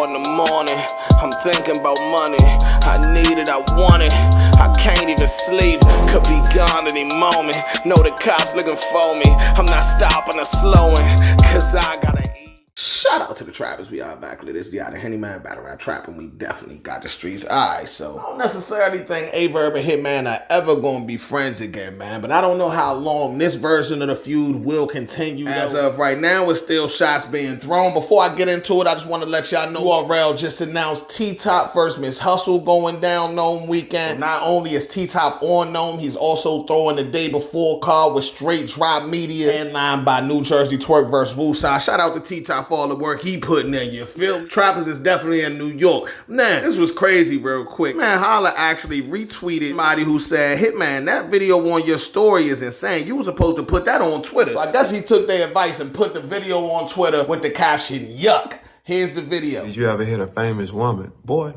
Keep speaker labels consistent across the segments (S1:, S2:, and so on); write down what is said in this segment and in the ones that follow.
S1: 4 in the morning, I'm thinking about money. I need it, I want it, I can't even sleep. Could be gone any moment. Know the cops looking for me. I'm not stopping or slowing, cause I gotta eat. Shout out to the trappers. We are back with this. The Hitman Battle Rap Trap, and we definitely got the streets. Alright, so I don't necessarily think Verb and Hitman are ever gonna be friends again, man. But I don't know how long this version of the feud will continue. As of right now, it's still shots being thrown. Before I get into it, I just want to let y'all know URL just announced T-Top versus Miss Hustle going down Gnome weekend. So not only is T-Top on Gnome, he's also throwing the day before card with Straight Drop Media and line by New Jersey Twerk versus Woosah. Shout out to T-Top for all the work he putting in, you feel me? Trappers is definitely in New York. Man, this was crazy real quick. Man, Holla actually retweeted somebody who said, Hitman, that video on your story is insane. You were supposed to put that on Twitter. So I guess he took their advice and put the video on Twitter with the caption, yuck. Here's the video.
S2: Did you ever hit a famous woman? Boy,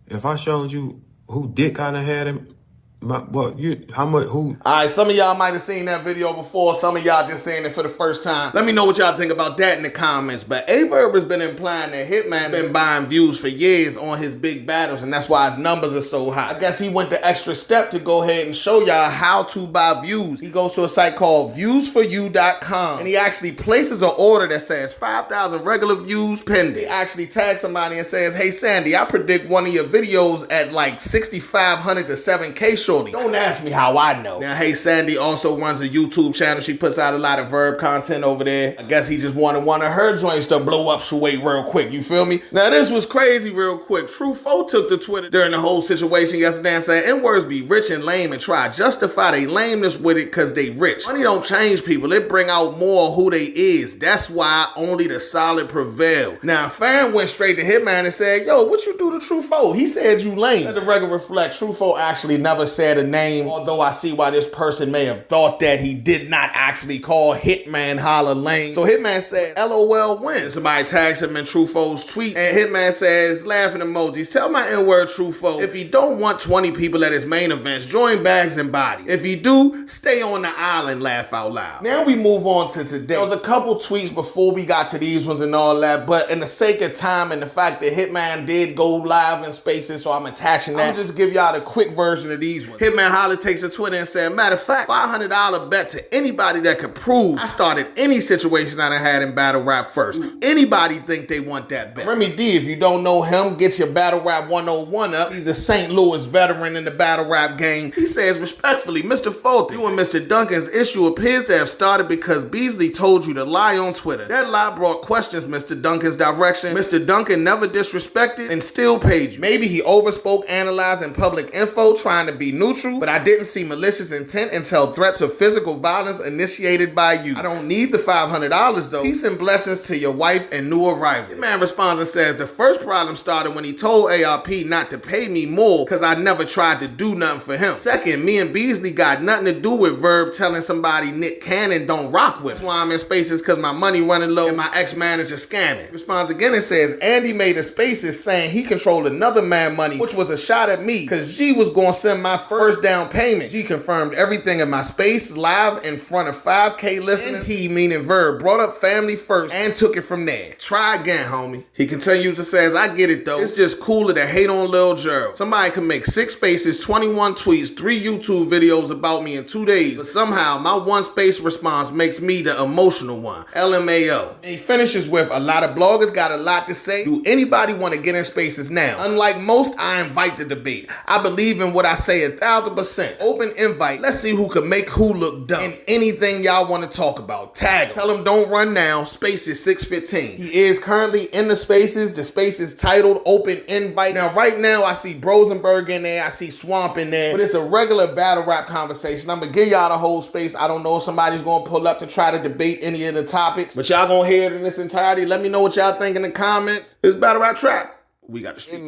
S2: if I showed you who dick kind of had him, Alright, some of y'all might have seen that video before. Some of y'all just saying it for the first time. Let me know what y'all think about that in the comments. But Verb has been implying that Hitman been buying views for years on his big battles, and that's why his numbers are so high. I guess he went the extra step to go ahead and show y'all how to buy views. He goes to a site called viewsforyou.com, and he actually places an order that says 5,000 regular views pending. He actually tags somebody and says, hey Sandy, I predict one of your videos at like 6,500 to 7K. Don't ask me how I know. Now, Hey Sandy also runs a YouTube channel. She puts out a lot of Verb content over there. I guess he just wanted one of her joints to blow up Shuey real quick. You feel me? Now, this was crazy real quick. Truffaut took to Twitter during the whole situation yesterday and said, N-words be rich and lame and try to justify they lameness with it because they rich. Money don't change people. It bring out more who they is. That's why only the solid prevail. Now, a fan went straight to Hitman and said, yo, what you do to Truffaut? He said you lame. Let the record reflect. Truffaut actually never said a name, although I see why this person may have thought that. He did not actually call Hitman Holla lame. So Hitman said, LOL win. Somebody tags him in Truffaut's tweet, and Hitman says, laughing emojis, tell my N-word Truffaut, if he don't want 20 people at his main events, join Bags and Bodies. If he do, stay on the island, laugh out loud. Now we move on to today. There was a couple tweets before we got to these ones and all that, but in the sake of time and the fact that Hitman did go live in Spaces, so I'm attaching that. I'll just give y'all the quick version of these ones. Hitman Holla takes to Twitter and said, matter of fact, $500 bet to anybody that could prove I started any situation that I had in battle rap first. Anybody think they want that bet? Remy D, if you don't know him, get your battle rap 101 up. He's a St. Louis veteran in the battle rap game. He says, respectfully, Mr. Fulton, you and Mr. Duncan's issue appears to have started because Beasley told you to lie on Twitter. That lie brought questions Mr. Duncan's direction. Mr. Duncan never disrespected and still paid you. Maybe he overspoke analyzing public info, trying to be neutral, but I didn't see malicious intent until threats of physical violence initiated by you. I don't need the $500 though. Peace and blessings to your wife and new arrival. The man responds and says, the first problem started when he told ARP not to pay me more because I never tried to do nothing for him. Second, me and Beasley got nothing to do with Verb telling somebody Nick Cannon don't rock with him. That's why I'm in Spaces, because my money running low and my ex-manager scamming. He responds again and says, Andy made a Spaces saying he controlled another man money, which was a shot at me because G was going to send my first down payment. G confirmed everything in my space live in front of 5K listeners. And he, meaning Verb, brought up family first and took it from there. Try again, homie. He continues to say, I get it though. It's just cooler to hate on Lil Gerald. Somebody can make 6 spaces, 21 tweets, 3 YouTube videos about me in 2 days, but somehow my one space response makes me the emotional one. LMAO. And he finishes with, a lot of bloggers got a lot to say. Do anybody want to get in Spaces now? Unlike most, I invite the debate. I believe in what I say 1,000%. Open invite. Let's see who can make who look dumb. And anything y'all want to talk about, tag him. Tell him don't run now. Spaces 615. He is currently in the Spaces. The space is titled Open Invite. Now, right now, I see Brosenberg in there. I see Swamp in there. But it's a regular battle rap conversation. I'm going to give y'all the whole space. I don't know if somebody's going to pull up to try to debate any of the topics, but y'all going to hear it in its entirety. Let me know what y'all think in the comments. This battle rap trap. We got the street.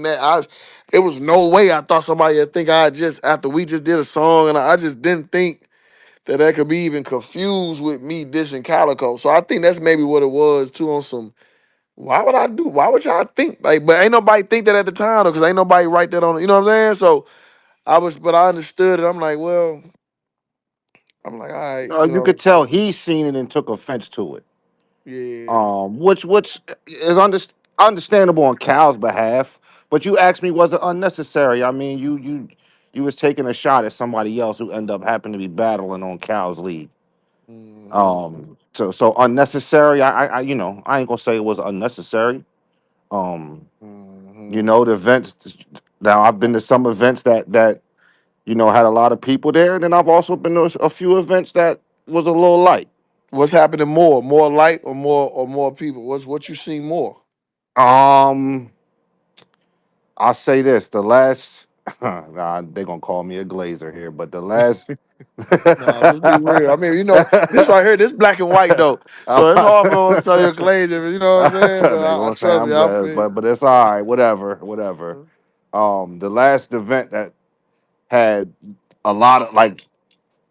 S3: It was no way I thought somebody would think after we just did a song, and I just didn't think that could be even confused with me dissing Calico. So I think that's maybe what it was too, on some, why would y'all think? Like, but ain't nobody think that at the time though, because ain't nobody write that on, you know what I'm saying? So but I understood it. I'm like, all right,
S4: You could tell he's seen it and took offense to it.
S3: yeah.
S4: Which is understandable on Cal's behalf, but you asked me was it unnecessary? I mean, you was taking a shot at somebody else who ended up happening to be battling on Cal's league.
S3: Hmm.
S4: So unnecessary. I you know I ain't gonna say it was unnecessary. Um,
S3: Hmm.
S4: you know the events. Now I've been to some events that had a lot of people there, and then I've also been to a few events that was a little light.
S3: What's happening more? More light or more people? What you see more?
S4: Um, I'll say this: the last, nah, they gonna call me a glazer here, but the last,
S3: Nah, just be real. I mean, this right here, this black and white though. So it's hard for them to tell you crazy, you know what I'm saying? But
S4: they
S3: I
S4: gonna say
S3: trust me,
S4: I'm
S3: I
S4: glad,
S3: feel.
S4: but it's all right, whatever. The last event that had a lot of like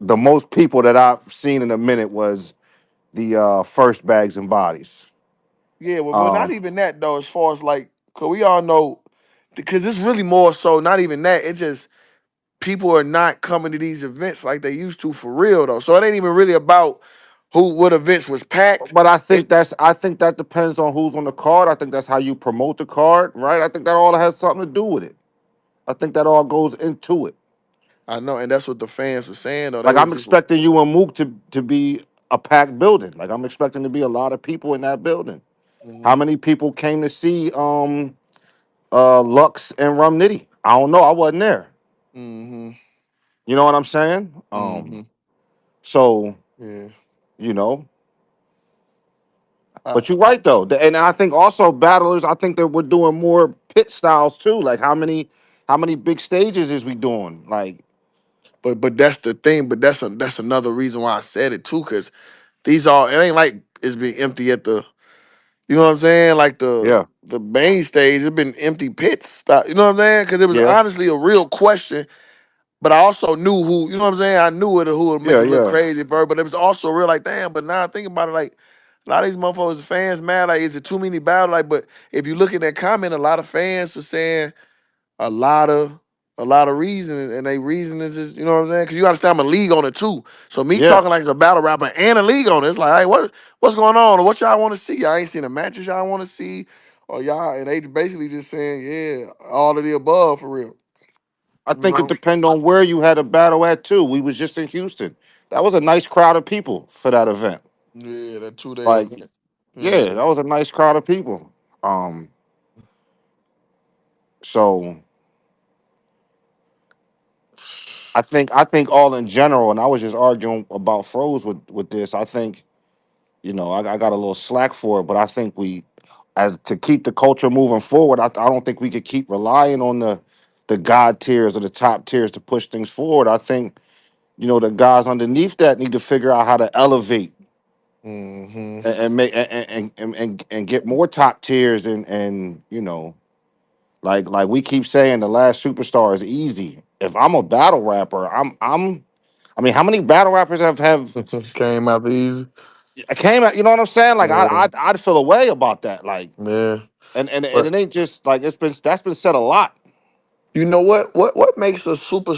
S4: the most people that I've seen in a minute was the first bags and bodies.
S3: Yeah, well, not
S4: Um,
S3: even that though. As far as like, cause we all know, because it's really more so. Not even that. It's just people are not coming to these events like they used to for real though. So it ain't even really about what events was packed.
S4: but
S3: It.
S4: I think that depends on who's on the card. I think that's how you promote the card, right? I think that all has something to do with it. I think that all goes into it.
S3: I know, and that's what the fans were saying though. They
S4: Like I'm
S3: was just.
S4: expecting you and Mook to be a packed building. Like I'm expecting to be a lot of people in that building. How
S3: Hmm.
S4: many people came to see Lux and Rum Nitty? I don't know. I wasn't there.
S3: Hmm.
S4: You know what I'm saying?
S3: Hmm.
S4: So
S3: Yeah.
S4: you know,
S3: I,
S4: but you're
S3: I,
S4: right though. And I think also battlers. I think that we're doing more pit styles too. Like how many big stages is we doing? Like
S3: but that's the thing. But that's another reason why I said it too. Cause these are it ain't like it's been empty at the. You know what I'm saying? Like
S4: yeah,
S3: the main stage, it's been empty pits. You know what I'm saying? Because it was
S4: yeah,
S3: honestly a real question. But I also knew who. You know what I'm saying? I knew it who would make
S4: yeah,
S3: it look
S4: yeah,
S3: crazy, Verb. But it was also real. Like damn. But now I think about it, like a lot of these motherfuckers, fans mad. Like is it too many battles? Like, but if you look at that comment, a lot of fans were saying a lot of reason, and they reason is just you know what I'm saying? Because you understand I'm a league on it too. So me
S4: yeah.
S3: talking like it's a battle rapper and a league on it, it's like, hey, what's going on? Or what y'all want to see? Y'all ain't seen the matches y'all want to see, or y'all and they basically just saying, yeah, all of the above for real.
S4: I
S3: You
S4: think it
S3: know?
S4: depends on where you had a battle at too. We was just in Houston. That was a nice crowd of people for that event.
S3: Yeah, that 2 day
S4: Like,
S3: event. Yeah.
S4: yeah, that was a nice crowd of people. Um, so I think all in general, and I was just arguing about Froze with this. I think I got a little slack for it, but I think we, as to keep the culture moving forward, I don't think we could keep relying on the god tiers or the top tiers to push things forward. I think the guys underneath that need to figure out how to elevate
S3: Hmm.
S4: and make and get more top tiers and like we keep saying the last superstar is easy. If I'm a battle rapper, I mean, how many battle rappers have
S3: Came out easy.
S4: came out? You know what I'm saying? Like
S3: Yeah,
S4: I'd feel a way about that. Like
S3: yeah.
S4: and
S3: But
S4: it ain't just like that's been said a lot.
S3: you know what? What makes a super?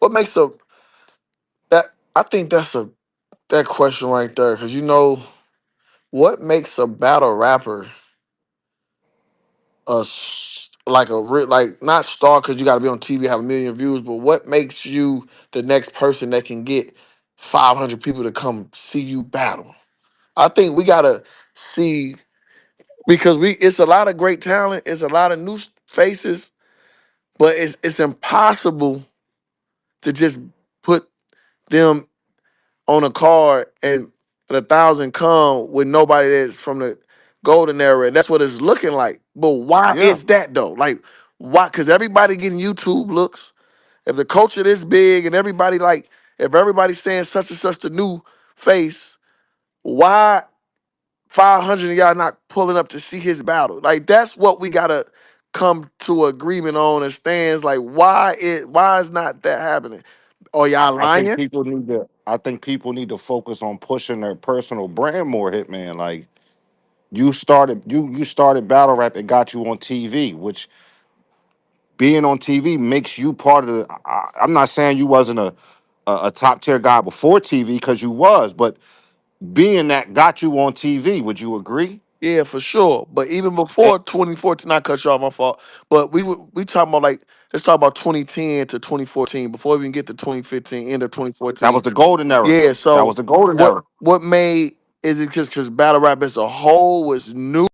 S3: What makes a that? I think that's a that question right there because what makes a battle rapper like like not star because you got to be on TV have a million views, but what makes you the next person that can get 500 people to come see you battle? I think we gotta see because we it's a lot of great talent, it's a lot of new faces, but it's impossible to just put them on a card and 1,000 come with nobody that's from the golden era. And that's what it's looking like. But why
S4: Yeah,
S3: is that though? Like, why? Because everybody getting YouTube looks. If the culture this big and everybody like, if everybody's saying such and such the new face, why 500 of y'all not pulling up to see his battle? Like, that's what we gotta come to agreement on and stands. Like, why is not that happening? Are y'all
S4: I think
S3: lying?
S4: people need to. I think people need to focus on pushing their personal brand more. Hitman, like you started battle rap. It got you on TV, which being on TV makes you part of the. I'm not saying you wasn't a top tier guy before TV because you was, but being that got you on TV. Would you agree?
S3: Yeah, for sure. But even
S4: Eh,
S3: before 2014, I cut you off, my fault. But we talking about like let's talk about 2010 to 2014 before we even get to 2015, end of
S4: that was
S3: 2014.
S4: the golden era.
S3: Yeah.
S4: That was
S3: So
S4: the golden era.
S3: what made is it just because battle rap as a whole was new,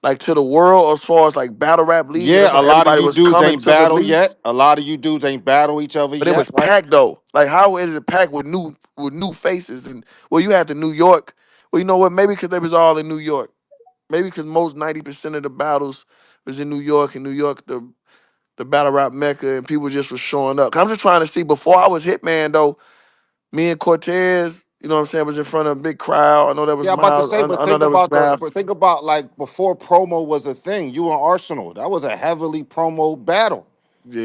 S3: like to the world as far as like battle rap league, and
S4: Yeah,
S3: that's
S4: a
S3: why
S4: lot of
S3: everybody
S4: you
S3: was
S4: dudes
S3: coming
S4: ain't
S3: to the
S4: battle yet.
S3: leagues.
S4: A lot of you dudes ain't battle each other
S3: But it
S4: yet,
S3: was
S4: right?
S3: packed though. Like how is it packed with new faces and well you had the New York. Well, you know what? Maybe because they was all in New York. Maybe because most 90% of the battles was in New York, and New York the battle rap mecca, and people just was showing up. 'Cause I'm just trying to see before I was Hitman though. Me and Cortez, you know what I'm saying, was in front of a big crowd. I know that was
S4: Yeah, I'm about to
S3: Miles.
S4: say, but
S3: I know that was
S4: but
S3: Math.
S4: think about like before promo was a thing. You and Arsenal, that was a heavily promo battle.
S3: Yeah.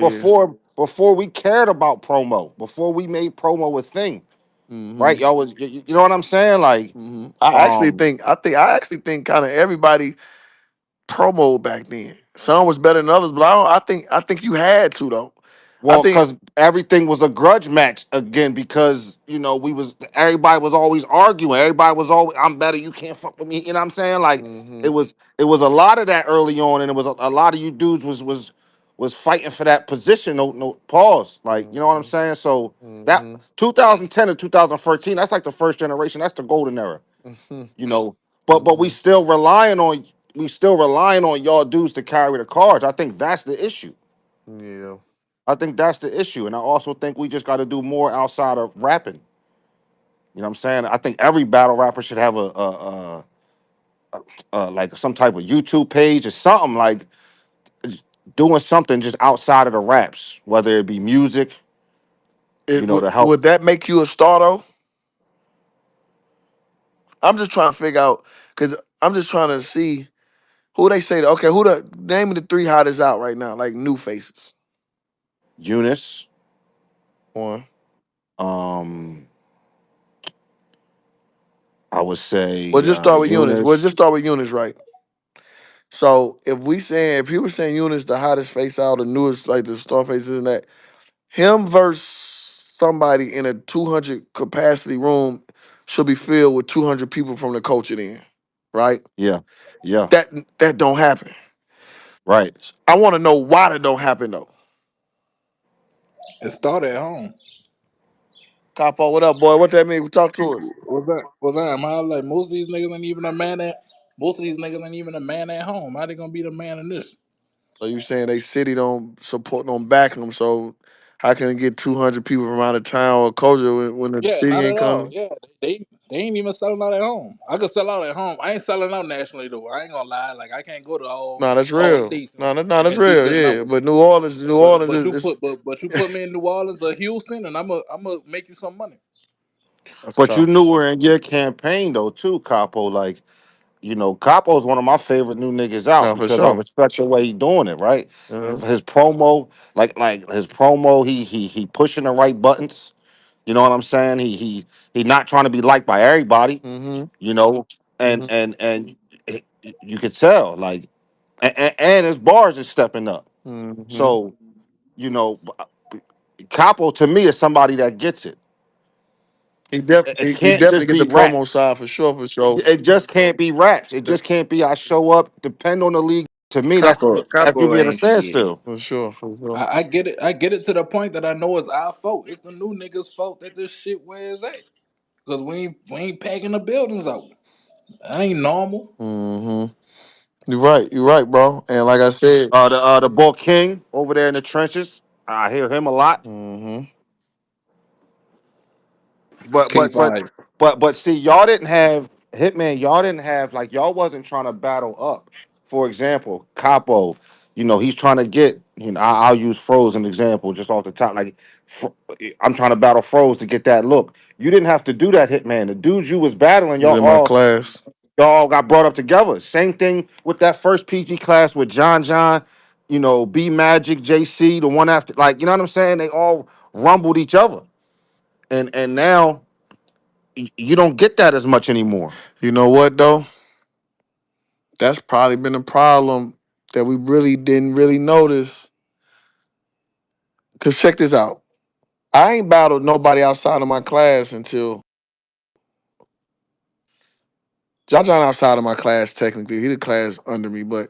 S4: Before we cared about promo, before we made promo a thing,
S3: hmm
S4: right? Y'all was you know what I'm saying? Like, um,
S3: I actually think kind of everybody promo back then. Some was better than others, but I think you had to though. I
S4: well,
S3: think.
S4: because everything was a grudge match again, because we was everybody was always arguing. Everybody was always, I'm better, you can't fuck with me. You know what I'm saying? Like
S3: hmm
S4: it was a lot of that early on, and it was a lot of you dudes was fighting for that position. No pause. Like, you know what I'm
S3: hmm
S4: saying? So that
S3: hmm
S4: 2010 to 2013, that's like the first generation. That's the golden era.
S3: hmm
S4: You know, but
S3: hmm
S4: we still relying on y'all dudes to carry the cards. I think that's the issue.
S3: Yeah.
S4: I think that's the issue. And I also think we just got to do more outside of rapping. You know what I'm saying? I think every battle rapper should have like some type of YouTube page or something, like doing something just outside of the raps, whether it be music, to help.
S3: Would that make you a star though? I'm just trying to figure out because I'm just trying to see who they say. Okay, who the name of the three hottest out right now, like new faces.
S4: Eunice.
S3: One.
S4: Um, I would
S3: Well,
S4: say
S3: just start with Eunice. Well, just
S4: Eunice.
S3: start with Eunice, right? So if he was saying Eunice the hottest face out, the newest, like the star faces and that, him versus somebody in a 200 capacity room should be filled with 200 people from the culture then, right?
S4: Yeah, yeah,
S3: That that don't happen.
S4: right.
S3: I want to know why that don't happen though.
S5: It started at home.
S3: Capo, what up, boy? What that mean? Talk to us.
S5: Was that am I like most of these niggas ain't even a man at most of these niggas ain't even a man at home. How they gonna be the man in this?
S3: So you saying they city don't support, don't back them? So how can it get 200 people from out of town or culture when the
S5: Yeah,
S3: city
S5: not
S3: ain't
S5: at all.
S3: coming?
S5: Yeah, they ain't even selling out at home. I could sell out at home. I ain't selling out nationally though. I ain't gonna lie. Like I can't go to
S3: Nah, that's
S5: all
S3: real.
S5: states
S3: Nah, that's
S5: and do
S3: real.
S5: good
S3: Yeah,
S5: numbers.
S3: but New Orleans is
S5: But you put me in New Orleans or Houston and I'm a make you some money.
S3: that's
S4: But you
S3: tough.
S4: knew we're in your campaign though too, Capo. Like, Capo's one of my favorite new niggas out
S3: Nah, for
S4: because I
S3: sure.
S4: respect the way he doing it, right?
S3: Uh-huh.
S4: His promo, like his promo, he pushing the right buttons. You know what I'm saying? He not trying to be liked by everybody,
S3: Mm-hmm.
S4: you know, and
S3: Mm-hmm.
S4: and and you could tell, like, and his bars is stepping up.
S3: Mm-hmm.
S4: So, you know, Capo to me is somebody that gets it. It
S3: He
S4: can't
S3: definitely
S4: just
S3: get the
S4: be
S3: promo
S4: raps.
S3: side for sure, for sure.
S4: It just can't be raps. It just can't be I show up, depend on the league. To me, that give
S5: Capo
S4: me at a
S5: ain't shit.
S4: standstill.
S3: For sure, for sure.
S5: I get it. I get it to the point that I know it's our fault. It's the new niggas' fault that this shit where it's at. Cause we ain't packing the buildings out. That ain't normal.
S3: Mm-hmm. You're right, bro. And like I said,
S4: The boy King over there in the trenches, I hear him a lot.
S3: mm-hmm.
S4: But
S5: King
S4: but but
S5: Five.
S4: but see, y'all didn't have Hitman. Y'all didn't have, like, y'all wasn't trying to battle up. For example, Capo, he's trying to get. I'll use Froze an example just off the top. Like, Fro- I'm trying to battle Froze to get that look. You didn't have to do that, Hitman. The dudes you was battling,
S3: Was in my class.
S4: y'all all got brought up together. Same thing with that first PG class with John. B Magic, JC, the one after. Like, you know what I'm saying? They all rumbled each other, and now you don't get that as much anymore.
S3: You know what though? That's probably been a problem that we really didn't really notice. Cause check this out. I ain't battled nobody outside of my class until John outside of my class technically. He the class under me, but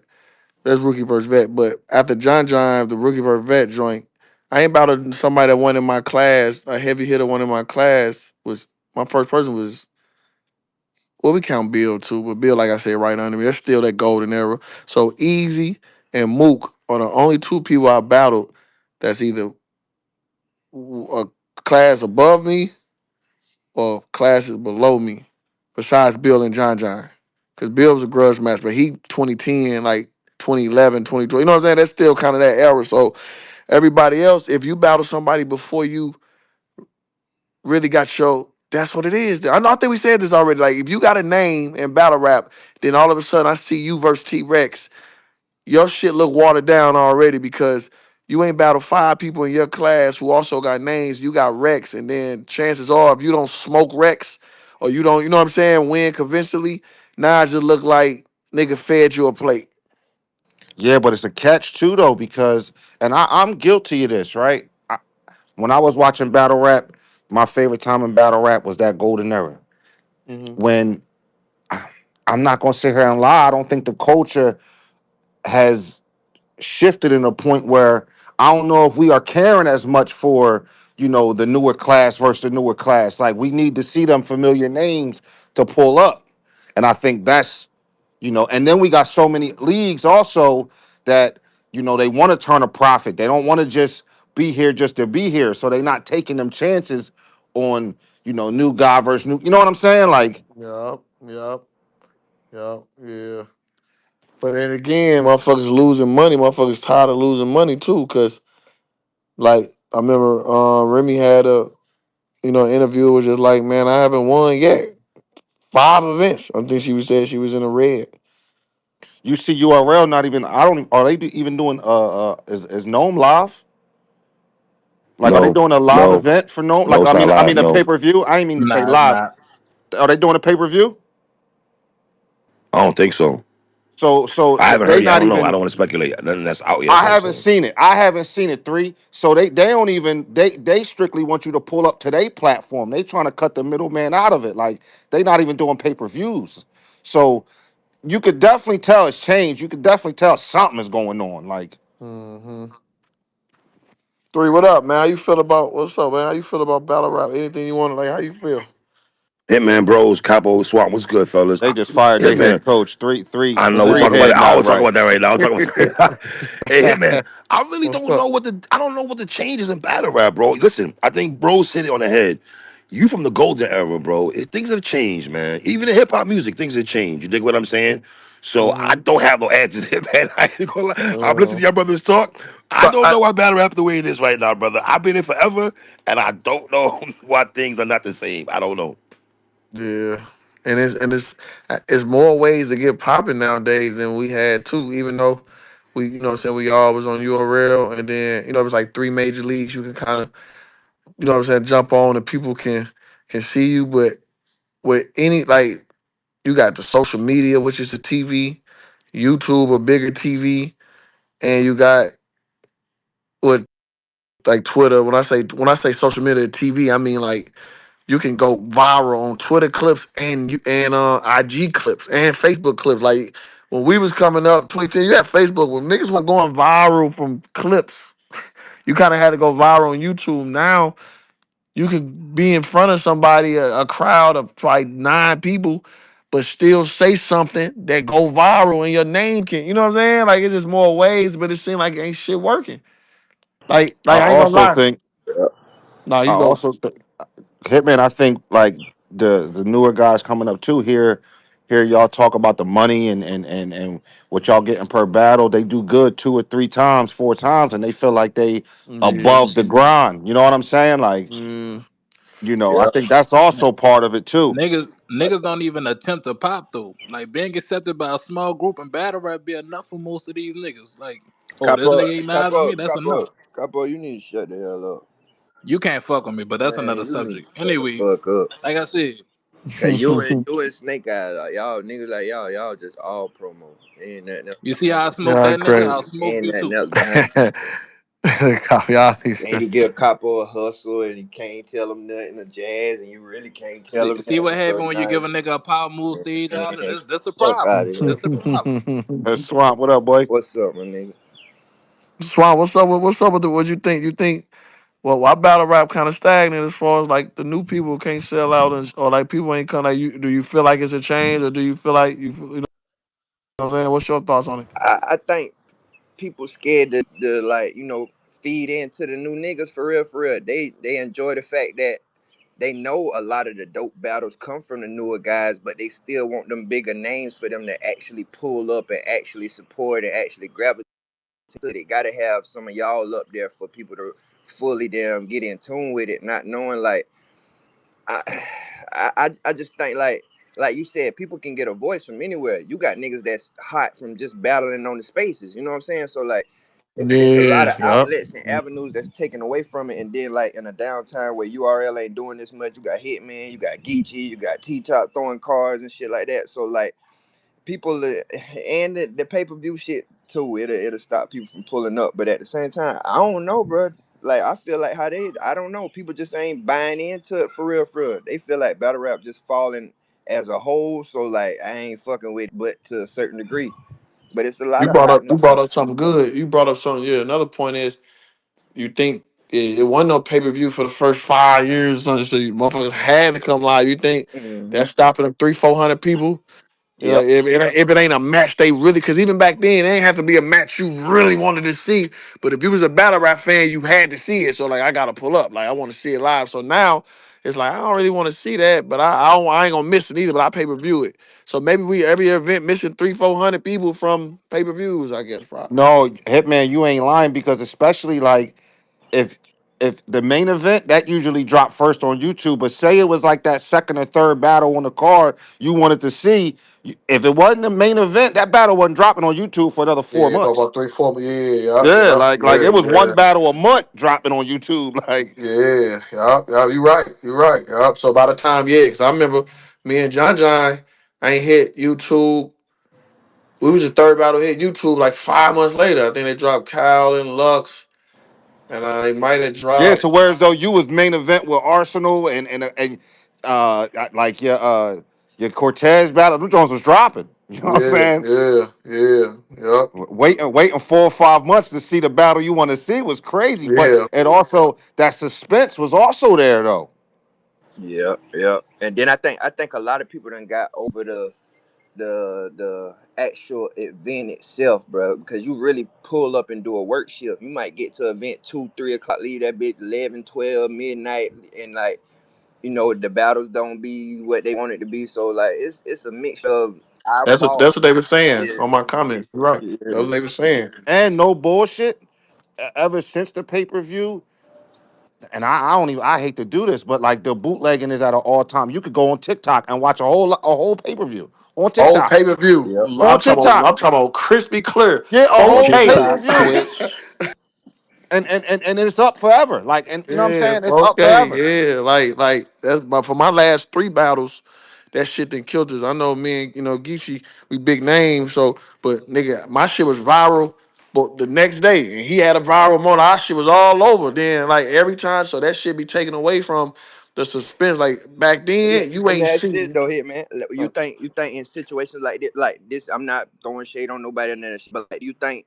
S3: there's rookie versus vet. But after John, the rookie versus vet joint, I ain't about somebody that won in my class, a heavy hitter one in my class was my first person was well, we count Bill too, but Bill, like I said, right under me. That's still that golden era. So Easy and Mook are the only two people I battled that's either a class above me or classes below me, besides Bill and John. Because Bill was a grudge match, but he 2010, like 2011, 2012. You know what I'm saying? That's still kind of that era. So everybody else, if you battle somebody before you really got your, that's what it is. I know I think we said this already. Like if you got a name in battle rap, then all of a sudden I see you versus T Rex, your shit look watered down already because you ain't battled five people in your class who also got names. You got Rex, and then chances are if you don't smoke Rex or you don't, you know what I'm saying, win convincingly, now it just look like nigga fed you a plate.
S4: Yeah, but it's a catch too though, because and I'm guilty of this, right? When I was watching battle rap, my favorite time in battle rap was that golden era.
S3: Hmm.
S4: When I'm not gonna sit here and lie, I don't think the culture has shifted in a point where I don't know if we are caring as much for, the newer class versus the newer class. Like we need to see them familiar names to pull up. And I think and then we got so many leagues also that, they want to turn a profit. They don't want to just be here just to be here. So they're not taking them chances on, new guy versus new, you know what I'm saying? Like,
S3: Yup, yup, yup, yeah. But then again, motherfuckers losing money. Motherfuckers tired of losing money too, cause like I remember Remy had a interview was just like, man, I haven't won yet. 5 events. I think she was said she was in the red.
S4: you see URL not even, I don't, are they even doing, is Gnome live? Like, are they
S6: No,
S4: doing a live
S6: no,
S4: event for no?
S6: no,
S4: Like,
S6: it's
S4: I
S6: not
S4: mean, I
S6: live.
S4: mean a pay
S6: No,
S4: per view. I didn't mean to say
S5: Nah, it's
S4: live.
S5: not.
S4: Are they doing a pay per view?
S6: I don't think so.
S4: So
S6: I haven't
S4: they
S6: heard yet. I
S4: not
S6: don't know. I
S4: even.
S6: don't want to speculate. Nothing that's out yet
S4: I
S6: though.
S4: haven't
S6: So
S4: seen it. I haven't seen it. Three. So they don't even they strictly want you to pull up to their platform. They trying to cut the middleman out of it. Like they not even doing pay per views. So you could definitely tell it's changed. You could definitely tell something is going on. Like
S3: Mm-hmm. Three, what up, man? How you feel about what's up, man? How you feel about battle rap? Anything you want to like? How you feel?
S6: Hitman Bros, Capo, Swamp, what's good, fellas?
S4: they just fired their head
S6: Hitman.
S4: coach. Three
S6: I know we're
S4: three
S6: talking about
S4: head
S6: that. I
S4: not
S6: was talking
S4: right.
S6: about that right now. I'm talking about that. Hey, Hitman. I really
S3: What's
S6: don't
S3: up?
S6: know I don't know what the changes in battle rap, bro. Listen, I think Bros hit it on the head. You from the golden era, bro. Things have changed, man. Even in hip hop music, things have changed. You dig what I'm saying? So I
S3: Mm-hmm.
S6: don't have no answers, man. I ain't gonna lie. I'm listening to
S3: Uh,
S6: your brothers talk. I
S3: but
S6: don't know why battle rap the way it is right now, brother. I've been here forever, and I don't know why things are not the same. I don't know.
S3: yeah, and it's more ways to get popping nowadays than we had too. Even though we, saying we all was on URL, and then it was like three major leagues you can kind of, jump on and people can see you. But with any like you got the social media, which is the TV, YouTube, a bigger TV, and you got what like Twitter. When I say social media, TV, I mean like you can go viral on Twitter clips and IG clips and Facebook clips. Like when we was coming up, 2010, you had Facebook when niggas were going viral from clips. You kind of had to go viral on YouTube. Now you can be in front of somebody, a crowd of like 9 people, but still say something that go viral and your name can. You know what I'm saying? Like it's just more ways, but it seems like ain't shit working.
S4: I
S3: Like I ain't gonna
S4: also
S3: lie.
S4: think
S3: No,
S4: I
S3: you go.
S4: also think Hitman, I think like the newer guys coming up too here. Hear y'all talk about the money and what y'all getting per battle. They do good 2 or 3 times, 4 times, and they feel like they
S3: Yeah.
S4: above the grind. You know what I'm saying? Like,
S3: Mm.
S4: I
S5: Yeah.
S4: think that's also part of it too.
S5: Niggas don't even attempt to pop though. Like being accepted by a small group and battle rap be enough for most of these niggas. Like, oh, this
S7: Capo,
S5: nigga acknowledged
S7: Capo,
S5: me, that's enough.
S7: Capo, Capo, you need to shut the hell up.
S5: You can't fuck with me, but that's
S7: Man,
S5: another
S7: you need
S5: subject.
S7: to shut the
S5: Anyway,
S7: fuck up.
S5: like I said,
S7: Cause you and Snake Eyes, like, y'all niggas like y'all just all promo. Ain't nothing else
S5: you see
S7: behind
S5: how I
S7: that.
S5: smoked
S3: Yeah,
S5: that nigga,
S3: crazy.
S5: I'll smoke
S7: Ain't
S5: you
S7: nothing
S5: too.
S7: else behind
S3: Y'all
S7: And you get a couple of hustle and you can't tell them nothing of jazz and you really can't tell
S5: See,
S7: them
S5: see what
S7: nothing. So
S5: happened when you
S7: now
S5: give a nigga a power move stage out.
S7: man,
S5: This the
S7: fuck
S5: problem.
S7: out of here.
S5: This the problem.
S4: That's Swamp. What up, boy?
S7: What's up, my nigga?
S3: Swan, what's up with the what you think? You think well, why battle rap kind of stagnant as far as like the new people can't sell out and or like people ain't come like you? Do you feel like it's a change or do you feel like you know what I'm saying? What's your thoughts on it?
S7: I think people scared to like, feed into the new niggas for real, for real. They enjoy the fact that they know a lot of the dope battles come from the newer guys, but they still want them bigger names for them to actually pull up and actually support and actually gravitate to. They gotta have some of y'all up there for people to fully damn get in tune with it, not knowing like I I just think like you said, people can get a voice from anywhere. You got niggas that's hot from just battling on the spaces. You know what I'm saying? So like, it's a lot
S3: Yeah,
S7: of
S3: yep.
S7: outlets and avenues that's taken away from it. And then like in a downtime where URL ain't doing this much, you got Hitman, you got Geechee, you got T Top throwing cars and shit like that. So like people and the pay per view shit too. It'll stop people from pulling up. But at the same time, I don't know, bro. Like I feel like I don't know. People just ain't buying into it for real, for real. They feel like battle rap just falling as a whole. So like I ain't fucking with, but to a certain degree. But it's a lot
S3: You
S7: of
S3: brought up
S7: hotness though.
S3: something good. You brought up something. Yeah, another point is you think it wasn't no pay per view for the first 5 years, so you motherfuckers had to come live. You think
S7: Hmm.
S3: that's stopping them 300-400 people? You know,
S7: Yep.
S3: if it ain't a match they really, because even back then, it ain't have to be a match you really wanted to see. But if you was a battle rap fan, you had to see it. So like, I gotta pull up. Like, I want to see it live. So now it's like I don't really want to see that, but I ain't gonna miss it either. But I pay per view it. So maybe we every event missing 300-400 people from pay per views. I guess probably.
S4: No, Hitman, you ain't lying because especially like if if the main event that usually drop first on YouTube, but say it was like that second or third battle on the card you wanted to see, if it wasn't the main event, that battle wasn't dropping on YouTube for another four
S3: Yeah, go
S4: months.
S3: about 3-4. Yeah,
S4: Yeah,
S3: yeah,
S4: like
S3: yeah,
S4: it was one
S3: yeah.
S4: battle a month dropping on YouTube. Like,
S3: Yeah. You're right. You're right. Yep. So by the time, yeah, because I remember me and John, I ain't hit YouTube. We was the third battle hit YouTube like 5 months later. I think they dropped Kyle and Lux, and they might have
S4: yeah,
S3: dropped.
S4: to where as though you was main event with Arsenal and like your Cortez battle, them Jones was dropping. You know what I'm
S3: Yeah,
S4: saying?
S3: yep,
S4: Waiting 4 or 5 months to see the battle you want to see was crazy. But
S3: yeah.
S4: and also that suspense was also there though.
S7: Yep. Yep. And then I think a lot of people done got over the actual event itself, bro. Because you really pull up and do a work shift. You might get to event 2, 3 o'clock, leave that bitch 11, 12, midnight, and like the battles don't be what they want it to be. So like it's a mixture of
S3: That's
S7: eyeballs.
S3: what they were saying
S7: Yeah,
S3: on my comments. You're right. That's
S7: yeah,
S3: what they were saying.
S4: And no bullshit. Ever since the pay-per-view, and I don't even I hate to do this, but like the bootlegging is at an all-time. You could go on TikTok and watch a whole pay-per-view on
S3: Whole
S4: TikTok.
S3: pay per view.
S7: yep.
S4: On TikTok.
S3: I'm talking about crispy clear.
S4: Yeah, a whole
S3: 4K.
S5: TikTok,
S4: pay-per-view.
S5: Twitch.
S4: And it's up forever. Like, and you know what I'm
S3: Yeah,
S4: saying? It's up
S3: okay,
S4: forever.
S3: yeah, like that's but for my last three battles, that shit then killed us. I know me and Geechee, we big names, so but nigga, my shit was viral, but the next day, and he had a viral moment, our shit was all over. Then like every time, so that shit be taken away from the suspense. Like back then, you
S7: Let me
S3: ain't
S7: ask you this
S3: see.
S7: though, hit man. You think in situations like this, I'm not throwing shade on nobody and that shit, but like, do you think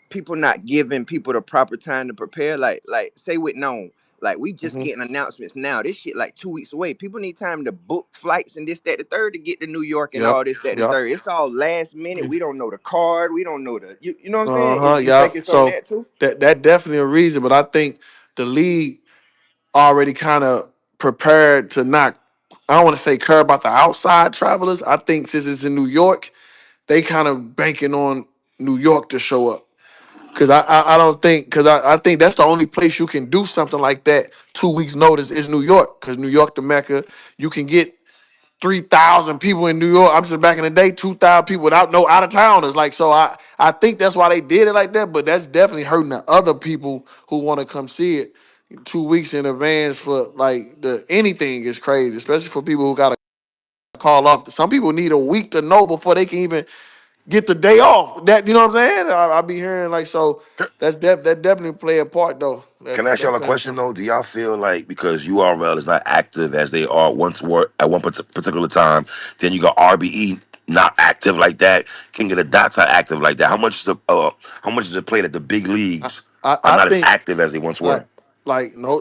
S7: people not giving people the proper time to prepare? Like say with known, like we just
S3: Mhm.
S7: getting announcements now. This shit like 2 weeks away. People need time to book flights and this, that, the third to get to New York and
S3: Yep,
S7: all this, that, the
S3: yep.
S7: third. It's all last minute. We don't know the card. We don't know you know what I'm saying?
S3: Uh-huh,
S7: You think
S3: yep.
S7: it's on
S3: So
S7: that too?
S3: that definitely a reason, but I think the league already kind of prepared to not. I don't want to say care about the outside travelers. I think since it's in New York, they kind of banking on New York to show up. Cause I don't think because I think that's the only place you can do something like that 2 weeks notice is New York. Cause New York the Mecca. You can get 3,000 people in New York. I'm just back in the day, 2,000 people without no out of towners. Like so I think that's why they did it like that, but that's definitely hurting the other people who want to come see it 2 weeks in advance for like the anything is crazy, especially for people who gotta call off. Some people need a week to know before they can even get the day off. That you know what I'm saying? I be hearing like so. That definitely play a part though.
S6: Can I ask
S3: That
S6: y'all a
S3: play a
S6: question
S3: part.
S6: though? Do y'all feel like because URL is not active as they are once were at one particular time, then you got RBE not active like that, King of the Dots not active like that? How much is it played that the big leagues are
S3: I
S6: not as
S3: think
S6: active as they once
S3: like
S6: were?
S3: no,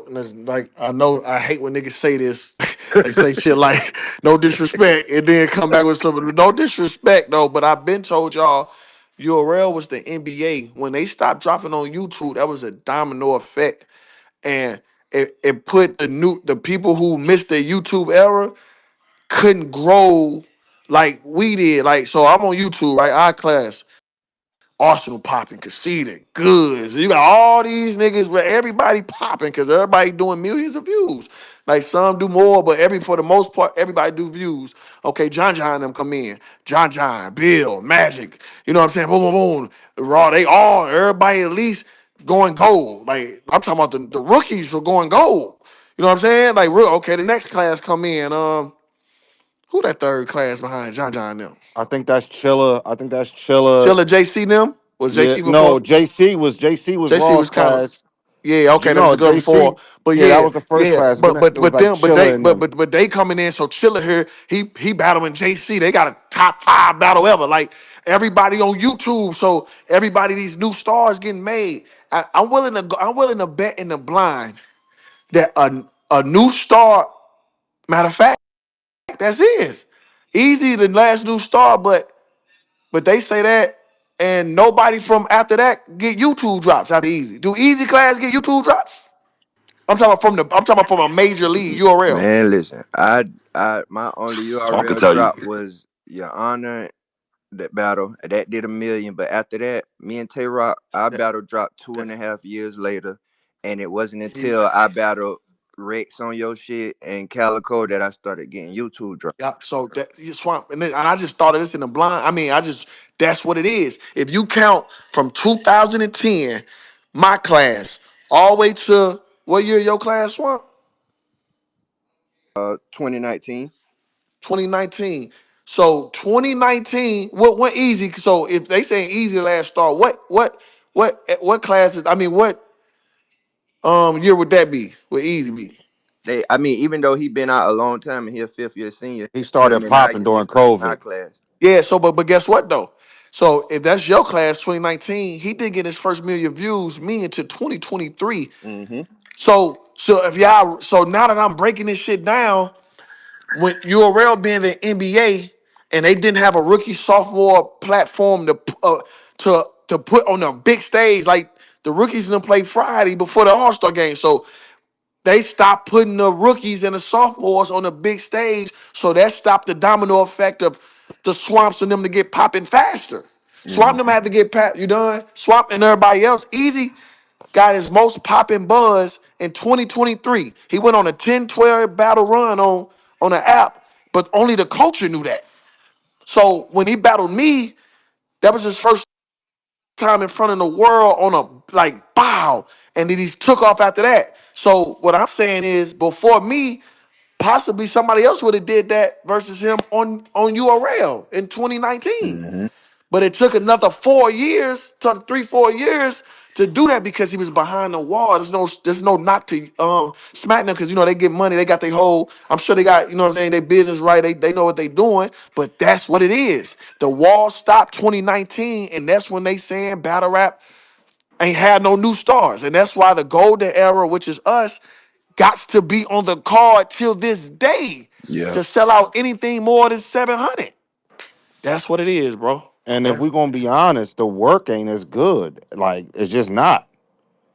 S3: like I know I hate when niggas say this. They say shit like no disrespect and then come back with something. No disrespect though, but I've been told y'all URL was the NBA. When they stopped dropping on YouTube, that was a domino effect. And it put the people who missed the YouTube era couldn't grow like we did. Like, so I'm on YouTube, right? Our class. Arsenal popping, conceding, goods. You got all these niggas where everybody popping because everybody doing millions of views. Like some do more, but for the most part, everybody do views. Okay, John them come in. John, Bill, Magic. You know what I'm saying? Boom, boom, boom. Raw, everybody at least going gold. Like I'm talking about the rookies for going gold. You know what I'm saying? Like, okay, the next class come in. Who that third class behind John them?
S4: I think that's Chilla. I think that's Chilla.
S3: Chilla JC them? Was
S4: Yeah,
S3: JC
S4: no,
S3: before?
S4: JC was
S3: JC
S4: Raw's
S3: was kind of
S4: class.
S3: yeah, okay, that was
S4: No,
S3: the girl before.
S4: JC.
S3: But
S4: Yeah, that
S3: yeah,
S4: was the first
S3: yeah.
S4: class. Then
S3: But
S4: it was like
S3: them
S4: Chilla and them.
S3: but they coming in, so Chiller here, he battling JC. They got a top 5 battle ever. Like everybody on YouTube. So everybody, these new stars getting made. I'm willing to bet in the blind that a new star, matter of fact, that's is. Easy the last new star, but they say that, and nobody from after that get YouTube drops after Easy. Do Easy class get YouTube drops? I'm talking about from a major league URL.
S7: Man, listen, I my only
S6: So I could
S7: URL
S6: tell you.
S7: drop was Your Honor, that battle that did 1 million. But after that, me and Tay Rock, our
S3: That,
S7: battle dropped two
S3: that,
S7: and a half years later, and it wasn't
S3: see,
S7: until I battled Rex on your shit and Calico that I started getting YouTube drops.
S3: yeah. So that you swamp, and I just thought of this in the blind. I mean, that's what it is. If you count from 2010, my class, all the way to what year your class swamp?
S7: 2019.
S3: 2019. So 2019, what easy? So if they saying easy last star, what classes? I mean, what year would that be? Would easy be?
S7: I mean, even though he been out a long time and he a fifth year senior,
S4: He
S7: him
S4: started
S7: and I
S4: popping
S7: used to
S4: during
S7: claim our
S4: COVID.
S7: class.
S3: Yeah. So but guess what though? So if that's your class, 2019, he didn't get his first million views me until 2023.
S7: Mm-hmm.
S3: So if y'all so now that I'm breaking this shit down, when URL being the NBA and they didn't have a rookie sophomore platform to put on a big stage like the rookies didn't play Friday before the All Star game, so they stopped putting the rookies and the sophomores on the big stage, so that stopped the domino effect of the Swamps and them to get popping faster. Swamp them
S7: Mm-hmm.
S3: had to get you done. Swamp and everybody else. Easy got his most popping buzz in 2023. He went on a 10-12 battle run on the app, but only the culture knew that. So when he battled me, that was his first time in front of the world on a like bow, and then he took off after that. So what I'm saying is, before me, possibly somebody else would have did that versus him on URL in 2019.
S7: Mm-hmm.
S3: But it took another 4 years, took 3, 4 years to do that because he was behind the wall. There's no knock to smack them because they get money. They got their whole. I'm sure they got what I'm saying. Their business right. They know what they doing. But that's what it is. The wall stopped 2019, and that's when they saying battle rap ain't had no new stars, and that's why the golden era, which is us, got to be on the card till this day
S7: Yeah.
S3: to sell out anything more than 700. That's what it is, bro.
S4: And if
S3: That-
S4: we're gonna be honest, the work ain't as good. Like it's just not.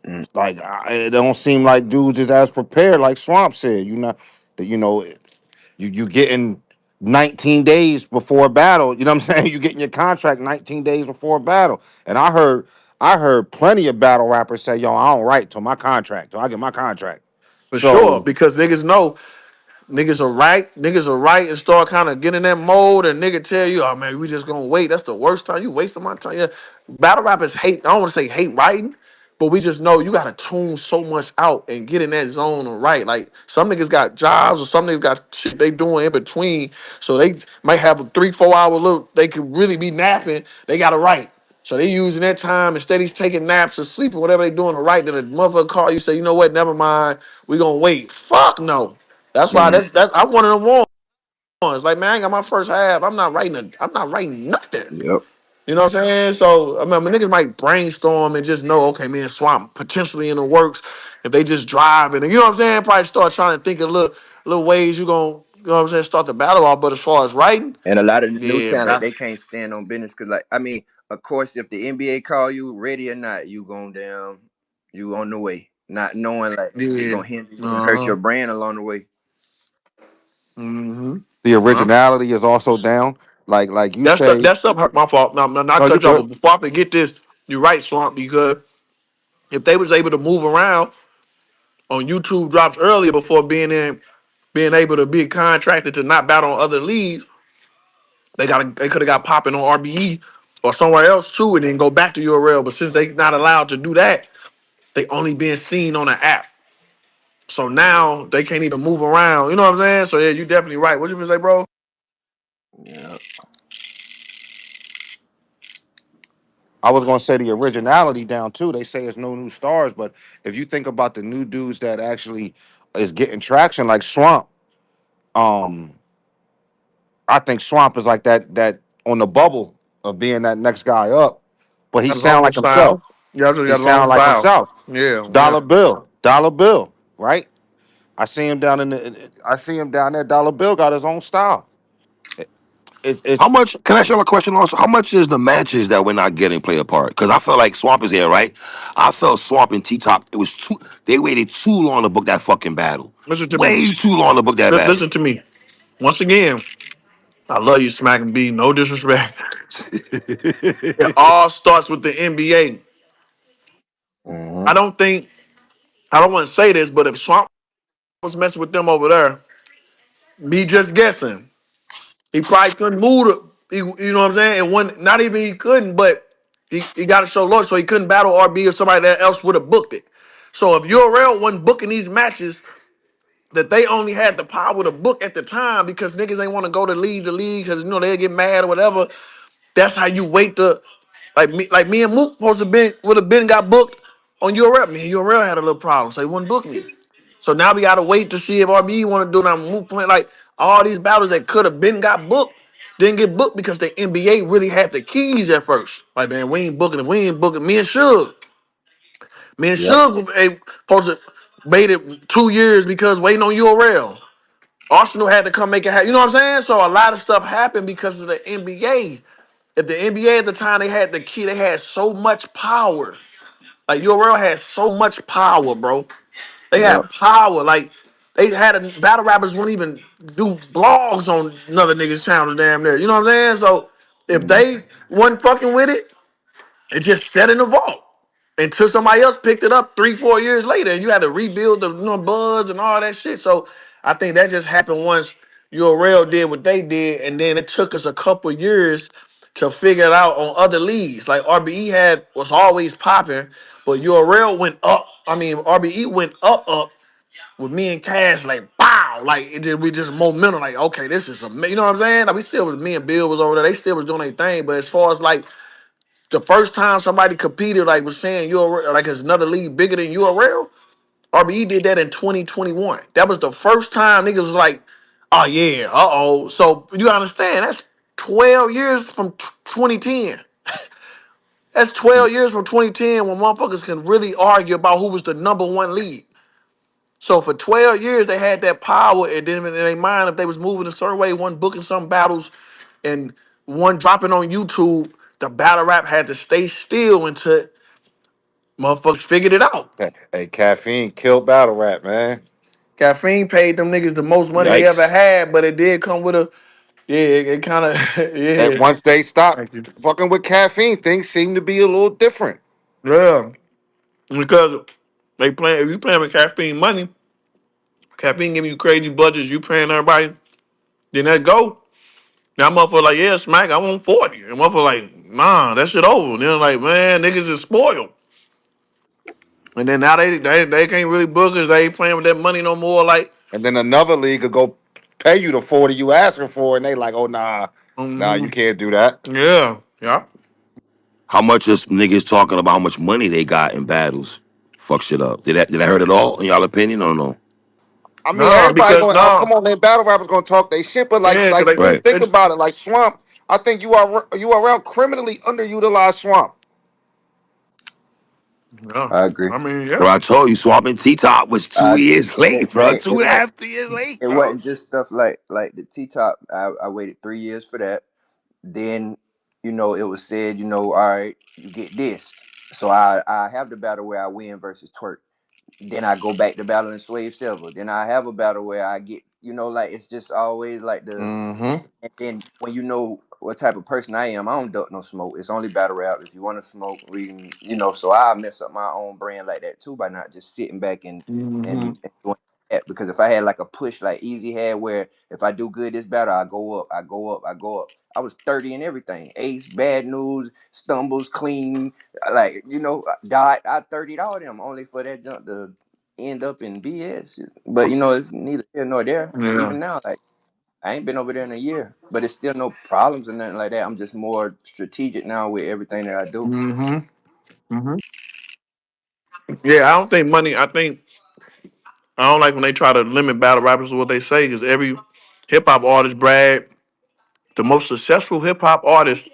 S7: Mm.
S4: Like it don't seem like dudes is as prepared. Like Swamp said, you getting 19 days before a battle. You know what I'm saying? You getting your contract 19 days before a battle. And I heard plenty of battle rappers say, "Yo, I don't write till my contract. Till I get my contract."
S3: for sure,
S4: So
S3: because niggas know niggas will write and start kind of getting in that mode, and nigga tell you, oh man, we just gonna wait. That's the worst time. You wasting my time. Yeah. Battle rappers hate. I don't want to say hate writing, But we just know you gotta tune so much out and get in that zone right. Like some niggas got jobs or some niggas got shit they doing in between. So they might have a 3-4 hour look. They could really be napping. They gotta write. So they using that time instead of taking naps or sleeping, whatever they doing to write. Then a motherfucker call you say, you know what? Never mind. We gonna wait. Fuck no. That's why
S7: Mm,
S3: that's I'm one of them ones. Like man, I ain't got my first half. I'm not writing nothing.
S7: yep.
S3: You know what I'm saying? So I mean, niggas might brainstorm and just know, okay, man, Swamp potentially in the works. If they just drive and you know what I'm saying, probably start trying to think of little ways you gonna, you know what I'm saying, start the battle off. But as far as writing,
S7: And a lot of new
S3: yeah,
S7: talent, they can't stand on business because, like, I mean, of course, if the NBA call you ready or not, you going down, you on the way, not knowing like it's
S3: yeah,
S7: gonna hinder you and hurt
S3: uh-huh.
S7: your brand along the way.
S3: Mm-hmm.
S4: The
S3: Well,
S4: originality is also down. Like you say,
S3: that stuff hurt my fault. No, not
S4: no, you
S3: cut you off,
S4: good.
S3: but before I forget this, you're right, Swamp, because if they was able to move around on YouTube drops earlier before being able to be contracted to not battle on other leagues. They could have got popping on RBE or somewhere else too, and then go back to URL. But since they not allowed to do that, they only being seen on the app. So now they can't even move around. You know what I'm saying? So yeah, you definitely right. What you gonna say, bro?
S7: Yeah,
S4: I was gonna say the originality down too. They say it's no new stars, but if you think about the new dudes that actually is getting traction, like Swamp, um, I think Swamp is like that on the bubble of being that next guy up, but he
S3: Got his
S4: sound
S3: own
S4: like
S3: style.
S4: himself.
S3: Yeah, also
S4: He
S3: got his own
S4: sound like
S3: style.
S4: himself.
S3: Yeah, yeah.
S4: Dollar Bill, right? I see him down in the. I see him down there. Dollar Bill got his own style. It's
S6: How much? Can I ask you a question also? How much is the matches that we're not getting play a part? Because I felt like Swamp is here, right? I felt Swamp and T Top. It was too. They waited too long to book that fucking battle.
S3: Listen to me.
S6: Way too long to book that battle.
S3: Listen to me. Once again, I love you, Smack and B. No disrespect. It all starts with the NBA.
S7: hmm
S3: I don't think I don't want to say this, but if Swamp was messing with them over there, me just guessing. He probably couldn't move you know what I'm saying? And one, not even he couldn't, but he got to show loyalty, so he couldn't battle RB or somebody that else would have booked it. So if URL wasn't booking these matches that they only had the power to book at the time because niggas ain't want to go to league because you know they'll get mad or whatever. That's how you wait to like me and Mook supposed to been would have been got booked on URL. Me and URL had a little problem, so he wouldn't book me. So now we gotta wait to see if RBE want to do that move plan. Like all these battles that could have been got booked, didn't get booked because the NBA really had the keys at first. Like man, we ain't booking it. We ain't booking. Me and
S7: Yep.
S3: Suge, supposed to made it 2 years because waiting on URL. Arsenal had to come make it happen. You know what I'm saying? So a lot of stuff happened because of the NBA. If the NBA at the time they had the key, they had so much power. Like URL had so much power, bro. They
S7: Yep.
S3: had power. Like they had battle rappers wouldn't even do blogs on another nigga's channel damn near. You know what I'm saying? So if
S7: hmm
S3: they wasn't fucking with it, it just sat in the vault until somebody else picked it up 3-4 years later, and you had to rebuild the buzz and all that shit. So I think that just happened once URL did what they did, and then it took us a couple years to figure it out on other leagues. Like RBE was always popping, but URL went up. I mean, RBE went up with me and Cash, like wow, like we just momentum, like okay, this is amazing. You know what I'm saying? Like we still was me and Bill was over there. They still was doing their thing, but as far as like the first time somebody competed, like was saying URL, like it's another league bigger than URL, RBE did that in 2021. That was the first time niggas was like, oh yeah, uh-oh. So you understand, that's 12 years from 2010. That's 12 years from 2010 when motherfuckers can really argue about who was the number one league. So for 12 years they had that power, and then in their mind, if they was moving a certain way, one booking some battles and one dropping on YouTube, the battle rap had to stay still until motherfuckers figured it out.
S4: hey, caffeine killed battle rap, man.
S3: Caffeine paid them niggas the most money they ever
S6: Yikes.
S3: had, but it did come with a yeah. It kind of
S4: And
S3: yeah.
S4: once they stopped
S3: Thank you.
S4: fucking with caffeine, things seem to be a little different.
S3: Yeah, because they playing. If you playing with caffeine money, caffeine giving you crazy budgets. You paying everybody, then that go. Now motherfucker like yeah, smack. I want 40. And motherfucker like nah, that shit over. Then like man, niggas is spoiled. And then now they can't really book because they ain't playing with that money no more. Like,
S4: And then another league could go pay you the 40 you asking for, and they like, oh nah, you
S3: mhm.
S4: can't do that.
S3: Yeah, yeah.
S6: How much is niggas talking about how much money they got in battles? Fuck shit up. Did I heard it all in y'all opinion or no?
S4: I mean,
S3: No,
S4: everybody
S3: because
S4: going.
S3: no,
S4: Come on, man. Battle rappers gonna talk they shit, but
S3: yeah,
S4: like
S3: because
S4: you really
S6: Right.
S4: think
S3: it's
S4: about it, like Swamp. I think you are around criminally underutilized Swamp.
S3: no.
S7: I agree.
S3: I mean,
S6: Bro,
S3: yeah.
S6: I told you, swapping T Top was
S7: I
S6: 2 years
S7: and
S6: late, bro.
S7: it
S6: Two and a
S7: was
S6: half, 3 years late,
S7: it
S6: bro.
S7: wasn't just stuff like the T top. I waited 3 years for that. Then it was said, all right, you get this. So I have the battle where I win versus Twerk. Then I go back to battling Swave Silver. Then I have a battle where I get, like it's just always like the.
S4: Mm-hmm.
S7: And then when you know what type of person I am, I don't duck no smoke. It's only battle rap. If you want to smoke, we can, so I mess up my own brand like that too by not just sitting back
S3: Hmm.
S7: and doing that. Because if I had like a push like Easy had, where if I do good this battle, I go up, I go up, I go up. I was 30 and everything. Ace, bad news, stumbles, clean, like dot. I 30'd all them only for that jump to end up in BS. But it's neither here nor there.
S3: Yeah.
S7: Even now, like. I ain't been over there in a year, but it's still no problems or nothing like that. I'm just more strategic now with everything that I do.
S3: Hmm. Hmm. Yeah, I don't think money. I don't like when they try to limit battle rappers to what they say because every hip hop artist brag. The most successful hip hop artists,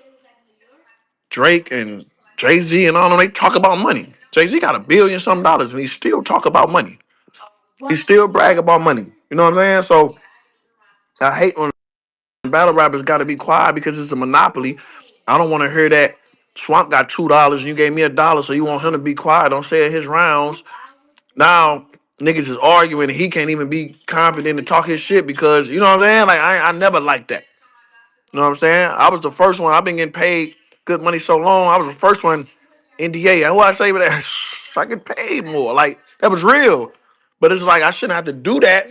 S3: Drake and Jay Z and all them, they talk about money. Jay Z got $1 billion some dollars and he still talk about money. He still brag about money. You know what I'm saying? So I hate when battle rappers got to be quiet because it's a monopoly. I don't want to hear that Swamp got $2 and you gave me $1, so you want him to be quiet. Don't say it his rounds. Now niggas is arguing and he can't even be confident to talk his shit because you know what I'm saying? Like I never liked that. You know what I'm saying? I was the first one. I've been getting paid good money so long. I was the first one. NDA. Who I say with that? I get paid more. Like that was real. But it's like I shouldn't have to do that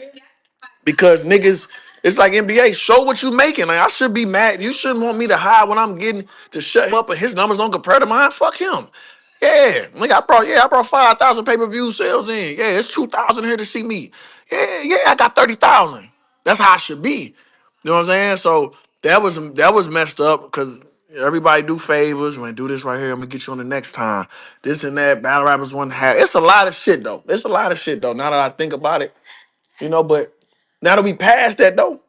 S3: because niggas. It's like NBA. Show what you making. Like I should be mad. You shouldn't want me to hide when I'm getting to shut him up and his numbers don't compare to mine. Fuck him. Yeah, nigga, I brought 5,000 pay-per-view sales in. Yeah, it's 2,000 here to see me. Yeah, I got 30,000. That's how I should be. You know what I'm saying? So that was messed up because everybody do favors. When do this right here, I'm gonna get you on the next time. This and that. Battle rappers want to have. It's a lot of shit though. It's a lot of shit though. Now that I think about it, but now that we passed that though,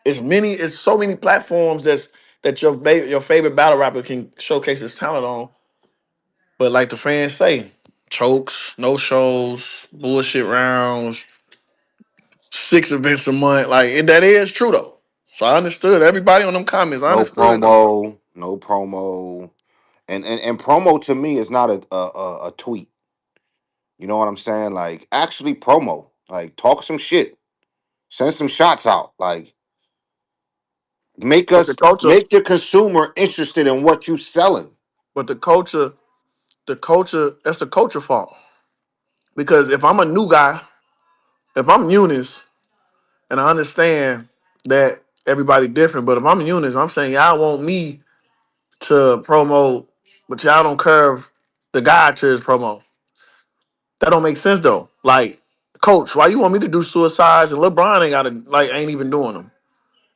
S3: it's so many platforms that your favorite battle rapper can showcase his talent on. But like the fans say, chokes, no shows, bullshit rounds, 6 events a month. Like that is true though. So I understood everybody on them comments. I
S4: No
S3: understood it though.
S4: promo, no promo, and promo to me is not a tweet. You know what I'm saying? Like actually promo, like talk some shit, send some shots out, like
S3: But the culture,
S4: make your consumer interested in what you selling.
S3: but the culture, that's the culture fault. Because if I'm a new guy, if I'm Eunice, and I understand that everybody different, but if I'm Eunice, I'm saying y'all want me to promote, but y'all don't curve the guy to his promo. That don't make sense though. Like, coach, why you want me to do suicides and LeBron ain't even doing them?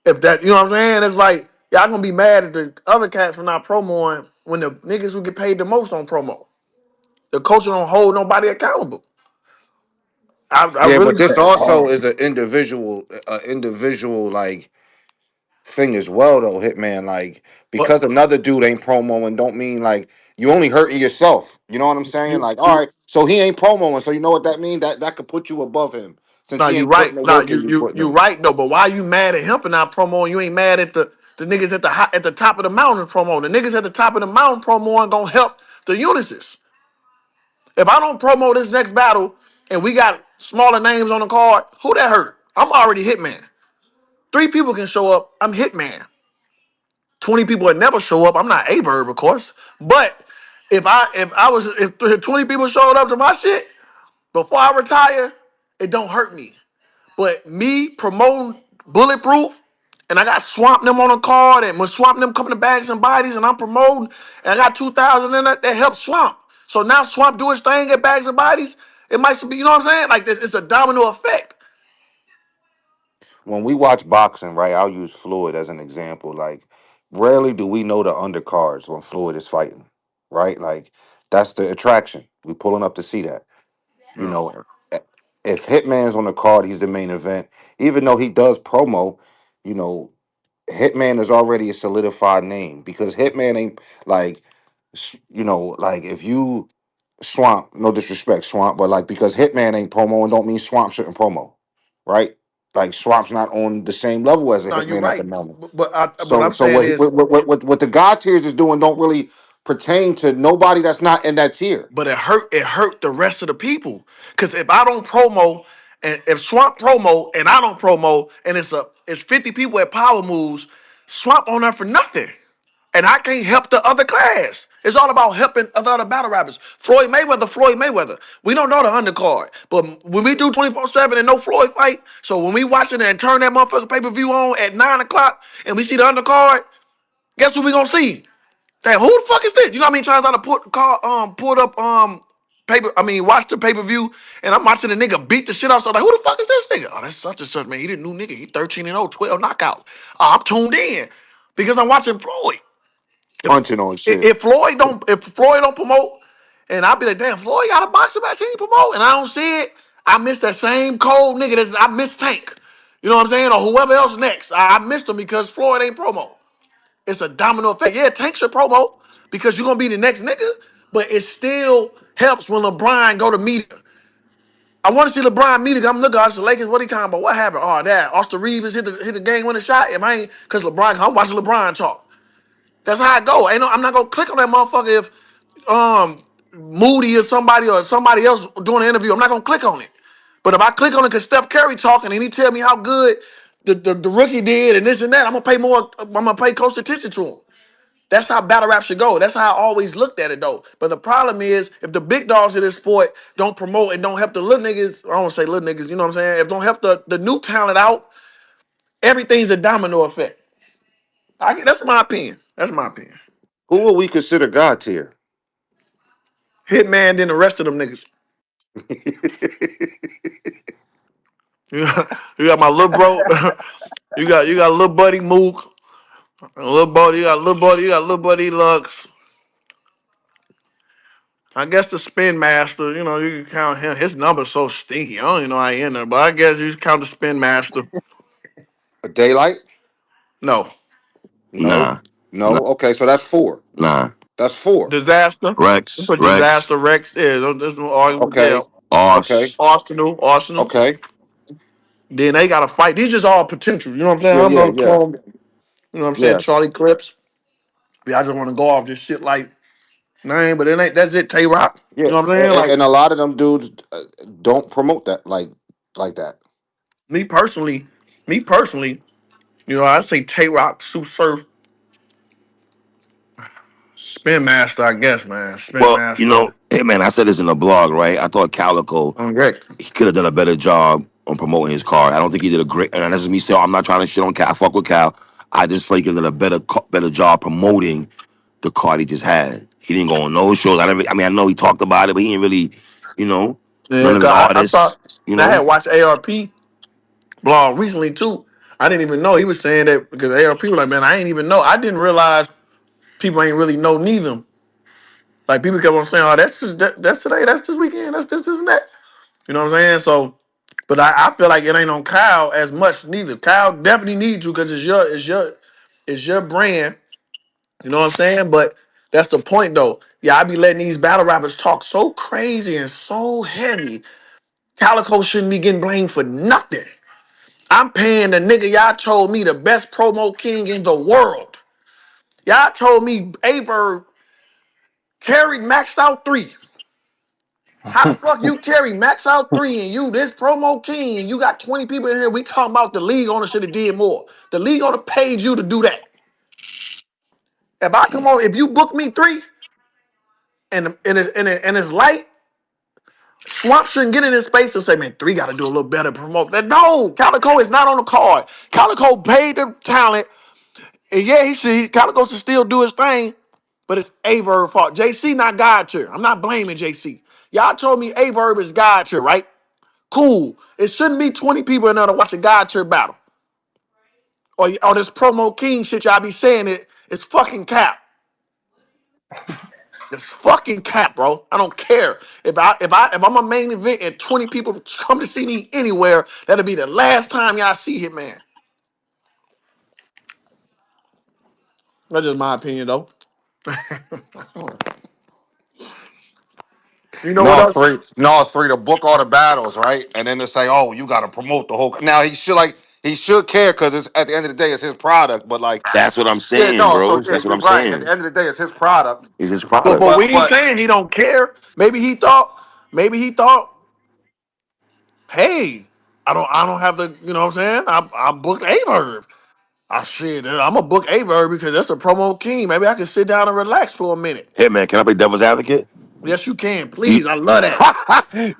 S3: If that, you know what I'm saying? It's like y'all gonna be mad at the other cats for not promoing when the niggas who get paid the most on promo. The culture don't hold nobody accountable. I
S4: Yeah, but
S3: really,
S4: this also is an individual like thing as well though, Hitman. Like
S3: but
S4: because another dude ain't promoing don't mean like you only hurting yourself. You know what I'm saying?
S3: you
S4: Like, all
S3: you
S4: right, so he ain't promoing, so you know what that means? That could put you above him since
S3: no,
S4: he
S3: you
S4: ain't putting
S3: right.
S4: the
S3: No,
S4: work in
S3: you
S4: you
S3: you
S4: putting
S3: you
S4: in.
S3: right though. But why you mad at him for not promoting? You ain't mad at the niggas at the top of the mountain promo. The niggas at the top of the mountain promo gonna help the unices. If I don't promo this next battle and we got smaller names on the card, who that hurt? I'm already Hitman. 3 people can show up. I'm Hitman. 20 people would never show up. I'm not a verb, of course. But if 20 people showed up to my shit before I retire, it don't hurt me. But me promoting Bulletproof, and I got Swamp them on a card, and when Swamp them coming to bags and bodies, and I'm promoting, and I got 2,000 in that helps Swamp. So now Swamp do his thing at Bags and Bodies. It might be, you know what I'm saying? Like this, it's a domino effect.
S4: When we watch boxing, right? I'll use Floyd as an example. Like, rarely do we know the undercards when Floyd is fighting, right? Like, that's the attraction. We pulling up to see that. You
S3: No.
S4: know, if Hitman's on the card, he's the main event. Even though he does promo, you know, Hitman is already a solidified name because Hitman ain't like, like if you Swamp, no disrespect, Swamp, but like because Hitman ain't promo and don't mean Swamp shouldn't promo, right? Like Swamp's not on the same level as a
S3: No, you're
S4: Hitman at the
S3: right.
S4: moment.
S3: But
S4: So
S3: I'm
S4: so
S3: saying
S4: what
S3: is,
S4: what the God tiers is doing don't really pertain to nobody that's not in that tier.
S3: but it hurt the rest of the people. Cause if I don't promo, and if Swamp promo and I don't promo, and it's 50 people at Power Moves, Swamp on there for nothing. And I can't help the other class. It's all about helping other battle rappers. Floyd Mayweather, Floyd Mayweather. We don't know the undercard. But when we do 24/7 and no Floyd fight, so when we watch it and turn that motherfucker pay-per-view on at 9 o'clock and we see the undercard, guess what we gonna see? That who the fuck is this? You know how many times I done pulled up watched the pay-per-view and I'm watching the nigga beat the shit out. So like, who the fuck is this nigga? Oh, that's such and such, man. He the new nigga. He 13-0, 12 knockouts. I'm tuned in because I'm watching Floyd. If
S4: Punching on shit.
S3: if Floyd don't promote, and I'll be like, damn, Floyd got a boxing match, he ain't promote, and I don't see it, I miss that same cold nigga I miss Tank. You know what I'm saying? Or whoever else next. I missed him because Floyd ain't promo. It's a domino effect. Yeah, Tank should promo because you're gonna be the next nigga, but it still helps when LeBron go to media. I want to see LeBron media. I'm looking at the Lakers. What he talking about? What happened? Oh, that Austin Reeves hit the game winning shot. Am I ain't because LeBron? I'm watching LeBron talk. That's how I go. Ain't no, I'm not gonna click on that motherfucker if Moody or somebody else doing an interview. I'm not gonna click on it. But if I click on it because Steph Curry talking and he tell me how good the rookie did and this and that, I'm gonna pay more. I'm gonna pay close attention to him. That's how battle rap should go. That's how I always looked at it though. But the problem is if the big dogs of this sport don't promote and don't help the little niggas, I don't want to say little niggas, you know what I'm saying? If don't help the new talent out, everything's a domino effect. That's my opinion. That's my opinion.
S4: Who would we consider God tier?
S3: Hitman than the rest of them niggas. You got my little bro. you got little buddy Mook. Little buddy, you got little buddy Lux. I guess the spin master, you can count him. His number's so stinky. I don't even know how he in there, but I guess you count the spin master.
S4: A Daylight?
S3: No.
S4: No.
S6: Nah, nah,
S4: No. Okay, so that's four.
S6: nah.
S4: That's four.
S3: Disaster. You
S6: Rex,
S3: put
S6: Rex,
S3: disaster Rex. Yeah, there's no argument there.
S4: Okay. Okay.
S6: Oz.
S3: Arsenal.
S4: Okay.
S3: Then they got to fight. These just all potential. You know what I'm saying?
S4: Yeah,
S3: I'm
S4: yeah,
S3: gonna
S4: yeah.
S3: call them. You know what I'm saying?
S4: Yeah.
S3: Charlie Clips. Yeah, I just want to go off this shit like name, but it ain't. That's it. Tay Rock.
S4: Yeah.
S3: You know what I'm saying?
S4: And,
S3: Like
S4: and a lot of them dudes don't promote that like that.
S3: me personally, I say Tay Rock, Sue Surf, Spin Master. I guess, man. Spin
S6: Well,
S3: Master.
S6: hey man, I said this in the blog, right? I thought Calico
S3: On Rick.
S6: he could have done a better job on promoting his card. I don't think he did a great. And that's me saying I'm not trying to shit on Cal. I fuck with Cal. I just feel like he could have done a better job promoting the card he just had. He didn't go on no shows. I know he talked about it, but he didn't really, you know,
S3: Yeah,
S6: none of his
S3: cause I saw.
S6: artists, you
S3: I had
S6: know.
S3: watched ARP blog recently too. I didn't even know he was saying that because ARP was like, man, I ain't even know. I didn't realize people ain't really know neither. Like people kept on saying, oh, that's today, that's this weekend, that's this and that. You know what I'm saying? So, but I feel like it ain't on Kyle as much neither. Kyle definitely needs you because it's your brand. You know what I'm saying? But that's the point though. Yeah, I be letting these battle rappers talk so crazy and so heavy. Calico shouldn't be getting blamed for nothing. I'm paying the nigga y'all told me the best promo king in the world. Y'all told me Averb carried maxed out 3. How the fuck you carry max out 3 and you this promo king and you got 20 people in here? We talking about the league owner should have did more. The league owner paid you to do that. If you book me 3 and it's light, Swamp shouldn't get in his space and say, man, 3 got to do a little better promote. That no, Calico is not on the card. Calico paid the talent, and yeah, Calico should still do his thing. but it's A Verb fault. JC not God tier. I'm not blaming JC. Y'all told me A Verb is God tier, right? Cool. It shouldn't be 20 people in there to watch a God tier battle. Or this promo king shit y'all be saying it's fucking cap. It's fucking cap, bro. I don't care. If I'm a main event and 20 people come to see me anywhere, that'll be the last time y'all see Hitman. That's just my opinion though. You know what
S4: No,
S3: else?
S4: three. No, three to book all the battles, right? And then to say, oh, you got to promote the whole. Now he should care because it's at the end of the day, it's his product. But like,
S6: That's what I'm
S4: yeah,
S6: saying,
S4: no. So
S6: bro.
S4: yeah,
S6: That's what
S4: you're
S6: I'm
S4: right. At
S6: saying.
S4: the end of the day, it's his product.
S6: It's his
S3: But
S6: product.
S3: but we ain't
S4: But
S3: saying he don't care. Maybe he thought, hey, I don't have to, you know what I'm saying? I booked A Verb. I shit, I'm gonna book A Verb because that's a promo king. Maybe I can sit down and relax for a minute.
S6: Hey man, can I play devil's advocate?
S3: Yes, you can.
S6: Do you,
S3: Please. I love that.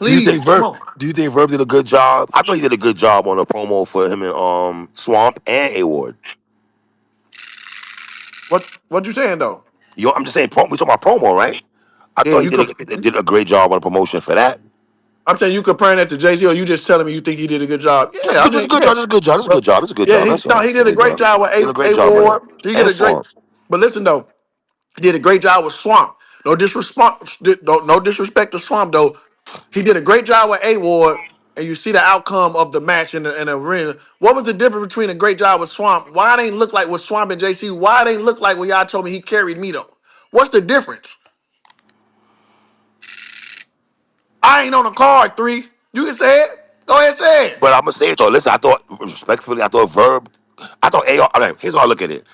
S6: do you
S3: Please,
S6: think
S3: come
S6: Verb?
S3: on.
S6: Do you think Verb did a good job? I thought he did a good job on the promo for him and Swamp and A Ward.
S3: What you saying though?
S6: Yo, I'm just saying, we talking about promo, right? I
S3: Yeah,
S6: thought he
S3: you could.
S6: did a great job on the promotion for that.
S3: I'm saying you comparing that to Jay Z, or you just telling me you think he did a good job?
S6: Just
S3: Yeah, I
S6: good, just a
S3: mean,
S6: good
S3: yeah.
S6: job, just a good job, just a
S3: Well,
S6: good job, just a good
S3: yeah,
S6: job. That's all.
S3: he
S6: A
S3: did a
S6: good
S3: great
S6: job.
S3: job with
S6: Did a great
S3: A
S6: job on that.
S3: Ward. He did
S6: And
S3: a great.
S6: Swamp.
S3: But listen though, he did a great job with Swamp. No disrespect to Swamp though. He did a great job with A Ward, and you see the outcome of the match in the arena. What was the difference between a great job with Swamp? Why it ain't look like with Swamp and JC? Why it ain't look like when y'all told me he carried me though? What's the difference? I ain't on the card, three. You can say it. Go ahead, say it.
S6: But I'm gonna say it though. Listen, I thought respectfully, I thought Verb, I thought AR. All right, here's how I look at it.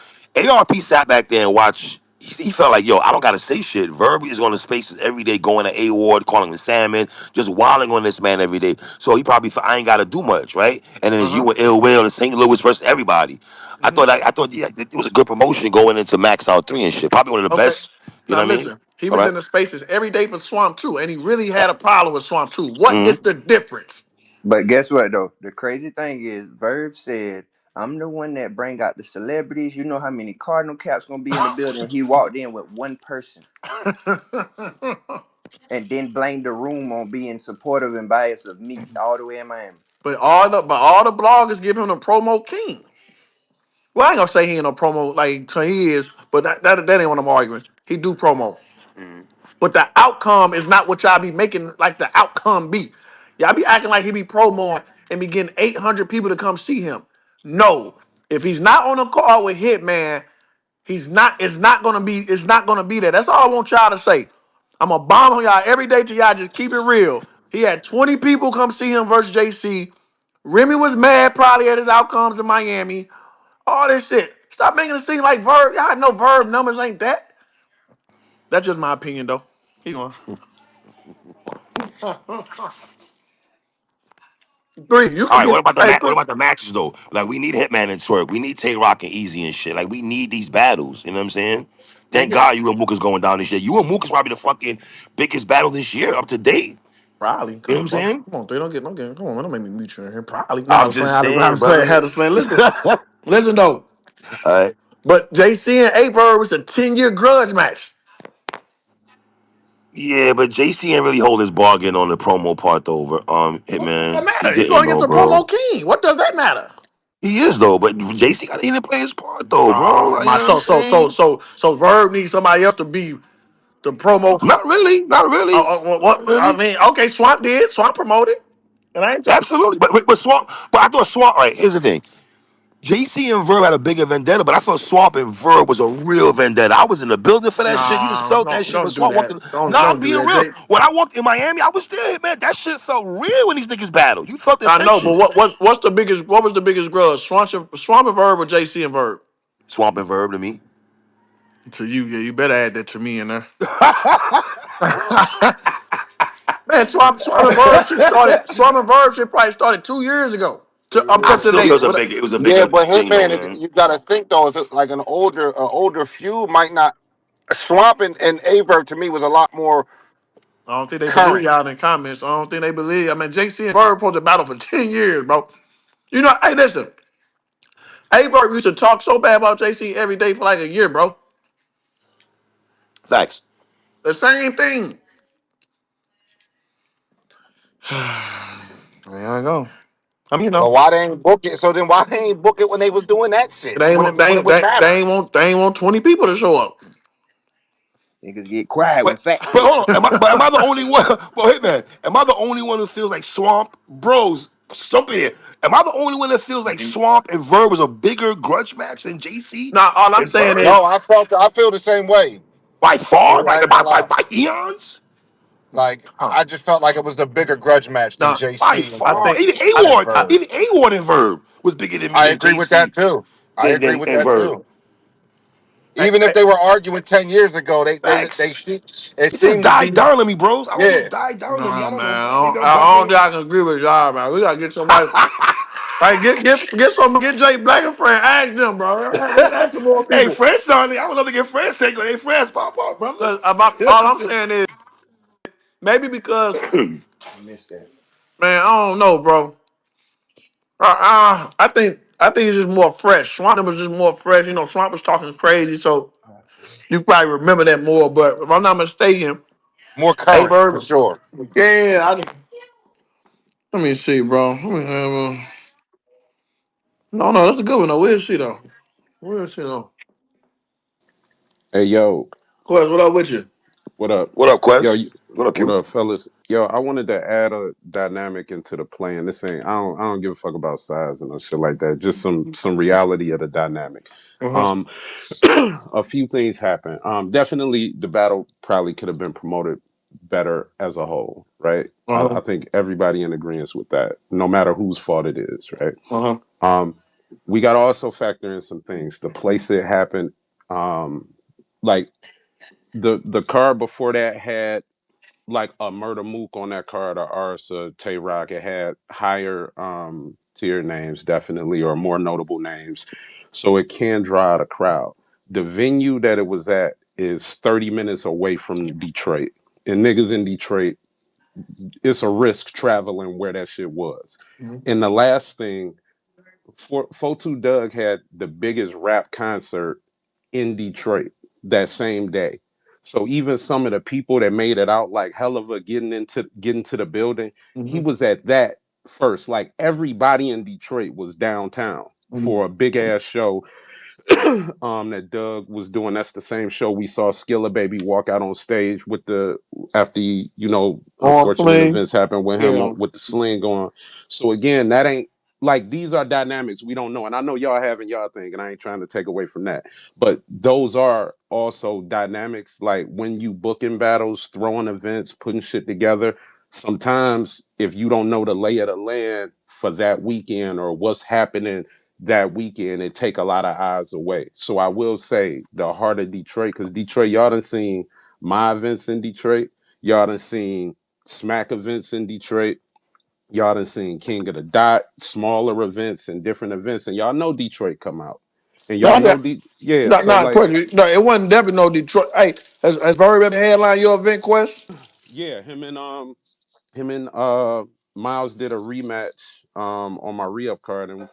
S6: ARP sat back there and watched. He felt like, yo, I don't gotta say shit. Verb is going to spaces every day, going to A Ward, calling him salmon, just wilding on this man every day. So he probably felt I ain't gotta do much, right? And then
S3: Uh
S6: it's
S3: huh.
S6: you and Ill Will and St. Louis versus everybody. I thought yeah, it was a good promotion going into Max Out 3 and shit. Probably one of the
S3: Okay.
S6: best. You
S3: Now
S6: know what I mean?
S3: listen, he
S6: All
S3: was
S6: right.
S3: in the spaces every day for Swamp 2, and he really had a problem with Swamp 2. What is the difference?
S7: But guess what though? The crazy thing is, Verve said, "I'm the one that bring out the celebrities. You know how many Cardinal caps gonna be in the building?" He walked in with one person, and then blamed the room on being supportive and biased of me all the way in Miami.
S3: But all the bloggers give him the promo king. Well, I ain't gonna say he ain't no promo like so he is, but that ain't what I'm arguing. He do promo.
S6: Mhm.
S3: But the outcome is not what y'all be making like the outcome be. Y'all be acting like he be promoing and be getting 800 people to come see him. No. If he's not on the call with Hitman, he's not, it's not gonna be there. That's all I want y'all to say. I'm gonna bomb on y'all every day till y'all just keep it real. He had 20 people come see him versus JC. Remy was mad probably at his outcomes in Miami. All this shit. Stop making it seem like Verb. Y'all know Verb numbers ain't that. That's just my opinion though. Keep going. Three. You
S6: All
S3: can
S6: right,
S3: get hey
S6: what
S3: three.
S6: about the matches though? Like we need Hitman and Twerk. We need Tay Rock and Easy and shit. Like we need these battles. You know what I'm saying?
S3: We
S6: Thank
S3: get
S6: God you and Mook is going down this year. You and Mook is probably the fucking biggest battle this year up to date.
S3: probably.
S6: You know what
S3: Come
S6: I'm
S3: on, bro.
S6: saying?
S3: Come on, three. Don't get. Come on, man. Don't make me meet you in here. Probably. No, I
S6: I'm
S3: was playing.
S6: just
S3: I was, I
S6: saying,
S3: was playing. I
S6: brother.
S3: was playing. Listen though.
S6: All right.
S3: But JC and A Verb was a 10-year grudge match.
S6: Yeah, but JC ain't really hold his bargain on the promo part though. Over
S3: What does that
S6: Hitman, he
S3: matter? He's
S6: didn't
S3: going against
S6: though,
S3: the
S6: bro.
S3: promo king. What does that matter?
S6: He is though, but JC got to play his part though, bro.
S3: Oh
S6: Like, you
S3: my
S6: know what I'm saying?
S3: so Verb needs somebody else to be the promo.
S6: Not really, not really, not
S3: What I
S6: really.
S3: mean, okay, Swamp did. Swamp promoted. And I ain't
S6: Absolutely, but Swamp. But I thought Swamp. All right, here's the thing. JC and Verb had a bigger vendetta, but I thought Swamp and Verb was a real vendetta. I was in the building for that shit. You just
S3: nah,
S6: felt that shit when
S3: don't do
S6: Swamp walked
S3: that.
S6: in.
S3: Don't
S6: Nah, I'm
S3: don't do
S6: being
S3: that.
S6: real.
S3: Jay.
S6: When I walked in Miami, I was there, man. That shit felt real when these niggas battled. You felt the
S3: I know, but
S6: tension.
S3: what's the biggest? What was the biggest grudge? Swamp and Verb or JC and Verb?
S6: Swamp and Verb to me.
S3: To you, yeah, you better add that to me in there. Man, Swamp and Verb shit started. Swamp and Verb shit probably started 2 years ago. Up
S6: I
S3: to
S6: still feel
S3: today.
S6: it was a
S4: yeah,
S6: bigger
S4: but
S6: thing though,
S4: Hitman,
S6: man.
S4: you got to think though, if it like an older feud might not. Swamp and Averb to me was a lot more
S3: I don't think they believe
S4: current.
S3: y'all in the comments. I don't think they believe. I mean, JC and Verb supposed to battle for 10 years, bro. You know, hey, listen. A Verb used to talk so bad about JC every day for like a year, bro.
S6: Facts.
S3: The same thing. There I go. I mean,
S4: But why they ain't book it? So then why they ain't book it when they was doing that shit?
S3: they ain't
S4: When
S3: want they
S4: it
S3: ain't,
S4: would
S3: they,
S4: matter.
S3: they ain't want 20 people to show up.
S7: Niggas get quiet when
S6: But
S7: facts
S6: but
S7: hit.
S6: hold on, am I the only one? Well, Hitman, am I the only one who feels like Swamp, bros? Jump in here. Am I the only one that feels like Swamp and Verb was a bigger grudge match than JC
S3: Now all I'm
S6: and
S3: saying
S6: Verb
S3: is,
S4: No, I feel the same way.
S6: by far,
S4: I ain't gonna lie.
S6: by eons?
S4: Like
S6: Huh.
S4: I just felt like it was the bigger grudge match than
S3: now
S6: By
S4: JC
S3: I
S6: far,
S3: think
S6: even
S3: I
S4: and
S6: A Ward,
S4: Verb.
S6: even A Ward and Verb was bigger than
S4: I
S6: me and
S4: agree with that
S6: JC
S4: too. I agree with
S6: than
S4: that
S6: Verb.
S4: too. Even if they were arguing 10 years ago, they
S6: Facts.
S4: see it
S6: It just
S4: seemed to
S6: died
S4: be
S6: down on me, bros. I don't know,
S4: yeah.
S6: it died down on me.
S3: nah
S6: I don't
S3: man,
S6: know why nigga
S3: I don't
S6: bumping.
S3: think I can agree with y'all, man. We gotta get somebody. Like get Jay Black and friend. Ask them, bro. Ask some more
S6: Hey,
S3: people.
S6: friends on it. I would love to get friends take hey friends, pop up, brother.
S3: Cause
S6: You know what
S3: all
S6: I'm
S3: I'm
S6: saying?
S3: saying is maybe because
S7: I missed that.
S3: man, I don't know, bro. I think it's just more fresh. Swamp was just more fresh. You know, Swamp was talking crazy, so you probably remember that more. But if I'm not mistaken,
S4: More
S3: A
S4: current for
S3: Bird.
S4: sure.
S3: Yeah, let me see, bro. No, that's a good one though. Where is she though? Where is she though?
S8: Hey yo,
S3: Quest, what up with you?
S8: what up?
S6: What up,
S8: Yo,
S6: Quest? What up,
S8: what
S6: Q?
S8: up, fellas? Yo, I wanted to add a dynamic into the play, and this ain't. I don't give a fuck about size and no shit like that. Just some reality of the dynamic.
S3: Uh-huh.
S8: Um, a few things happen. Definitely the battle probably could have been promoted better as a whole, right? I
S3: Uh-huh.
S8: think everybody in agreement with that, no matter whose fault it is, right?
S3: Uh-huh.
S8: Um, we got to also factor in some things. The place it happened, like the card before that had like a Murder Mook on that card, or Arsa Tay Rock. It had higher tier names, definitely, or more notable names. So it can draw out a crowd. The venue that it was at is 30 minutes away from Detroit. And niggas in Detroit, it's a risk traveling where that shit was. And the last thing, Fotu Doug had the biggest rap concert in Detroit that same day. So even some of the people that made it out like hell of a getting to the building, he
S3: Mm-hmm.
S8: was at that first. Like everybody in Detroit was downtown for a big ass show that Doug was doing. That's the same show we saw Skilla Baby walk out on stage with the after
S3: On
S8: unfortunate
S3: plane.
S8: events happened with him
S3: Yeah.
S8: with the sling going. So again, that ain't like these are dynamics we don't know, and I know y'all having y'all thing, and I ain't trying to take away from that. But those are also dynamics. Like when you booking battles, throwing events, putting shit together. Sometimes if you don't know the lay of the land for that weekend or what's happening that weekend, it take a lot of eyes away. So I will say the heart of Detroit, because Detroit, y'all done seen my events in Detroit, y'all done seen Smack events in Detroit, y'all done seen King of the Dot, smaller events and different events, and y'all know Detroit come out, and y'all
S3: Not
S8: know
S3: that.
S8: yeah.
S3: Not
S8: So
S3: not
S8: like
S3: question. No, it wasn't definitely no Detroit. Hey, has Verb ever headline your event, Quest?
S8: yeah, him and Miles did a rematch on my re-up card, and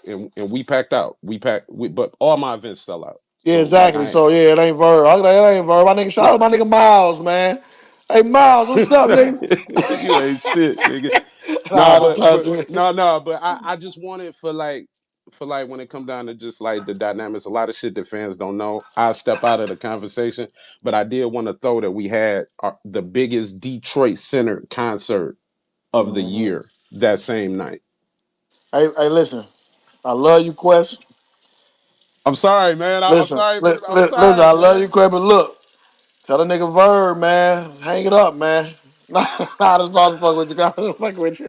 S8: we packed out. But all my events sell out.
S3: Yeah,
S8: So like
S3: exactly.
S8: I
S3: So yeah, it ain't Verb. I was like, it ain't Verb. My nigga, shout out my nigga Miles, man. Hey Miles, what's up, nigga?
S8: you ain't shit, nigga. Nah,
S3: Nah, the
S8: but
S3: classic.
S8: no, but I just want it for like when it come down to just like the dynamics, a lot of shit that fans don't know. I step out of the conversation, but I did want to throw that we had the biggest Detroit centered concert of the year that same night.
S3: Hey, listen. I love you, Quest.
S8: I'm sorry, man. I'm
S3: Listen,
S8: sorry for I'm
S3: listen.
S8: sorry,
S3: I love
S8: man.
S3: you, Quest. But look, tell the nigga Verb, man, hang it up, man. Nah, this about to fuck with you. Nah, I'm fucking with you.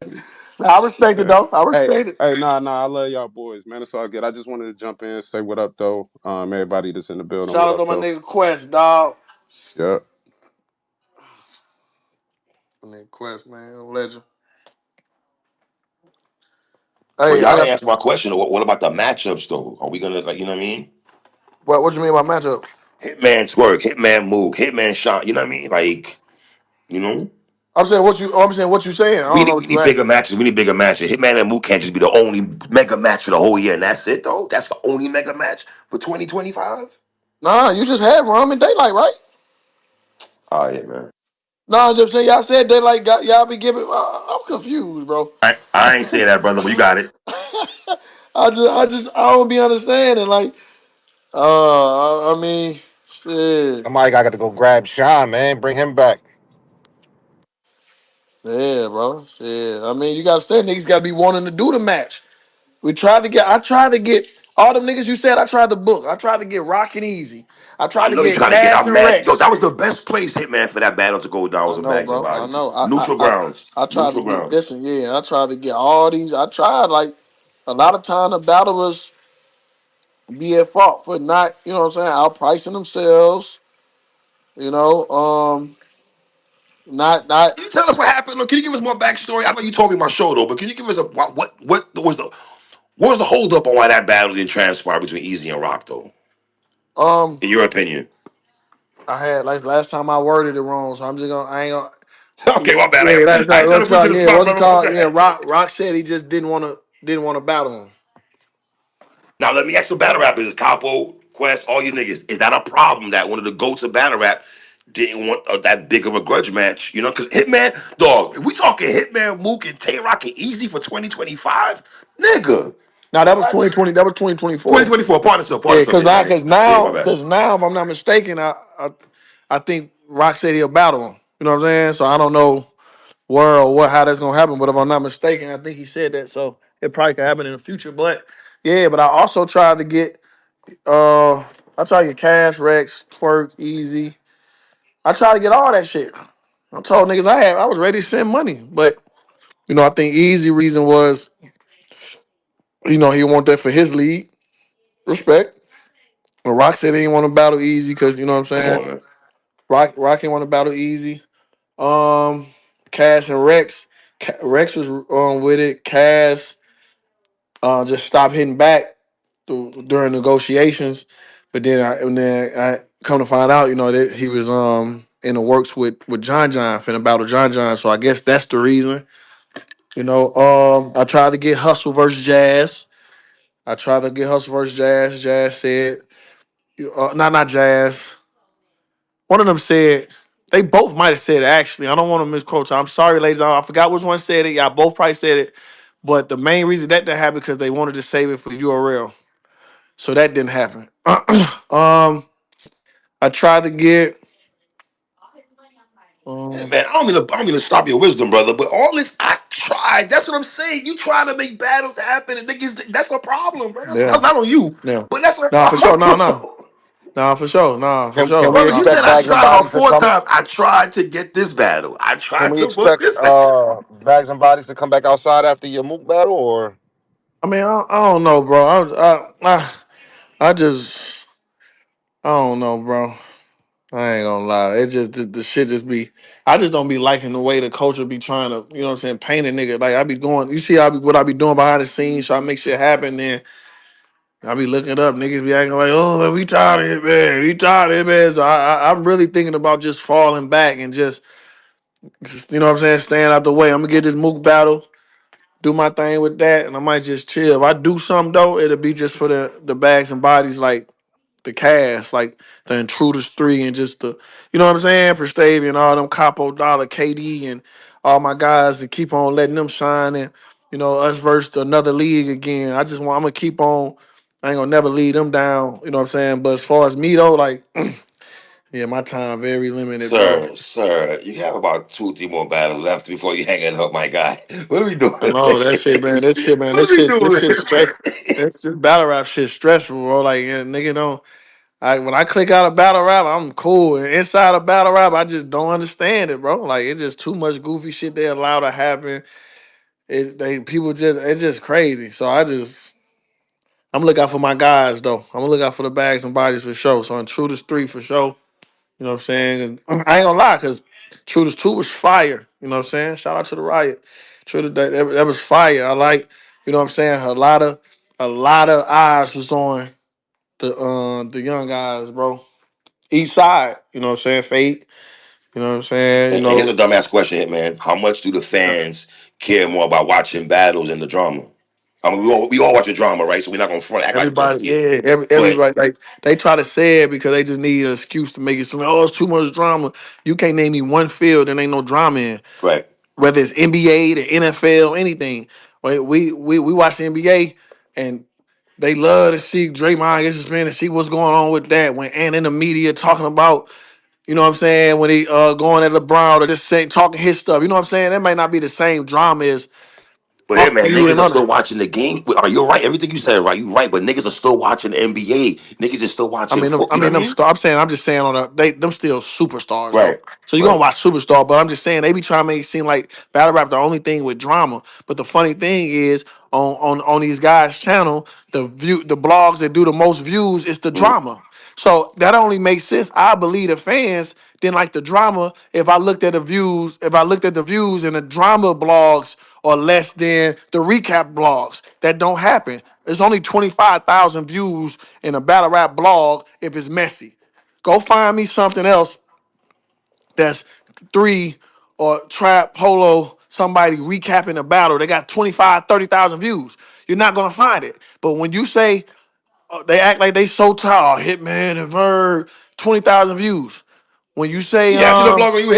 S3: Nah, I respect it
S8: Hey,
S3: though. I
S8: hey,
S3: respect it.
S8: nah. I love y'all boys, man. It's all good. I just wanted to jump in, say what up, though. Everybody that's in the building,
S3: Shout
S8: what
S3: out to
S8: up,
S3: my
S8: though?
S3: nigga Quest, dog.
S8: Yeah.
S3: Nigga Quest, man, legend.
S6: But
S3: Hey, I
S6: y'all
S3: got
S6: ain't answer my question. What about the matchups though? Are we gonna like you know what I mean?
S3: what you mean by matchups?
S6: Hitman twerk, Hitman move, Hitman shot. You know what I mean? Like you know,
S3: I'm saying what you saying. I
S6: we
S3: don't know
S6: need
S3: what
S6: we
S3: you
S6: need
S3: at.
S6: bigger matches. We need bigger matches. Hitman and Mook can't just be the only mega match for the whole year, and that's it though. That's the only mega match for 2025.
S3: Nah, you just had Rum and Daylight, right?
S6: All right, man.
S3: No, I'm just saying y'all said they like got y'all be giving. I'm confused, bro.
S6: I ain't say that, brother, but you got it.
S3: I don't be understanding. Like, I mean, shit.
S4: Somebody got to go grab Sean, man. Bring him back.
S3: Yeah, bro. Shit. I mean, you gotta say niggas gotta be wanting to do the match. I tried to get all them niggas you said I tried to book. I tried to get Rockin' Easy. I
S6: I
S3: tried to
S6: know you
S3: get
S6: trying to get
S3: Cash
S6: out
S3: and
S6: mad. Yo,
S3: Rex.
S6: that was the best place, Hitman, for that battle to go down
S3: I
S6: was in
S3: know,
S6: Bags and
S3: bro. I
S6: Bodies.
S3: know.
S6: Neutral grounds.
S3: I tried to
S6: Neutral
S3: get
S6: grounds.
S3: this and yeah. I tried to get all these. I tried like a lot of time the battle was be at fault for not, you know what I'm saying, outpricing themselves. You know, not.
S6: Can you tell us what happened? Look, can you give us more backstory? I know you told me my show though, but can you give us a what was the holdup on why that battle didn't transpire between Easy and Rock though?
S3: Um,
S6: In your opinion?
S3: I had like last time I worded it wrong, so I'm just gonna. I ain't gonna.
S6: Okay, my bad.
S3: Yeah, that's
S6: I
S3: not
S6: ain't trying
S3: what's
S6: to put you
S3: called.
S6: to the
S3: Yeah,
S6: spot,
S3: what's it
S6: brother. But go
S3: called? Yeah,
S6: ahead.
S3: Rock said he just didn't want to battle him.
S6: Now let me ask the battle rappers, Capo, Quest, all you niggas. Is that a problem that one of the goats of battle rap didn't want that big of a grudge match? You know, because Hitman, dog, if we talking Hitman, Mook, and Tay Rock and Easy for 2025, nigga.
S3: Now that was
S6: What?
S3: 2020. That was 2024.
S6: 2024, partner
S3: Yeah,
S6: yourself, Hitman. Yeah, my bad.
S3: because now, if I'm not mistaken, I think Rock said he'll battle him. You know what I'm saying? So I don't know where or what how that's gonna happen, but if I'm not mistaken, I think he said that. So it probably could happen in the future. But yeah, but I also tried to get I tried to get Cash, Rex, Twerk, Easy. I tried to get all that shit. I told niggas I was ready to spend money, but I think Easy reason was he want that for his league. Respect. But Rock said he didn't want to battle Easy because you know what I'm
S6: Come
S3: saying.
S6: on, man.
S3: Rock didn't want to battle Easy. Um, Cash and Rex. Rex was with it. Cash just stopped hitting back during negotiations, but then I come to find out, that he was in the works with John finna battle John. So I guess that's the reason. I tried to get Hustle versus Jazz. I tried to get Hustle versus Jazz. Jazz said, not Jazz. One of them said, they both might have said it actually. I don't want to misquote. So I'm sorry, ladies. I forgot which one said it. Y'all both probably said it. But the main reason that didn't happen because they wanted to save it for URL. So that didn't happen. I tried to get
S6: Hey,
S3: um
S6: man, I don't mean to stop your wisdom, brother, but all this I tried. That's what I'm saying. You trying to make battles happen, and niggas, that's a problem, bro.
S3: yeah,
S6: Not on you,
S3: yeah.
S6: but that's a
S3: Nah, for sure. No,
S6: problem.
S3: no. Nah, for sure. Nah, for
S4: Can
S3: sure.
S4: we
S6: Brother, you
S4: expect
S6: said I
S4: Bags and
S6: tried about
S4: Bodies to
S6: four
S4: come?
S6: times. I tried to get this battle. I
S4: Can
S6: tried
S4: we
S6: to book
S4: expect
S6: this battle.
S4: Bags and Bodies to come back outside after your Mook battle, or
S3: I mean, I don't know, bro. I just I don't know, bro. I ain't gonna lie. It just the shit just be. I just don't be liking the way the culture be trying to, you know what I'm saying, paint a nigga. Like I be going, you see, what I be doing behind the scenes, so I make shit happen. Then I be looking up, niggas be acting like, oh, we tired of it, man. We tired of it, man. So I'm really thinking about just falling back and just you know what I'm saying, staying out the way. I'm gonna get this Mook battle, do my thing with that, and I might just chill. If I do something though, it'll be just for the bags and bodies, like the cast, like the Intruders 3 and just the, you know what I'm saying, Prestavia, all them Capo Dollar, KD and all my guys to keep on letting them shine and, us versus another league again. I'm gonna keep on, I ain't gonna never lead them down, you know what I'm saying? But as far as me though, like, yeah, my time very limited, bro.
S6: Sir, you have about 2 or 3 more battles left before you hang it up, my guy. What are we doing?
S3: I know that shit, man.
S6: What are we
S3: This
S6: doing?
S3: shit stress. This battle rap shit stressful, bro. Like, yeah, nigga don't. When I click out a battle rap, I'm cool. And inside a battle rap, I just don't understand it, bro. Like it's just too much goofy shit they allow to happen. It's just crazy. So I'm looking out for my guys though. I'm gonna look out for the bags and bodies for sure. So Intruders 3 for sure. You know what I'm saying? And I ain't gonna lie, cause Intruders 2 was fire. You know what I'm saying? Shout out to the riot. Intruders that was fire. I like, you know what I'm saying? A lot of eyes was on the young guys, bro. East side, you know what I'm saying? Fate, you know what I'm saying?
S6: And here's a dumbass question, Hitman. How much do the fans care more about watching battles and the drama? I mean, we all watch a drama, right? So we're not gonna front act like we don't
S3: Everybody,
S6: see it.
S3: yeah,
S6: But
S3: everybody, like they try to say it because they just need an excuse to make it seem like, oh, it's too much drama. You can't name me one field and ain't no drama in,
S6: right,
S3: whether it's NBA, the NFL, anything. We watch the NBA and they love to see Draymond get suspended and see what's going on with that. When and in the media talking about, you know what I'm saying, when he going at LeBron or just saying talking his stuff, you know what I'm saying? That might not be the same drama as
S6: but hey,
S3: fuck
S6: man,
S3: you
S6: niggas
S3: and
S6: are
S3: other.
S6: still watching the game. Are you right? Everything you said, right? You right, but niggas are still watching the NBA. Niggas is still
S3: I
S6: watching
S3: mean, them,
S6: foot.
S3: I
S6: You know
S3: mean,
S6: what I
S3: them
S6: mean?
S3: star. I'm saying, I'm just saying on a they them still superstars though.
S6: Right,
S3: So you're gonna
S6: right.
S3: watch superstar, but I'm just saying they be trying to make it seem like battle rap the only thing with drama. But the funny thing is on these guys' channel, the blogs that do the most views is the
S6: Mm.
S3: drama. So that only makes sense. I believe the fans didn't like the drama. If I looked at the views and the drama blogs are less than the recap blogs, that don't happen. There's only 25,000 views in a battle rap blog if it's messy. Go find me something else that's three or trap polo somebody recapping a battle. They got 25, 30,000 views. You're not gonna find it. But when you say they act like they so tall, Hitman and Verb, 20,000 views. When you say
S6: Yeah, I did a blog on you.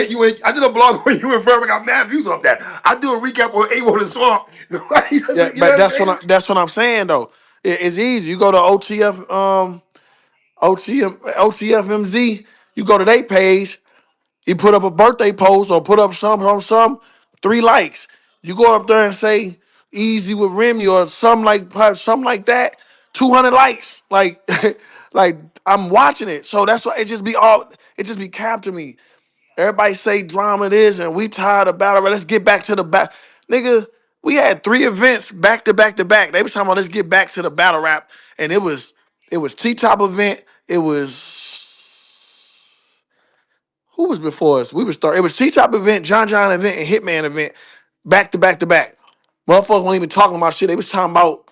S6: I did a blog on you and Verb. I got mad views off that. I do a recap on A1 and Swamp. Nobody
S3: yeah,
S6: doesn't. You know
S3: but
S6: what I'm saying?
S3: that's what I'm saying though. It's easy. You go to OTFMZ, you go to their page. He put up a birthday post or put up some 3 likes. You go up there and say easy with Remy or something like that, 200 likes. Like like I'm watching it. So that's why it just be capturing me. Everybody say drama this and we tired of battle rap. Let's get back to the back. Nigga, we had 3 events back to back to back. They was talking about let's get back to the battle rap. And it was T-Top event. It was who was before us? It was T-Top event, John event, and Hitman event, back to back to back. Motherfuckers weren't even talking about shit. They was talking about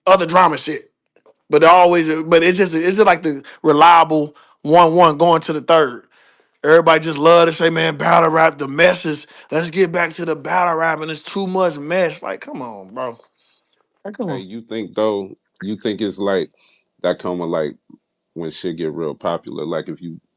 S3: other drama shit. But it's just like the reliable 1-1 going to the third. Everybody just love to say, man, battle rap, the messes. Let's get back to the battle rap, and it's too much mess. Like, come on, bro. Like, come
S8: Hey,
S3: on.
S8: you think though? You think it's like that come with like when shit get real popular. Like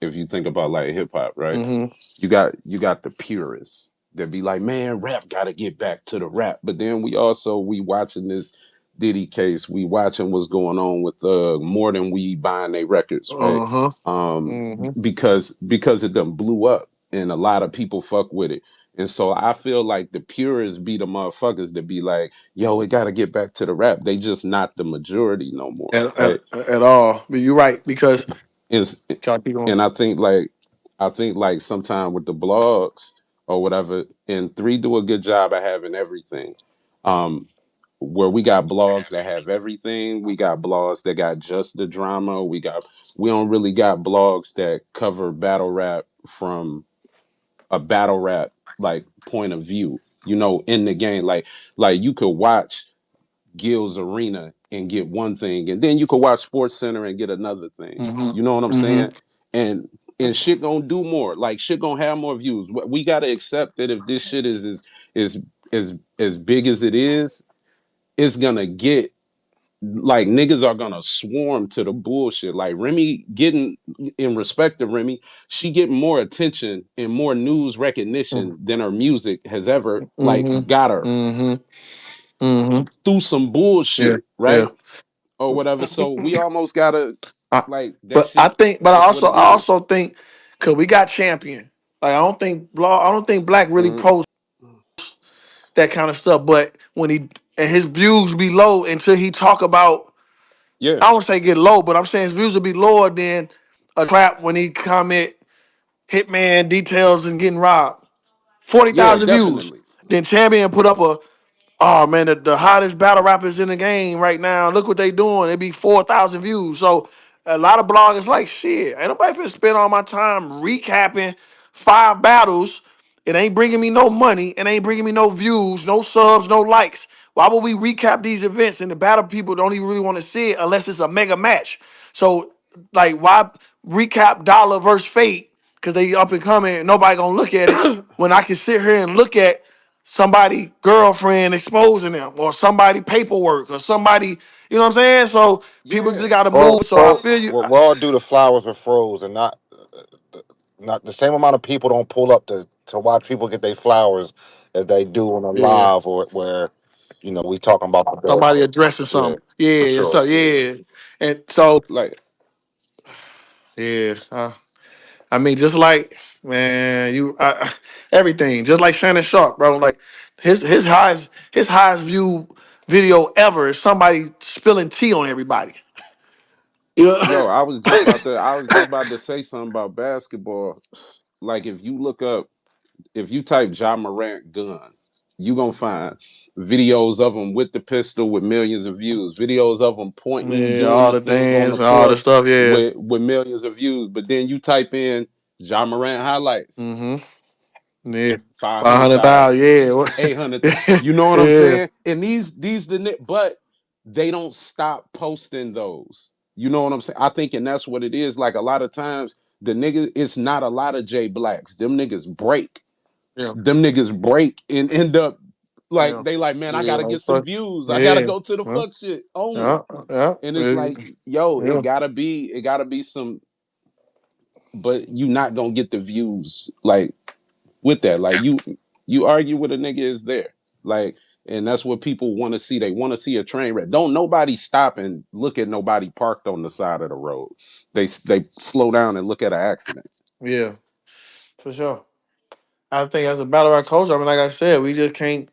S8: if you think about like hip hop, right?
S3: Mm-hmm.
S8: You got the purists that be like, man, rap got to get back to the rap. But then we watching this Diddy case. We watching what's going on with more than we buying their records, right?
S3: Uh-huh.
S8: Um,
S3: Mm-hmm.
S8: because it done blew up and a lot of people fuck with it. And so I feel like the purists be the motherfuckers that be like, yo, it got to get back to the rap. They just not the majority no more, right?
S3: At all. But you're right, because
S8: It's,
S3: y'all keep going.
S8: and I think like sometime with the blogs or whatever, and three do a good job of having everything. Um, where we got blogs that have everything, we got blogs that got just the drama. We don't really got blogs that cover battle rap from a battle rap like point of view. In the game, like you could watch Gil's Arena and get one thing, and then you could watch Sports Center and get another thing. You know what I'm
S3: Mm-hmm.
S8: saying?
S3: Mm-hmm.
S8: And shit gonna do more. Like shit gonna have more views. We gotta accept that if this shit is big as it is, it's gonna get like niggas are gonna swarm to the bullshit. Like Remy getting in respect to Remy, she getting more attention and more news recognition than her music has ever like
S3: Mm-hmm.
S8: got her
S3: Mm-hmm. Mm-hmm.
S8: through some
S3: Yeah.
S8: bullshit,
S3: Yeah.
S8: right? Or whatever. So we almost gotta
S3: I,
S8: like that
S3: but I
S8: shit.
S3: think, but
S8: Is what it
S3: I
S8: is.
S3: also think, cause we got champion. Like I don't think Black really
S8: Mhm.
S3: posts that kind of stuff. But when his views be low until he talk about,
S8: Yeah,
S3: I don't say get low, but I'm saying his views will be lower than a trap when he comment Hitman details and getting robbed. Forty
S8: yeah,
S3: thousand views.
S8: definitely.
S3: Then champion put up a, oh man, the hottest battle rappers in the game right now. Look what they doing. It be 4,000 views. So a lot of bloggers like shit. Ain't nobody finna spend all my time recapping 5 battles. It ain't bringing me no money. It ain't bringing me no views, no subs, no likes. Why would we recap these events and the battle people don't even really want to see it unless it's a mega match? So like, why recap Dollar versus Fate? Because they up and coming. And nobody gonna look at it when I can sit here and look at. somebody girlfriend exposing them, or somebody paperwork, or somebody, you know what I'm saying? So people
S8: Yeah.
S3: just got to
S4: Bro,
S3: move. So I
S4: bro,
S3: feel you.
S4: we'll all do the flowers with froze, and not the same amount of people don't pull up to watch people get their flowers as they do on a
S3: Yeah,
S4: live or where, we talking about the
S3: somebody
S4: best.
S3: addressing
S4: Yeah,
S3: something.
S4: for
S3: Yeah, so
S4: sure.
S3: yeah, and so
S8: Like
S3: yeah. I mean, just like man, everything, just like Shannon Sharp, bro. Like his highest view video ever is somebody spilling tea on everybody. You know?
S8: yo, I was just about to say something about basketball. Like if you type Ja Morant gun, you gonna find videos of him with the pistol with millions of views, videos of him pointing,
S3: Yeah,
S8: doing
S3: all
S8: the
S3: the
S8: thing on the
S3: things, all the
S8: court
S3: stuff. Yeah.
S8: with millions of views. But then you type in Ja Morant highlights,
S3: Mm-hmm. Yeah.
S8: five
S3: Five
S8: hundred
S3: hundred
S8: thousand,
S3: thousand. Yeah.
S8: 800. You know what I'm
S3: Yeah.
S8: saying? And but they don't stop posting those. You know what I'm saying? I think, and that's what it is. Like a lot of times, the nigga, it's not a lot of J Blacks. Them niggas break.
S3: Yeah.
S8: Them niggas break and end up like
S3: Yeah.
S8: they like, man, I
S3: Yeah.
S8: gotta
S3: Like
S8: get some
S3: fuck.
S8: views. I gotta
S3: Yeah.
S8: go to the
S3: Huh?
S8: fuck shit only.
S3: Yeah. Yeah.
S8: And it's like, yo,
S3: Yeah.
S8: it gotta be some, but you not gonna get the views like with that. Like you argue with a nigga is there. Like, and that's what people want to see. They want to see a train wreck. Don't nobody stop and look at nobody parked on the side of the road. They slow down and look at an accident.
S3: Yeah. For sure. I think as a battle rap coach, I mean, like I said, we just can't.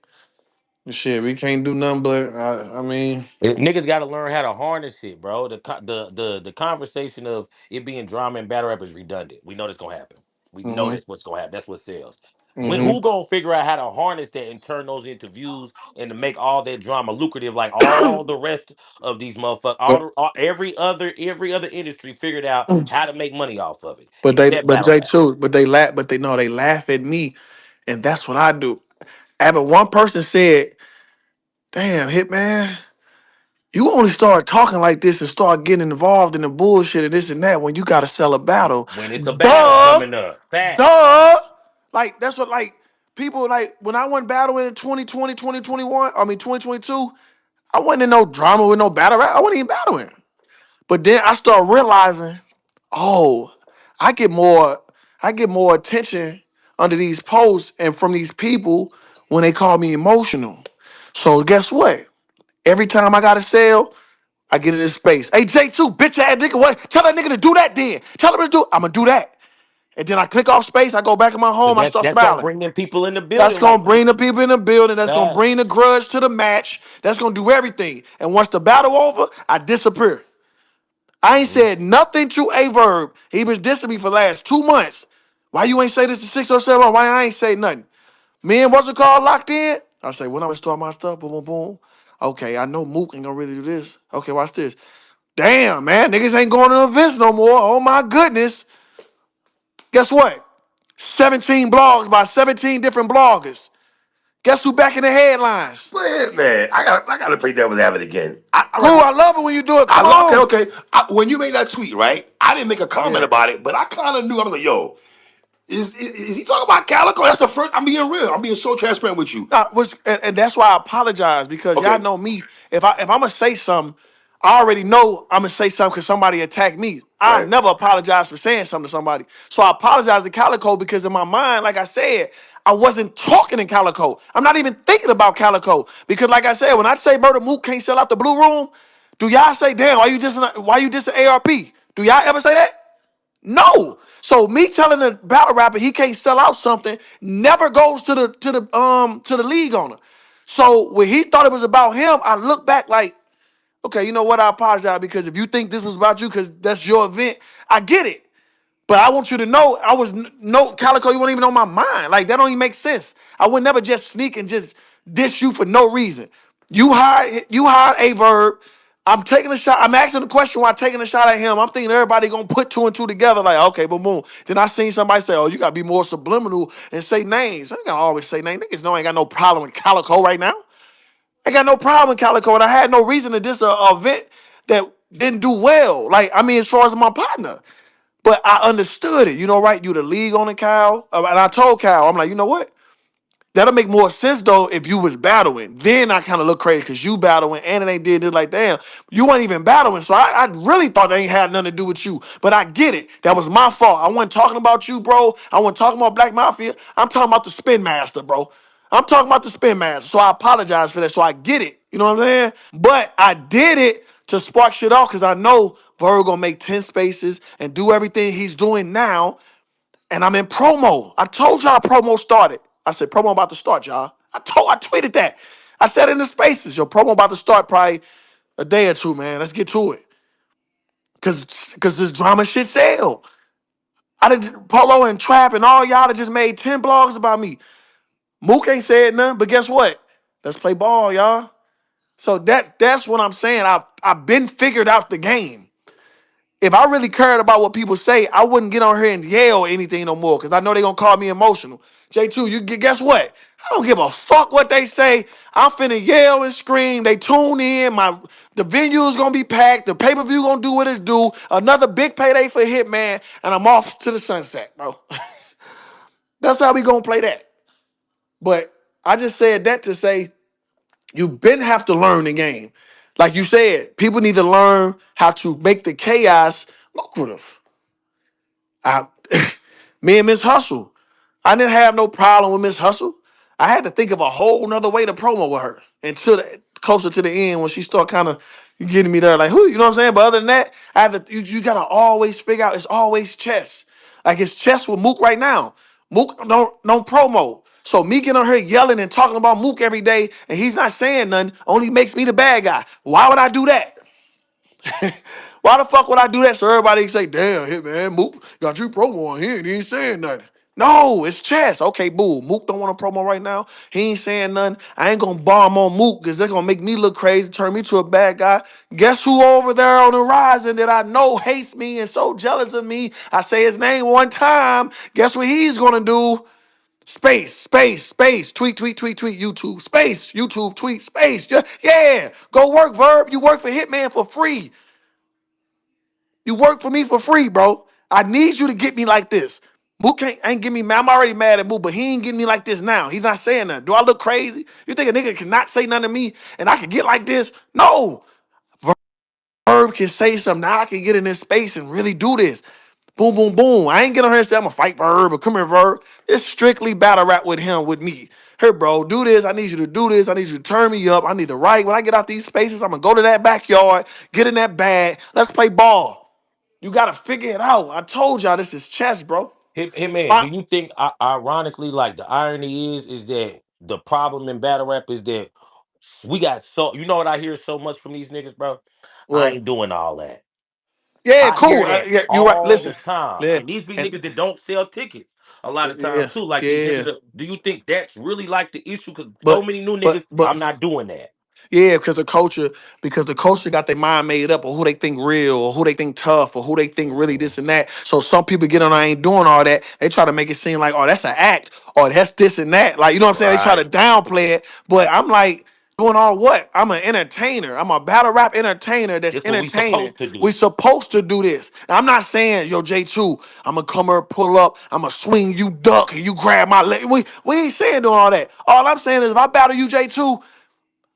S3: Shit, we can't do nothing but. I mean.
S9: Niggas got to learn how to harness it, bro. The conversation of it being drama and battle rap is redundant. We know that's gonna happen. We know
S3: Mm-hmm.
S9: that's what's gonna happen. That's what sells.
S3: Mm-hmm.
S9: Who gonna figure out how to harness that and turn those into views and to make all that drama lucrative, like all the rest of these motherfuckers,
S3: But
S9: every other industry figured out how to make money off of it,
S3: but they
S9: except
S3: but
S9: battle
S3: they
S9: rap.
S3: too. But they laugh. But they know they laugh at me, and that's what I do. But one person said, "Damn, Hitman, you only start talking like this and start getting involved in the bullshit and this and that when you got to sell a battle."
S9: When it's a battle
S3: Duh,
S9: coming up, facts.
S3: duh. Like that's what like people like when I went battling in 2020, 2021. I mean 2022. I wasn't in no drama with no battle rap. I wasn't even battling. But then I started realizing, oh, I get more, I get more attention under these posts and from these people when they call me emotional. So guess what? Every time I got to sell, I get in this space. Hey, J2, bitch ass nigga, what? Tell that nigga to do that then. Tell him to do, I'm gonna do that. And then I click off space, I go back in my
S9: Cause
S3: home, I start
S9: that's gonna
S3: smiling.
S9: bring them people in the
S3: That's
S9: building
S3: gonna
S9: like
S3: bring
S9: you.
S3: the people in the building. That's gonna bring
S9: Facts.
S3: the grudge to the match. That's gonna do everything. And once the battle over, I disappear. I ain't
S9: Mhm.
S3: said nothing to a verb. He been dissing me for the last 2 months. Why you ain't say this to 607? Why I ain't say nothing? Me and what's it called locked in? I say, when I'm gonna start my stuff, boom, boom, boom. Okay, I know Mook ain't gonna really do this. Okay, watch this. Damn, man, niggas ain't going to events no more. Oh my goodness. Guess what? 17 blogs by 17 different bloggers. Guess who back in the headlines?
S6: But man, I gotta play devil's advocate again. I
S3: Cool,
S6: reckon
S3: I love it when you do it.
S6: I
S3: Come
S6: lo- okay,
S3: on.
S6: okay. When you made that tweet, right? I didn't make a comment
S3: Yeah.
S6: about it, but I kind of knew. I was like, "Yo, is he talking about Calico?" That's the first. I'm being real. I'm being so transparent with you.
S3: And that's why I apologize because y'all
S6: Okay,
S3: know me. If I'm gonna say something, I already know I'm gonna say something because somebody attacked me. I
S6: right.
S3: never apologize for saying something to somebody. So I apologize to Calico because in my mind, like I said, I wasn't talking in Calico. I'm not even thinking about Calico because, like I said, when I say Murder Mook can't sell out the blue room, do y'all say, "Damn, why you just an ARP"? Do y'all ever say that? No. So me telling the battle rapper he can't sell out something never goes to the league owner. So when he thought it was about him, I look back like, okay, you know what? I apologize because if you think this was about you because that's your event, I get it. But I want you to know I was no Calico. You weren't even on my mind. Like that don't even make sense. I would never just sneak and just dish you for no reason. You hired a verb. I'm taking a shot. I'm asking the question while taking a shot at him. I'm thinking everybody gonna put two and two together. Like okay, boom, boom. Then I seen somebody say, "Oh, you gotta be more subliminal and say names." I ain't gotta always say names. Niggas know I ain't got no problem with Calico right now. I got no problem with Calico, and I had no reason to diss a event that didn't do well. Like I mean, as far as my partner. But I understood it, right? You the league on it, Kyle. And I told Kyle, I'm like, you know what? That'll make more sense though if you was battling. Then I kind of look crazy because you battling and they did it like, damn, you weren't even battling. So I really thought they ain't had nothing to do with you. But I get it. That was my fault. I wasn't talking about you, bro. I wasn't talking about Black Mafia. I'm talking about the Spin Master, bro. I'm talking about the Spin Master. So I apologize for that. So I get it. You know what I'm saying? But I did it to spark shit off because I know Virgo gonna make 10 spaces and do everything he's doing now, and I'm in promo. I told y'all promo started. I said promo about to start, y'all. I tweeted that. I said in the spaces, your promo about to start probably a day or two, man. Let's get to it. Cause this drama shit sell. I did Polo and Trap and all y'all that just made 10 blogs about me. Mook ain't said nothing, but guess what? Let's play ball, y'all. So that's what I'm saying. I've been figured out the game. If I really cared about what people say, I wouldn't get on here and yell or anything no more because I know they're gonna call me emotional. J2, guess what? I don't give a fuck what they say. I'm finna yell and scream. They tune in. The venue is gonna be packed. The pay-per-view gonna do what it's do. Another big payday for Hitman, and I'm off to the sunset, bro. That's how we gonna play that. But I just said that to say you been have to learn the game. Like you said, people need to learn how to make the chaos lucrative. I, me and Miss Hustle, I didn't have no problem with Miss Hustle. I had to think of a whole nother way to promo with her until closer to the end when she started kind of getting me there, like, who, you know what I'm saying? But other than that, I had to, you gotta always figure out it's always chess. Like it's chess with Mook right now. Mook don't promo. So me getting on her yelling and talking about Mook every day and he's not saying nothing only makes me the bad guy. Why would I do that? Why the fuck would I do that so everybody can say, damn, hit man, Mook got you promo on here and he ain't saying nothing. No, it's chess. Okay, boo. Mook don't want a promo right now. He ain't saying nothing. I ain't gonna bomb on Mook because they're gonna make me look crazy, turn me to a bad guy. Guess who over there on the horizon that I know hates me and so jealous of me? I say his name one time. Guess what he's gonna do? Space, space, space, tweet, tweet, tweet, tweet, YouTube, space, YouTube, tweet, space. Yeah, yeah. Go work, Verb. You work for Hitman for free. You work for me for free, bro. I need you to get me like this. Mook ain't get me mad. I'm already mad at Mook, but he ain't getting me like this now. He's not saying nothing. Do I look crazy? You think a nigga cannot say nothing to me and I can get like this? No. Verb can say something. Now I can get in this space and really do this. Boom, boom, boom. I ain't get on here and say I'm gonna fight Verb or come here, Verb. It's strictly battle rap with him, with me. Here, bro, do this. I need you to do this. I need you to turn me up. I need to write. When I get out these spaces, I'm gonna go to that backyard, get in that bag. Let's play ball. You gotta figure it out. I told y'all this is chess, bro.
S9: Hey man, do
S3: Fi-
S9: you think ironically, like the irony is that the problem in battle rap is that we got so you know what I hear so much from these niggas, bro? I
S3: What?
S9: ain't doing all that.
S3: Yeah,
S9: I
S3: cool.
S9: hear that
S3: Yeah, you right.
S9: all the
S3: Listen,
S9: time.
S3: yeah,
S9: And these be
S3: and
S9: niggas that don't sell tickets a lot of times
S3: yeah,
S9: too. Like these
S3: yeah.
S9: niggas do you think that's really like the issue? Cause so
S3: But
S9: many new
S3: but
S9: niggas,
S3: but
S9: I'm not doing that.
S3: yeah, because the culture got their mind made up on who they think real or who they think tough or who they think really
S9: Mhm.
S3: this and that. So some people get on, I ain't doing all that. They try to make it seem like, oh, that's an act or that's this and that. Like, you know what I'm saying? They try to
S9: Right.
S3: downplay it. But I'm like, doing all what? I'm an entertainer. I'm a battle rap entertainer that's
S9: That's what we
S3: entertaining.
S9: supposed to
S3: We
S9: do.
S3: supposed to do this. And I'm not saying, yo, J2, I'm gonna come here, pull up, I'm gonna swing you duck and you grab my leg. We ain't saying doing all that. All I'm saying is if I battle you, J2,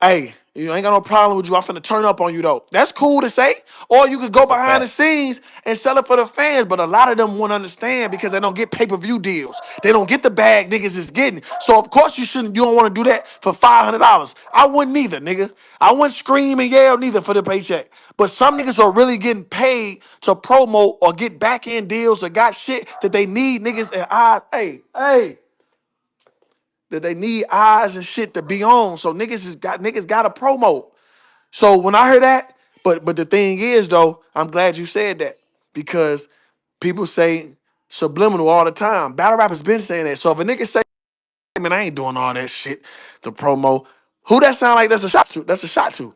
S3: hey, you ain't got no problem with you. I'm finna turn up on you though. That's cool to say. Or you could go
S9: That's a
S3: behind the
S9: fact.
S3: scenes and sell it for the fans. But a lot of them won't understand because they don't get pay-per-view deals. They don't get the bag niggas is getting. So of course you shouldn't. You don't want to do that for $500. I wouldn't either, nigga. I wouldn't scream and yell neither for the paycheck. But some niggas are really getting paid to promote or get back end deals or got shit that they need niggas and eyes. Hey, that they need eyes and shit to be on. So niggas got to promote. So when I heard that, but the thing is though, I'm glad you said that because people say subliminal all the time. Battle rappers been saying that. So if a nigga say, man, I ain't doing all that shit to promo, who that sound like that's a shot to? That's a shot to.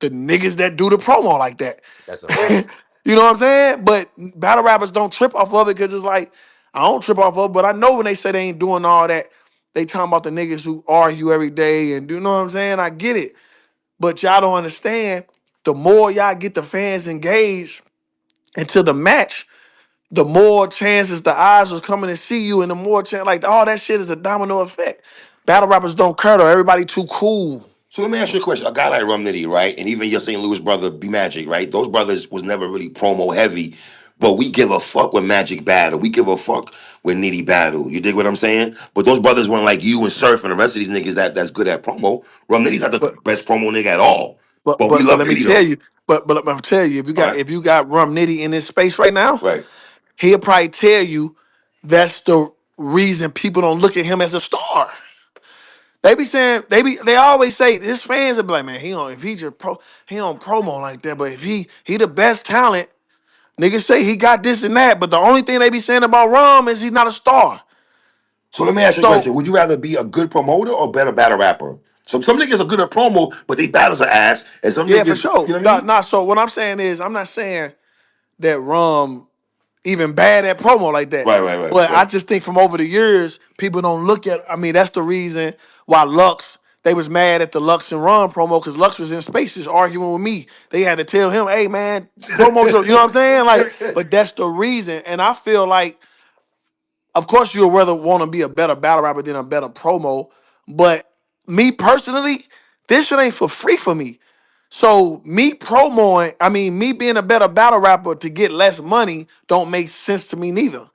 S3: The niggas that do the promo like that.
S9: That's a fact.
S3: You know what I'm saying? But battle rappers don't trip off of it because it's like, I don't trip off of it, but I know when they say they ain't doing all that, they talking about the niggas who argue every day and do you know what I'm saying? I get it. But y'all don't understand. The more y'all get the fans engaged into the match, the more chances the eyes was coming to see you, and the more chance, like all that shit is a domino effect. Battle rappers don't care though. Everybody too cool.
S6: So let me ask you a question. A guy like Rum Nitty, right? And even your St. Louis brother, B Magic, right? Those brothers was never really promo heavy, but we give a fuck when Magic battle. We give a fuck when Nitty battle. You dig what I'm saying? But those brothers weren't like you and Surf and the rest of these niggas that's good at promo. Rum Nitty's not the
S3: But
S6: best promo nigga at all.
S3: but
S6: But we
S3: but but
S6: love
S3: let me
S6: Nitty
S3: tell
S6: though.
S3: you, but let me tell you,
S6: All right.
S3: if you got Rum Nitty in this space right now,
S6: Right.
S3: he'll probably tell you that's the reason people don't look at him as a star. They be saying they always say his fans will be like, man, he don't if he just he don't promo like that, but if he the best talent, niggas say he got this and that, but the only thing they be saying about Rum is he's not a star.
S6: So let me ask you a
S3: So
S6: question. Would you rather be a good promoter or better battle rapper? Some niggas are good at promo, but they battles are ass. And some
S3: yeah, for
S6: niggas, you
S3: sure.
S6: know what I mean?
S3: So what I'm saying is I'm not saying that Rum even bad at promo like that.
S6: Right, right, right,
S3: But I
S6: right.
S3: just think from over the years, people don't look at. I mean, that's the reason why Lux. They was mad at the Lux and Ron promo because Lux was in spaces arguing with me. They had to tell him, "Hey, man, promo your." You know what I'm saying? Like, but that's the reason. And I feel like, of course, you'll rather want to be a better battle rapper than a better promo. But me personally, this shit ain't for free for me. So me being a better battle rapper to get less money don't make sense to me neither.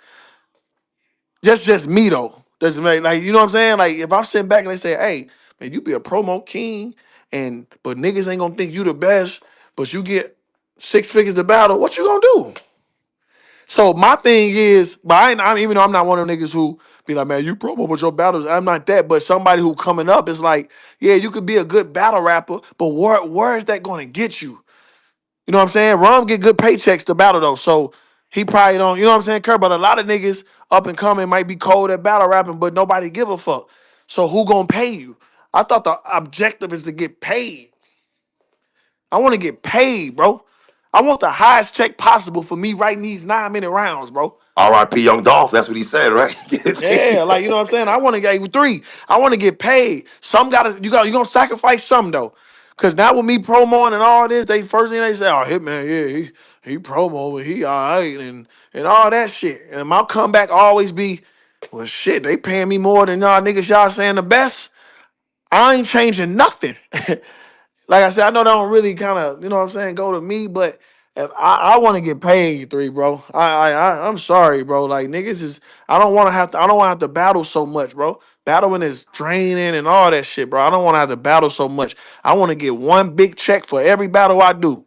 S3: Just me though. Doesn't make like you know what I'm saying? Like if I'm sitting back and they say, hey, man, you be a promo king, and but niggas ain't gonna think you the best, but you get 6 figures to battle, what you gonna do? So my thing is, but I'm even though I'm not one of them niggas who be like, man, you promo with your battles. I'm not that, but somebody who coming up is like, yeah, you could be a good battle rapper, but where is that gonna get you? You know what I'm saying? Rum get good paychecks to battle though, so he probably don't. You know what I'm saying, Kurt? But a lot of niggas up and coming might be cold at battle rapping, but nobody give a fuck. So who gonna pay you? I thought the objective is to get paid. I want to get paid, bro. I want the highest check possible for me writing these 9 minute rounds, bro.
S6: R.I.P. Young Dolph. That's what he said, right? Get
S3: Yeah,
S6: paid.
S3: like you know what I'm saying. I want to get 3. I want to get paid. Some gotta you gonna sacrifice some though, cause now with me promoing and all this, they first thing they say, oh Hitman, yeah, he promo, but he all right and all that shit. And my comeback always be, well shit, they paying me more than y'all niggas y'all saying the best. I ain't changing nothing. Like I said, I know they don't really kind of, you know what I'm saying, go to me, but if I want to get paid 3, bro. I'm sorry, bro. Like niggas is I don't want to have to battle so much, bro. Battling is draining and all that shit, bro. I don't want to have to battle so much. I want to get one big check for every battle I do.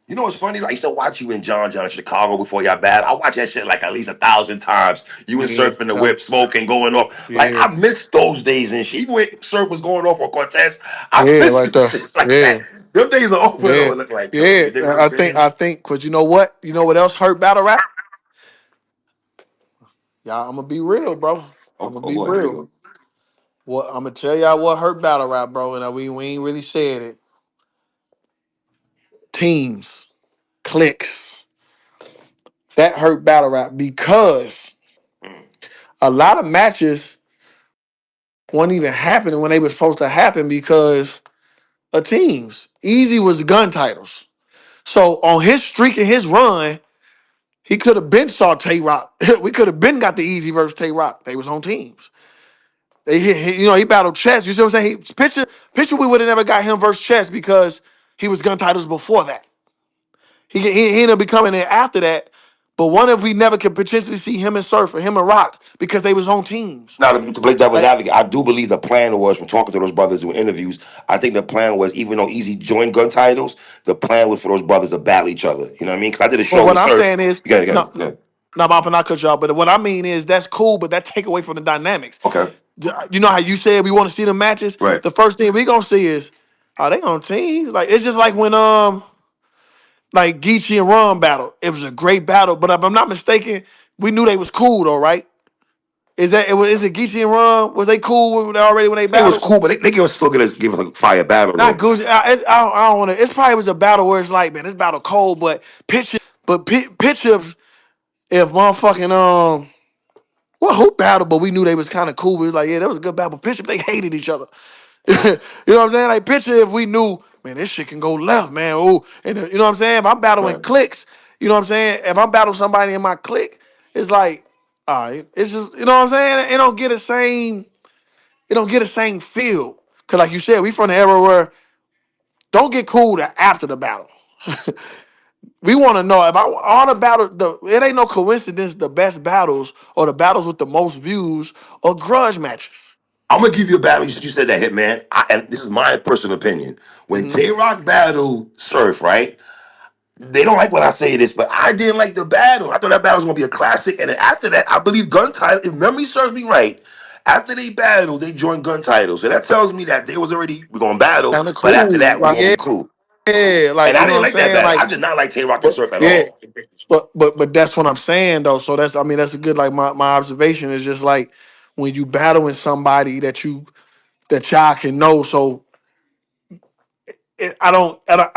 S6: You know what's funny? I used to watch you in John in Chicago before y'all bad. I watch that shit like at least 1,000 times. You and
S3: Yeah,
S6: Surf in the whip, smoking, going off. Like
S3: yeah,
S6: I miss those days and shit. Even when Surf was going off on Cortez, I
S3: yeah,
S6: miss
S3: right
S6: them
S3: there.
S6: shits like
S3: Yeah,
S6: that. Them days are over though,
S3: yeah,
S6: it look like though.
S3: yeah.
S6: You dig what I'm saying?
S3: I think, cause you know what? You know what else hurt battle rap? Y'all, I'm gonna be real, bro. I'm
S6: Oh,
S3: gonna
S6: oh
S3: be
S6: boy, here we
S3: real.
S6: go.
S3: What I'm gonna tell y'all what hurt battle rap, bro, and we ain't really said it. Teams, cliques, that hurt battle rap because
S6: Mm.
S3: a lot of matches weren't even happening when they were supposed to happen because of teams. Easy was gun titles. So on his streak and his run, he could have been saw Tay Rock. We could have been got the Easy versus Tay Rock. They was on teams. He battled Chess. You see what I'm saying? Picture we would have never got him versus Chess because he was gun titles before that. He ended up becoming it after that. But what if we never could potentially see him and Surf or him and Rock because they was on teams?
S6: Now to play devil's
S3: Like,
S6: advocate, I do believe the plan was from talking to those brothers doing interviews. I think the plan was even though Easy joined gun titles, the plan was for those brothers to battle each other. You know what I mean? Because I did a
S3: well,
S6: show
S3: what
S6: with
S3: I'm
S6: Surf.
S3: saying is,
S6: You
S3: no,
S6: got
S3: no, I'm not cut y'all. But what I mean is, that's cool, but that take away from the dynamics.
S6: Okay.
S3: You know how you said we want to see the matches.
S6: Right.
S3: The first thing we gonna see is, are they on teams? Like it's just like when like Geechee and Ron battle. It was a great battle, but if I'm not mistaken, we knew they was cool though, right? Is it Geechee and Ron? Was they cool already when they
S6: It was
S3: battled?
S6: cool, but they give us a fire battle
S3: Not
S6: though.
S3: Gucci. I don't want to. It's probably was a battle where it's like, man, this battle cold, but picture if motherfucking well, who battled, but we knew they was kind of cool. We was like, yeah, that was a good battle. Picture if they hated each other. You know what I'm saying? Like picture if we knew, man, this shit can go left, man. Oh, and you know what I'm saying? If I'm battling
S6: Right.
S3: clicks, You know what I'm saying? If I'm battling somebody in my clique, it's like, all right, it's just, you know what I'm saying? It don't get the same, it don't get the same feel. Cause like you said, we from the era where don't get cool to after the battle. We want to know if I on a battle. It ain't no coincidence. The best battles or the battles with the most views or grudge matches.
S6: I'm gonna give you a battle. You said that, Hitman. And this is my personal opinion. When
S3: Hmm.
S6: Tay Rock battled Surf, right? They don't like when I say this, but I didn't like the battle. I thought that battle was gonna be a classic. And then after that, I believe Gun Title, if memory serves me right, after they battled, they joined Gun Title. So that tells me that they was already we're gonna battle,
S3: Kind of
S6: but after
S3: cool.
S6: that, we're
S3: Like
S6: gonna
S3: yeah,
S6: be cool.
S3: yeah,
S6: And
S3: like
S6: I
S3: you know what
S6: didn't
S3: I'm
S6: like that
S3: saying.
S6: battle.
S3: Like
S6: I did not like Tay Rock and
S3: but
S6: Surf at
S3: yeah,
S6: all.
S3: but that's what I'm saying though. So that's I mean that's a good like my observation is just like when you battling somebody that y'all can know. So I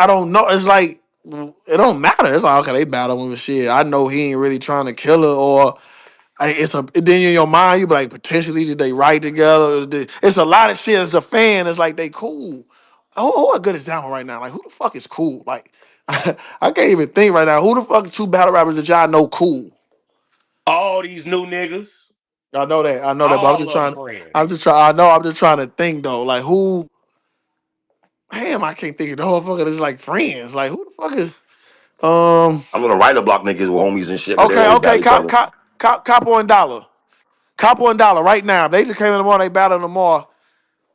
S3: don't know. It's like it don't matter. It's like okay, they battling with shit. I know he ain't really trying to kill her, or it's a then in your mind you be like potentially did they write together? It's a lot of shit. As a fan, it's like they cool. Who a good example right now? Like who the fuck is cool? Like I can't even think right now. Who the fuck is two battle rappers that y'all know cool?
S9: All these new niggas,
S3: I know that. I know that. But I'm
S9: all
S3: just
S9: of them
S3: trying.
S9: friends.
S3: I'm just trying. I know. I'm just trying to think though. Like who? Damn, I can't think of the whole fucker. It's like friends. Like who the fuck is?
S6: I'm gonna write a block niggas with homies and shit, but they
S3: Okay.
S6: always
S3: Okay.
S6: battle each other.
S3: Capo and Dollar. Capo and Dollar. Right now, if they just came in tomorrow, they battle tomorrow.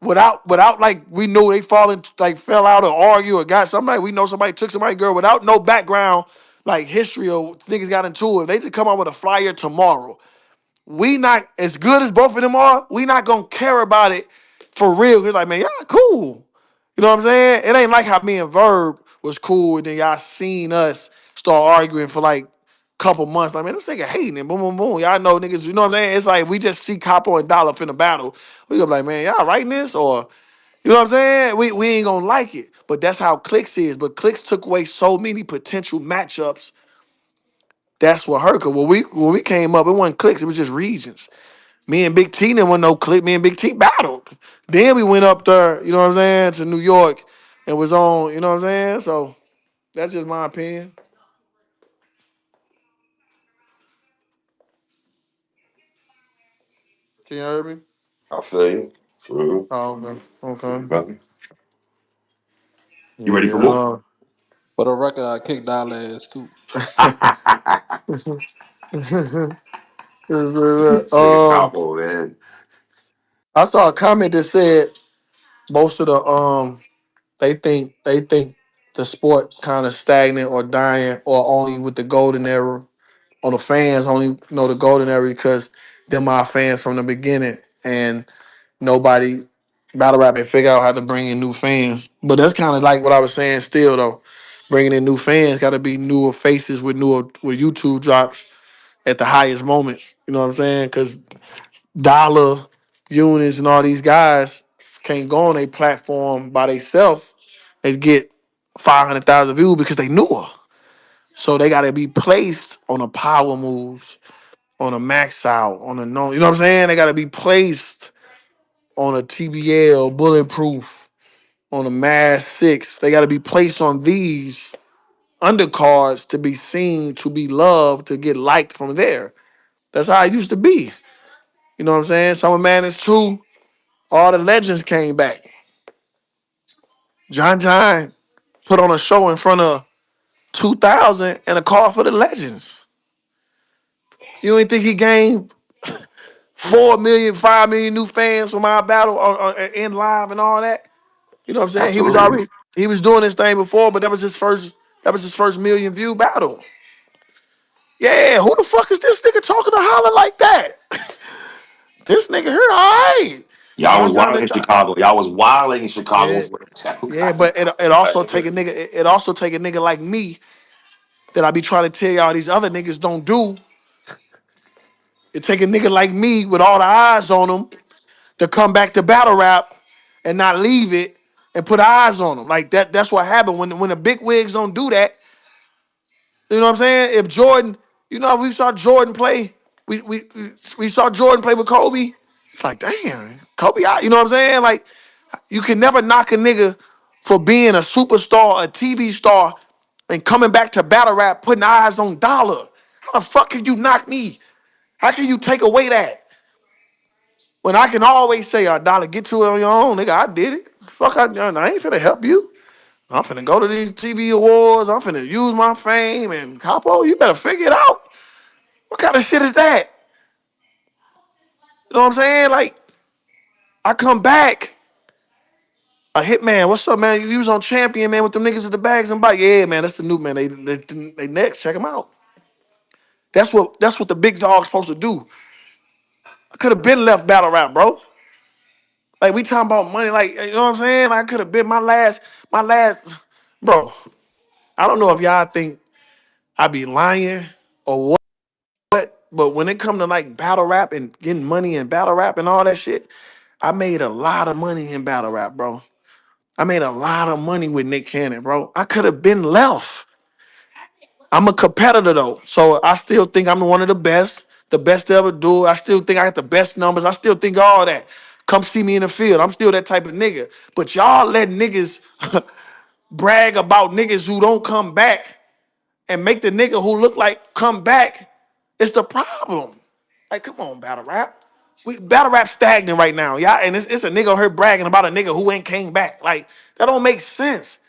S3: Without like we knew they falling like fell out or argue or got somebody we know somebody took somebody girl without no background like history or niggas got into it. They just come out with a flyer tomorrow. We not as good as both of them are. We not gonna care about it for real. It's like man, y'all cool. You know what I'm saying? It ain't like how me and Verb was cool and then y'all seen us start arguing for like couple months. Like man, this nigga hating and boom, boom, boom. Y'all know niggas. You know what I'm saying? It's like we just see Capo and Dollar in the battle. We gonna be like man, y'all writing this or you know what I'm saying? We ain't gonna like it. But that's how Clicks is. But Clicks took away so many potential matchups. That's what hurt. Cause when we came up, it wasn't Clicks, it was just regions. Me and Big T didn't want no click. Me and Big T battled. Then we went up there, you know what I'm saying, to New York and was on, you know what I'm saying? So that's just my opinion. Can you hear me?
S6: I feel you. Feel
S3: Oh, okay.
S6: you,
S3: Okay.
S6: brother. You ready for more?
S3: Yeah.
S5: For the record, I kicked Dollar ass too.
S6: This nigga Capo, man.
S3: I saw a comment that said most of the they think the sport kind of stagnant or dying or only with the golden era or the fans only know the golden era because them are fans from the beginning and nobody battle rap and figure out how to bring in new fans. But that's kind of like what I was saying still though. Bringing in new fans got to be newer faces with YouTube drops at the highest moments. You know what I'm saying? Because Dollar, Eunice, and all these guys can't go on a platform by themselves and get 500,000 views because they newer. So they got to be placed on a power moves, on a max out, on a no. You know what I'm saying? They got to be placed on a TBL, bulletproof, on a Mass Six. They got to be placed on these undercards to be seen, to be loved, to get liked from there. That's how it used to be. You know what I'm saying? Summer Madness 2, all the legends came back. John put on a show in front of 2,000 and a call for the legends. You don't think he gained 4 million, 5 million new fans from our battle in live and all that? You know what I'm saying?
S6: Absolutely.
S3: He was doing this thing before, but that was his first million view battle. Yeah, who the fuck is this nigga talking to holler like that? This nigga here, all right.
S6: Y'all
S3: John
S6: was
S3: John
S6: wilding
S3: the
S6: in
S3: God.
S6: Chicago. Y'all was wilding in Chicago
S3: Yeah.
S6: for the
S3: Yeah, but it also take a nigga, it also take a nigga like me that I be trying to tell y'all these other niggas don't do. It take a nigga like me with all the eyes on him to come back to battle rap and not leave it and put eyes on him. Like that's what happened when the big wigs don't do that. You know what I'm saying? If Jordan, we saw Jordan play. We saw Jordan play with Kobe. It's like, damn, Kobe, you know what I'm saying? Like, you can never knock a nigga for being a superstar, a TV star, and coming back to battle rap, putting eyes on dollar. How the fuck can you knock me? How can you take away that? When I can always say, dollar, get to it on your own, nigga. I did it. Fuck, I ain't finna help you. I'm finna go to these TV awards. I'm finna use my fame. And Capo, you better figure it out. What kind of shit is that? You know what I'm saying? Like, I come back. A Hitman, what's up, man? You was on Champion, man, with them niggas with the bags and bike. Yeah, man, that's the new man. They next. Check them out. That's what the big dog's supposed to do. I could have been left battle rap, bro. Like we talking about money, like you know what I'm saying? Like, I could have been my last, bro. I don't know if y'all think I be lying or what, but when it come to like battle rap and getting money in battle rap and all that shit, I made a lot of money in battle rap, bro. I made a lot of money with Nick Cannon, bro. I could have been left. I'm a competitor though, so I still think I'm one of the best to ever do it. I still think I got the best numbers. I still think all that. Come see me in the field. I'm still that type of nigga. But y'all let niggas brag about niggas who don't come back and make the nigga who look like come back. It's the problem. Like, come on, battle rap. Battle rap stagnant right now, y'all. And it's a nigga on here bragging about a nigga who ain't came back. Like, that don't make sense.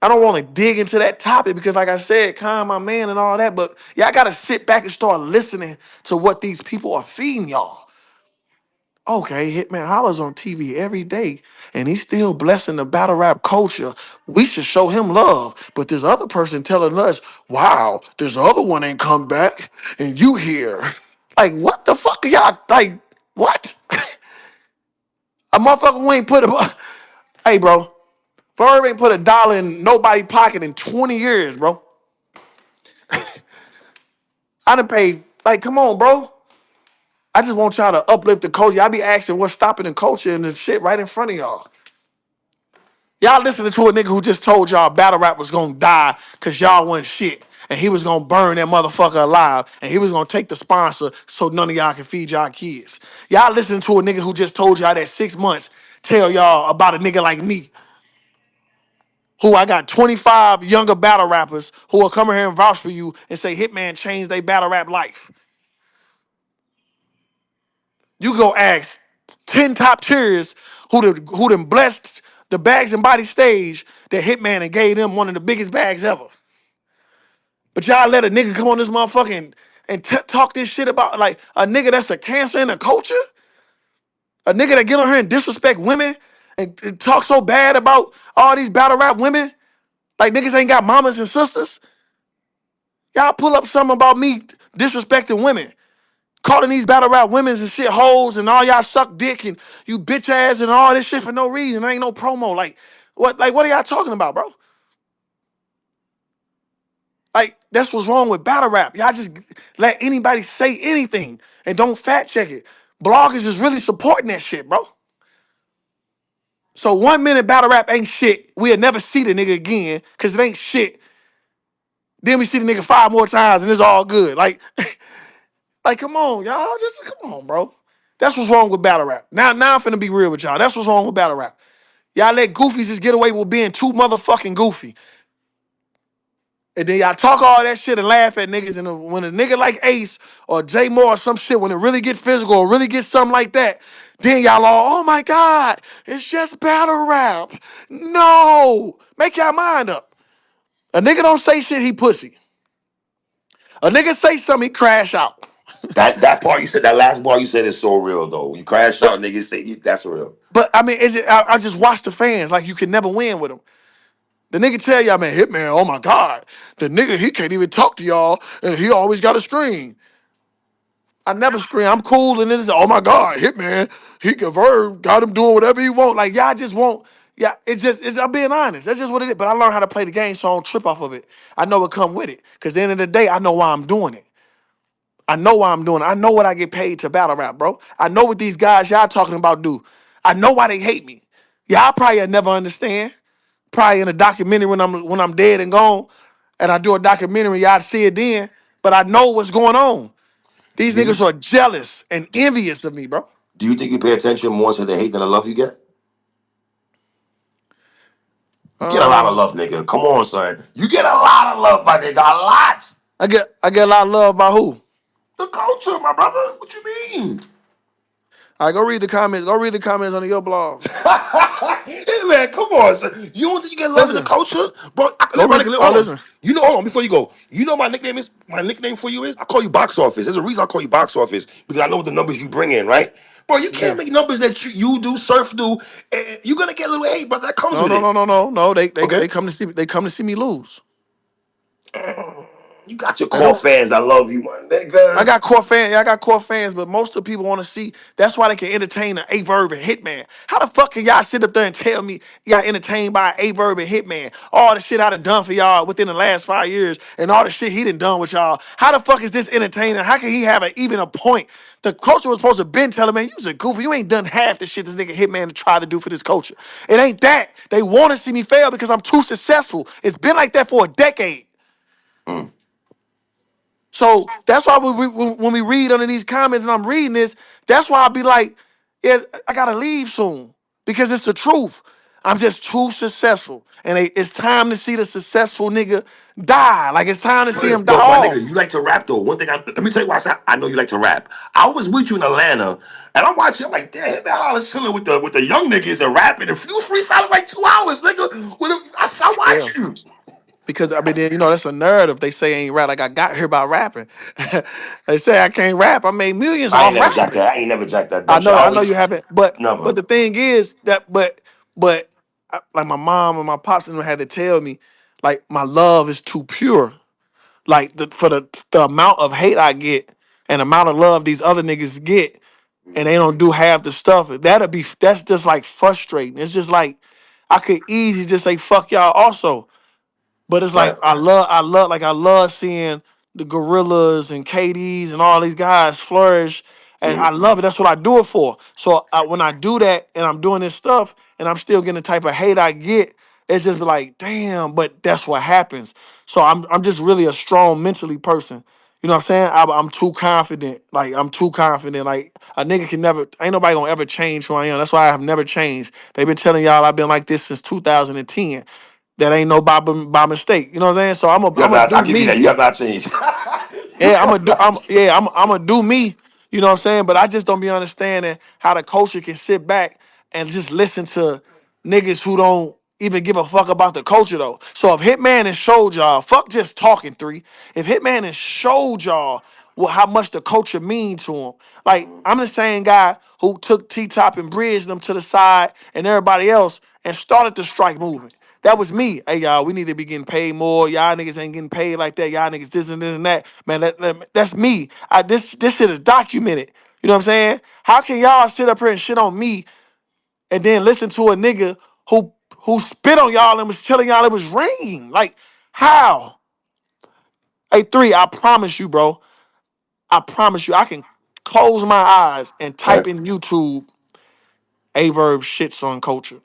S3: I don't want to dig into that topic because, like I said, Khan, my man, and all that. But y'all got to sit back and start listening to what these people are feeding y'all. Okay, Hitman Hollers on TV every day, and he's still blessing the battle rap culture. We should show him love. But this other person telling us, wow, this other one ain't come back, and you here. Like, what the fuck are y'all, like, what? A motherfucker who ain't put a, hey, bro, Verb ain't put $1 in nobody's pocket in 20 years, bro. I done paid, like, come on, bro. I just want y'all to uplift the culture. Y'all be asking what's stopping the culture and the shit right in front of y'all. Y'all listening to a nigga who just told y'all battle rap was gonna die because y'all wasn't shit. And he was gonna burn that motherfucker alive. And he was gonna take the sponsor so none of y'all can feed y'all kids. Y'all listening to a nigga who just told y'all that 6 months tell y'all about a nigga like me, who I got 25 younger battle rappers who will come here and vouch for you and say Hitman changed their battle rap life. You go ask 10 top tiers who done blessed the bags and body stage that Hitman and gave them one of the biggest bags ever. But y'all let a nigga come on this motherfucker and talk this shit about like a nigga that's a cancer in the culture? A nigga that get on here and disrespect women and talk so bad about all these battle rap women? Like niggas ain't got mamas and sisters? Y'all pull up something about me disrespecting women, calling these battle rap women's and shit hoes and all y'all suck dick and you bitch ass and all this shit for no reason. Ain't no promo. Like what are y'all talking about, bro? Like that's what's wrong with battle rap. Y'all just let anybody say anything and don't fact check it. Bloggers is really supporting that shit, bro. So 1 minute battle rap ain't shit. We'll never see the nigga again because it ain't shit. Then we see the nigga 5 more times and it's all good. Like, like come on, y'all. Just come on, bro. That's what's wrong with battle rap. Now I'm finna be real with y'all. That's what's wrong with battle rap. Y'all let goofies just get away with being too motherfucking goofy. And then y'all talk all that shit and laugh at niggas. And when a nigga like Ace or J Moore or some shit, when it really get physical or really get something like that, then y'all all, oh my God, it's just battle rap. No. Make y'all mind up. A nigga don't say shit, he pussy. A nigga say something, he crash out.
S6: That part you said, that last part you said is so real though. You crash
S3: But
S6: out, niggas say that's real.
S3: but I mean, I just watch the fans like you can never win with them. The nigga tell y'all, man, Hitman, oh my God, the nigga, he can't even talk to y'all and he always got a screen. I never scream. I'm cool, and then it's oh my God, Hitman, he can verb, got him doing whatever he want. Like y'all just won't. Yeah, I'm being honest. That's just what it is. But I learned how to play the game, so I don't trip off of it. I know what come with it. Cause at the end of the day, I know why I'm doing it. I know why I'm doing it. I know what I get paid to battle rap, bro. I know what these guys y'all talking about do. I know why they hate me. Y'all probably never understand. Probably in a documentary when I'm dead and gone, and I do a documentary, y'all see it then. But I know what's going on. These
S6: Do you
S3: niggas are jealous and envious of me, bro.
S6: do you think you pay attention more to the hate than the love you get? You get a lot of
S3: Uh,
S6: love, nigga. Come on, son. You get a lot of love, my nigga. A lot.
S3: I get a lot of love by who?
S6: The culture, my brother. What you mean?
S3: All right, go read the comments. Go read the comments on your blog.
S6: Hey, man, come on, son. You don't think you get love in the
S3: Listen,
S6: culture, bro?
S3: go
S6: Look, my
S3: read the.
S6: nigga,
S3: Oh,
S6: hold on.
S3: listen.
S6: You know, hold on before you go. You know my nickname is. My nickname for you is. I call you box office. There's a reason I call you box office because I know the numbers you bring in, right? Bro, you
S3: Yeah.
S6: can't make numbers that you do, Surf do, and you're gonna get a little hate, brother. That comes
S3: No,
S6: with
S3: no,
S6: it.
S3: no, no, no, no. They
S6: Okay,
S3: come to see me. They come to see me lose.
S6: you got your
S3: They
S6: core
S3: don't.
S6: fans. I love you, my
S3: I
S6: nigga.
S3: got core fans. Yeah, I got core fans, but most of the people want to see. That's why they can entertain an A Verb and Hitman. How the fuck can y'all sit up there and tell me y'all entertained by A Verb and Hitman? All the shit I done done for y'all within the last 5 years, and all the shit he done with y'all. How the fuck is this entertaining? How can he have even a point? The culture was supposed to been telling man, you was a goofy. You ain't done half the shit this nigga Hitman tried to do for this culture. It ain't that. They want to see me fail because I'm too successful. It's been like that for a decade.
S6: Mm.
S3: So that's why when we read under these comments and I'm reading this, that's why I'll be like, yeah, I gotta leave soon because it's the truth. I'm just too successful, and it's time to see the successful nigga die. Like it's time to see him die
S6: But my nigga, you
S3: off.
S6: like to rap though. One thing, let me tell you why I know you like to rap. I was with you in Atlanta, and I'm watching. I'm like, damn, man, I was chilling with the young niggas and rapping, and you was freestyling like 2 hours, nigga. I
S3: Yeah,
S6: watched you.
S3: because I mean, then, that's a narrative. They say ain't rap. Like I got here by rapping. They say I can't rap. I made millions
S6: I ain't
S3: off
S6: never jacked
S3: rapping.
S6: that. I ain't never jacked that dumb shit. I
S3: I know
S6: always
S3: you haven't, but
S6: never.
S3: the thing is that but like my mom and my pops and them had to tell me, like my love is too pure. Like for the amount of hate I get and amount of love these other niggas get, and they don't do half the stuff. That's just like frustrating. It's just like I could easily just say fuck y'all also. But it's like
S6: But
S3: I love seeing the gorillas and KDs and all these guys flourish, and I love it. That's what I do it for. So when I do that and I'm doing this stuff and I'm still getting the type of hate I get, it's just like damn. But that's what happens. So I'm just really a strong mentally person. You know what I'm saying? I'm too confident. Like I'm too confident. Like a nigga can never. Ain't nobody gonna ever change who I am. That's why I have never changed. They've been telling y'all I've been like this since 2010. That ain't no by mistake. You know what I'm saying? So
S6: you
S3: I'm
S6: have
S3: gonna
S6: not. I
S3: do
S6: give you
S3: me.
S6: that. You have not changed. You
S3: Yeah, I'm
S6: have
S3: gonna do.
S6: not changed.
S3: I'm gonna do me. You know what I'm saying? But I just don't be understanding how the culture can sit back and just listen to niggas who don't even give a fuck about the culture though. So if Hitman has showed y'all, fuck just talking three. If Hitman has showed y'all how much the culture mean to him, like I'm the same guy who took T Top and bridged them to the side and everybody else and started the strike movement. That was me. Hey y'all, we need to be getting paid more. Y'all niggas ain't getting paid like that. Y'all niggas this and that. Man, that's me. This shit is documented. You know what I'm saying? How can y'all sit up here and shit on me and then listen to a nigga who spit on y'all and was telling y'all it was rain? Like, how? Hey, three, I promise you, bro. I promise you, I can close my eyes and type
S6: Right.
S3: in YouTube A Verb shits on culture.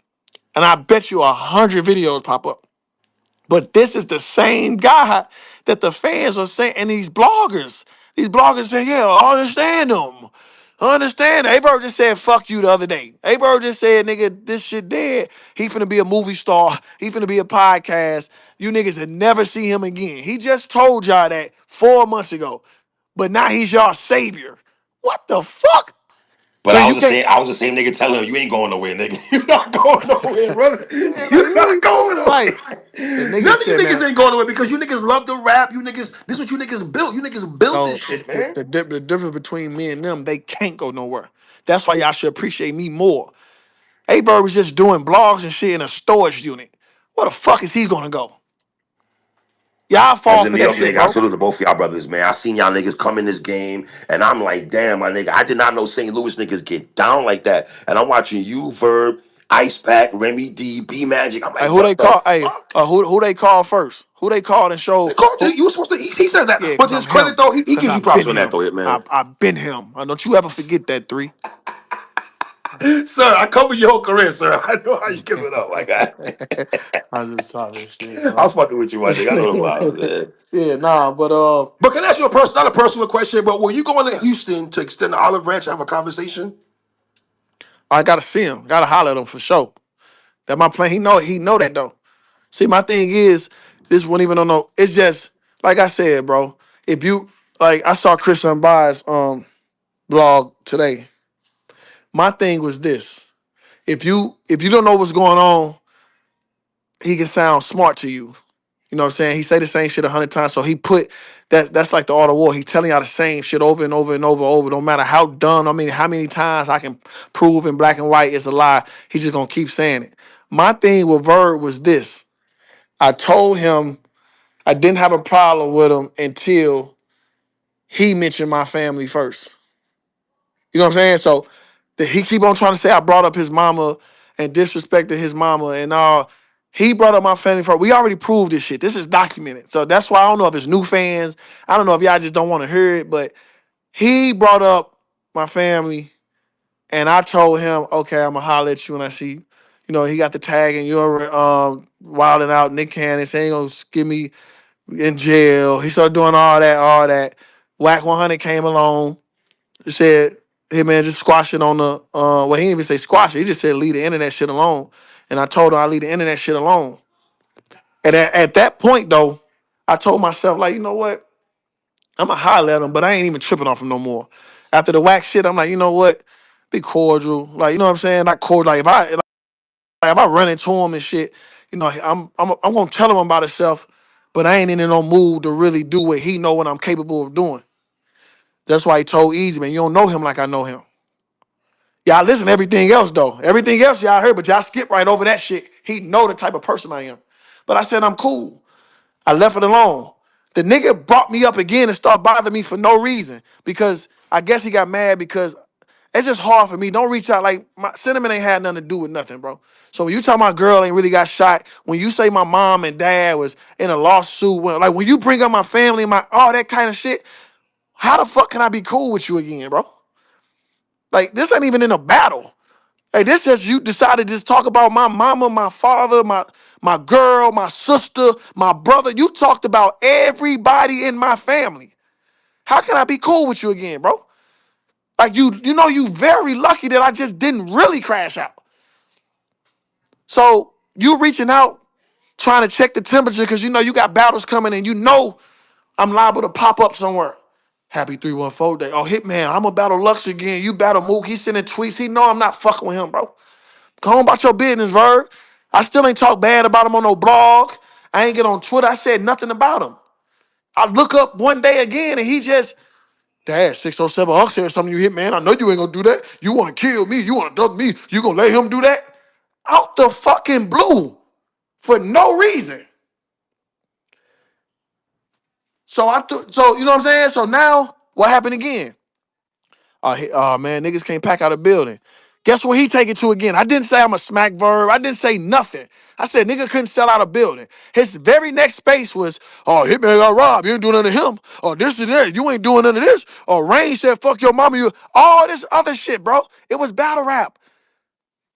S3: And I bet you 100 videos pop up. But this is the same guy that the fans are saying, and these bloggers say, yeah, I understand them. I understand. A-Bird just said, fuck you the other day. A-Bird just said, nigga, this shit dead. He finna be a movie star. He finna be a podcast. You niggas will never see him again. He just told y'all that 4 months ago. But now he's y'all savior. What the fuck?
S6: But
S3: Three,
S6: I
S3: you
S6: was the
S3: can't.
S6: same. I was the same nigga telling him, "You ain't going nowhere, nigga. You're not going nowhere, brother.
S3: Man, like,
S6: You're
S3: what
S6: not
S3: we,
S6: going
S3: like,
S6: nowhere.
S3: the
S6: None
S3: nigga
S6: of you
S3: said,
S6: niggas
S3: man.
S6: ain't going nowhere because you niggas love to rap. You niggas. This is what you niggas built. You niggas built this
S3: No,
S6: shit, man.
S3: the difference between me and them, they can't go nowhere. That's why y'all should appreciate me more. A-Bird was just doing blogs and shit in a storage unit. Where the fuck is he gonna go? Y'all
S6: As
S3: fall
S6: a
S3: for
S6: New
S3: that
S6: York
S3: shit,
S6: nigga, I
S3: bro.
S6: salute to both of y'all brothers, man. I seen y'all niggas come in this game, and I'm like, damn, my nigga, I did not know St. Louis niggas get down like that. And I'm watching you, Verb, Ice Pack, Remy D, B Magic. I'm
S3: Hey,
S6: like,
S3: who they
S6: what the
S3: call? Hey,
S6: fuck?
S3: who they call first? Who they called and
S6: They
S3: showed
S6: called you.
S3: who?
S6: You were supposed to. He said that,
S3: Yeah,
S6: but
S3: cause
S6: to his
S3: I'm
S6: credit
S3: him.
S6: though, he
S3: Cause
S6: gives you
S3: I've
S6: props
S3: been
S6: on that
S3: him.
S6: though, man.
S3: I've been him. Don't you ever forget that, three.
S6: Sir, I covered your whole career, sir. I know how you give it up, my guy.
S3: I was just talking shit,
S6: I'm
S3: bro.
S6: fucking with you, my nigga. I know the vibes, man.
S3: Yeah, nah, but
S6: But can I ask you not a personal question, but were you going to Houston to extend the olive branch and have a conversation?
S3: I gotta see him. Gotta holler at him for sure. That my plan. He know that though. See, my thing is, this one even don't know. It's just like I said, bro. If you like, I saw Christian Bai's blog today. My thing was this: if you don't know what's going on, he can sound smart to you. You know what I'm saying? He say the same shit 100 times. So he put that's like the art of war. He's telling y'all the same shit over and over and over. No matter how done, I mean, how many times I can prove in black and white it's a lie. He's just gonna keep saying it. My thing with Verb was this. I told him I didn't have a problem with him until he mentioned my family first. You know what I'm saying? So he keep on trying to say I brought up his mama and disrespected his mama and all. He brought up my family first. We already proved this shit. This is documented. So that's why I don't know if it's new fans. I don't know if y'all just don't want to hear it, but he brought up my family and I told him, okay, I'm gonna holler at you when I see you. You know, he got the tag and you're wilding out Nick Cannon saying he gonna give me in jail. He started doing all that. Whack 100 came along. Said, hey man, just squash it on the well, he didn't even say squash it, he just said leave the internet shit alone. And I told him I leave the internet shit alone. And at that point though, I told myself, like, you know what? I'ma holler at him, but I ain't even tripping off him no more. After the whack shit, I'm like, you know what? Be cordial. Like, you know what I'm saying? Not cordial. Like if I run into him and shit, you know, I'm gonna tell him about himself, but I ain't in no mood to really do what he know what I'm capable of doing. That's why he told Easy, man, you don't know him like I know him. Y'all listen to everything else though. Everything else y'all heard, but y'all skip right over that shit. He know the type of person I am. But I said I'm cool. I left it alone. The nigga brought me up again and started bothering me for no reason. Because I guess he got mad because it's just hard for me. Don't reach out. Like my sentiment ain't had nothing to do with nothing, bro. So when you talk my girl ain't really got shot, when you say my mom and dad was in a lawsuit, when you bring up my family and my all that kind of shit, how the fuck can I be cool with you again, bro? Like this ain't even in a battle. Hey, this just you decided to just talk about my mama, my father, my girl, my sister, my brother. You talked about everybody in my family. How can I be cool with you again, bro? Like you know you very lucky that I just didn't really crash out. So you reaching out, trying to check the temperature because you know you got battles coming and you know I'm liable to pop up somewhere. Happy 314 day. Oh, Hitman, I'm going to battle Lux again. You battle Mook. He's sending tweets. He know I'm not fucking with him, bro. Go on about your business, Verb. I still ain't talk bad about him on no blog. I ain't get on Twitter. I said nothing about him. I look up one day again and he just, Dad, 607 Unc said something you hit, man. I know you ain't gonna do that. You wanna kill me. You wanna dump me. You gonna let him do that? Out the fucking blue for no reason. So you know what I'm saying? So now what happened again? Man, niggas can't pack out a building. Guess what he take it to again? I didn't say I'm a smack Verb. I didn't say nothing. I said nigga couldn't sell out a building. His very next space was, oh, Hitman got robbed. You ain't doing none of him. Oh, this is that. You ain't doing none of this. Oh, Rain said, fuck your mama. You all this other shit, bro. It was battle rap.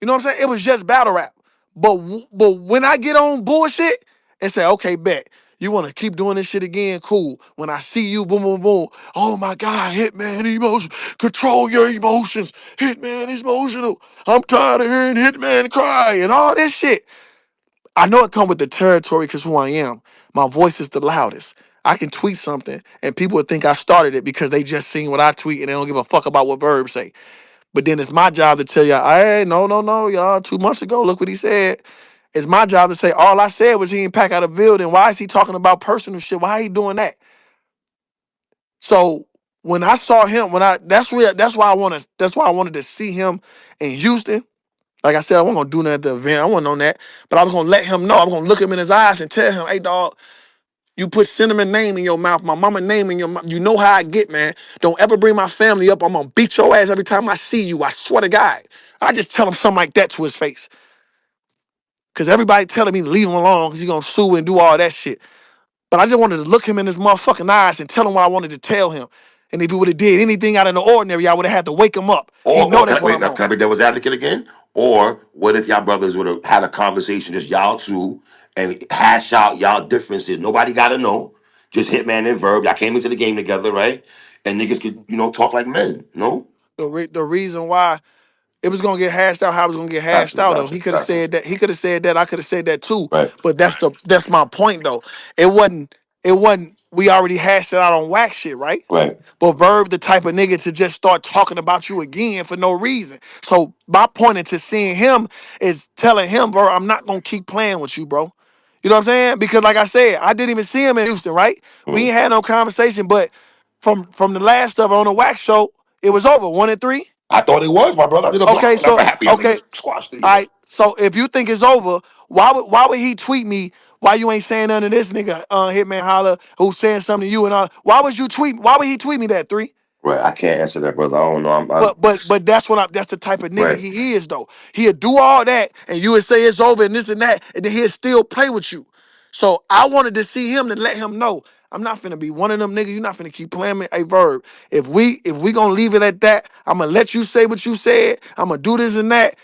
S3: You know what I'm saying? It was just battle rap. But when I get on bullshit and say, okay, bet. You want to keep doing this shit again? Cool. When I see you, boom, boom, boom. Oh my God, Hitman emotion. Control your emotions. Hitman is emotional. I'm tired of hearing Hitman cry and all this shit. I know it come with the territory because who I am. My voice is the loudest. I can tweet something and people would think I started it because they just seen what I tweet and they don't give a fuck about what Verb say. But then it's my job to tell y'all, hey, no, y'all. 2 months ago, look what he said. It's my job to say, all I said was he didn't pack out a building. Why is he talking about personal shit? Why he doing that? So when I saw him, that's why I wanted to see him in Houston. Like I said, I wasn't gonna do nothing at the event. I wasn't on that. But I was gonna let him know. I was gonna look him in his eyes and tell him, hey dog, you put Cinnamon name in your mouth, my mama name in your mouth. You know how I get, man. Don't ever bring my family up. I'm gonna beat your ass every time I see you. I swear to God. I just tell him something like that to his face. Cause everybody telling me to leave him alone because he's gonna sue and do all that shit. But I just wanted to look him in his motherfucking eyes and tell him what I wanted to tell him. And if he would have did anything out of the ordinary, I would have had to wake him up. He
S6: Or
S3: know
S6: can
S3: that's
S6: I,
S3: what
S6: wait,
S3: I'm on.
S6: can I be devil's advocate again? Or what if y'all brothers would have had a conversation, just y'all two, and hash out y'all differences? Nobody got to know. Just Hitman and Verb. Y'all came into the game together, right? And niggas could, talk like men. No.
S3: The reason why. It was gonna get hashed out how it was gonna get hashed
S6: Gotcha,
S3: out though.
S6: gotcha,
S3: He could have
S6: gotcha.
S3: said that. He could have said that. I could have said that too.
S6: Right,
S3: But that's my point though. It wasn't. It wasn't. We already hashed it out on wax shit, right?
S6: right.
S3: But Verb, the type of nigga to just start talking about you again for no reason. So my point into seeing him is telling him, bro, I'm not gonna keep playing with you, bro. You know what I'm saying? Because like I said, I didn't even see him in Houston, right? We
S6: Mm.
S3: ain't had no conversation, but from the last of it on the wax show, it was over. 1-3.
S6: I thought it was, my brother. I did a
S3: Okay,
S6: block. I'm
S3: so
S6: happy. Y'all
S3: okay,
S6: niggas squashed it,
S3: all
S6: you know.
S3: right. So if you think it's over, why would he tweet me? Why you ain't saying none of this nigga Hitman Holla who's saying something to you and all? Why would you tweet? Why would he tweet me that 3?
S6: Right, I can't answer that, brother. I don't know.
S3: But that's what that's the type of nigga
S6: Right.
S3: he is though. He'll do all that and you would say it's over and this and that, and then he'll still play with you. So I wanted to see him to let him know I'm not finna be one of them niggas. You're not finna keep playing me a Verb. If we gonna leave it at that, I'm gonna let you say what you said. I'm gonna do this and that,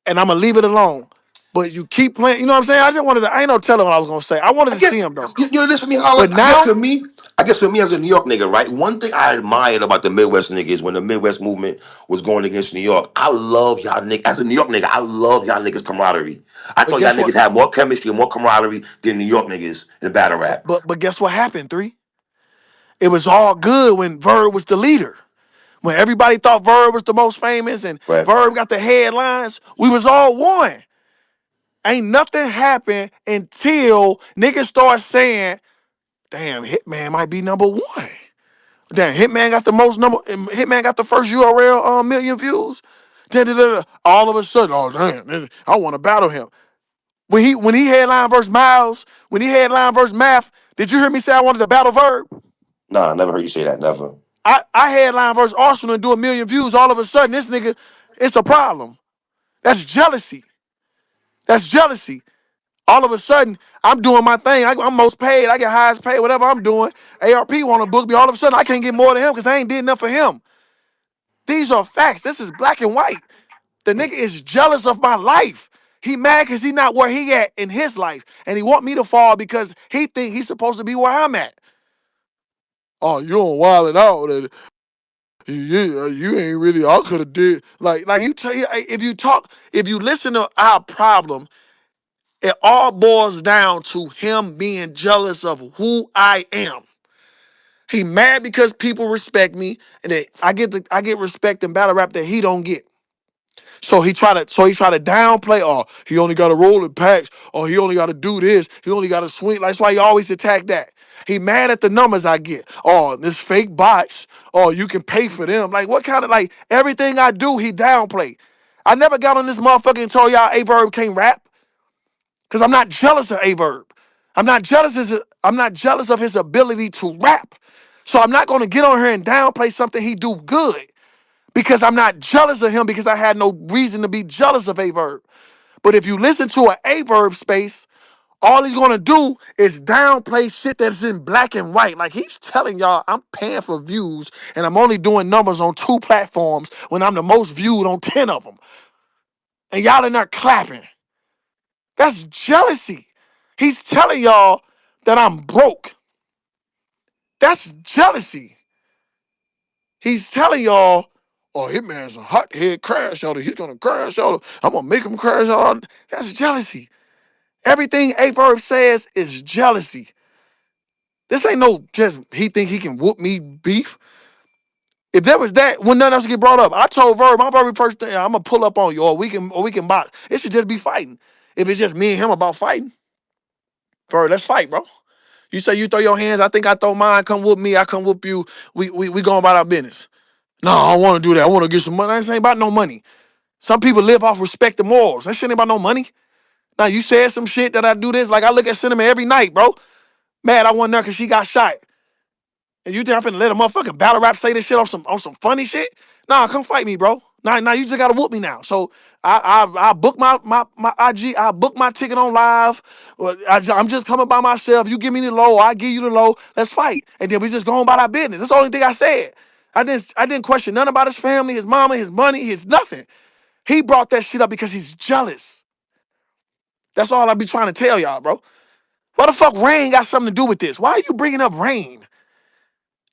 S3: and I'm gonna leave it alone. But you keep playing, you know what I'm saying? I just wanted to, I ain't no telling what I was gonna say. I wanted
S6: I
S3: to
S6: guess
S3: see him though.
S6: you know this for me, Holla.
S3: But
S6: I guess
S3: now,
S6: for me, as a New York nigga, right? One thing I admired about the Midwest niggas when the Midwest movement was going against New York, I love y'all niggas. As a New York nigga, I love y'all niggas camaraderie. I
S3: but
S6: thought y'all
S3: guess what?
S6: niggas had more chemistry and more camaraderie than New York niggas in battle rap.
S3: But guess what happened, 3? It was all good when Verb was the leader. When everybody thought Verb was the most famous and
S6: Right.
S3: Verb got the headlines, we was all one. Ain't nothing happened until niggas start saying, damn, Hitman might be number 1. Damn, Hitman got the most number. Hitman got the first URL million views. All of a sudden, oh damn, man, I want to battle him. When he headline versus Miles, when he headline versus Math, did you hear me say I wanted to battle Verb?
S6: Nah, I never heard you say that. Never.
S3: I headline versus Arsenal and do a million views. All of a sudden, this nigga, it's a problem. That's jealousy. That's jealousy. All of a sudden, I'm doing my thing. I'm most paid. I get highest paid, whatever I'm doing. ARP want to book me. All of a sudden, I can't get more than him because I ain't did enough for him. These are facts. This is black and white. The nigga is jealous of my life. He mad because he not where he at in his life. And he want me to fall because he think he's supposed to be where I'm at. Oh, you don't wild it out. And yeah, you ain't really, I could have did. Like you tell you, if you listen to our problem, it all boils down to him being jealous of who I am. He mad because people respect me, and that I get respect in battle rap that he don't get. So he try to downplay. Oh, he only got to roll in packs. Oh, he only got to do this. He only got to swing. That's why he always attack that. He mad at the numbers I get. Oh, this fake bots. Oh, you can pay for them. Like what kind of like everything I do, he downplay. I never got on this motherfucker and told y'all A Verb can't rap because I'm not jealous of A Verb. I'm not jealous of his ability to rap. So I'm not gonna get on here and downplay something he do good because I'm not jealous of him because I had no reason to be jealous of A Verb. But if you listen to an A Verb space, all he's gonna do is downplay shit that's in black and white. Like he's telling y'all, I'm paying for views and I'm only doing numbers on 2 platforms when I'm the most viewed on 10 of them. And y'all in there clapping. That's jealousy. He's telling y'all that I'm broke. That's jealousy. He's telling y'all, oh, Hitman's a hothead crash out. He's gonna crash out. I'm gonna make him crash out. That's jealousy. Everything A Verb says is jealousy. This ain't no just he think he can whoop me beef. If there was that, when nothing else get brought up, I told Verb, my very first thing, I'm gonna pull up on you, or we can box. It should just be fighting. If it's just me and him about fighting, Verb, let's fight, bro. You say you throw your hands, I think I throw mine. Come whoop me, I come whoop you. We going about our business. No, I don't want to do that. I want to get some money. This ain't about no money. Some people live off respect and morals. That shit ain't about no money. Now you said some shit that I do this. Like I look at Cinema every night, bro. Mad I wasn't there because she got shot. And you think I'm finna let a motherfucking battle rap say this shit on some funny shit? Nah, come fight me, bro. Nah, you just gotta whoop me now. So I book my IG, I book my ticket on live. Or I'm just coming by myself. You give me the low, I give you the low. Let's fight. And then we just go on about our business. That's the only thing I said. I didn't question none about his family, his mama, his money, his nothing. He brought that shit up because he's jealous. That's all I be trying to tell y'all, bro. What the fuck Rain got something to do with this? Why are you bringing up Rain?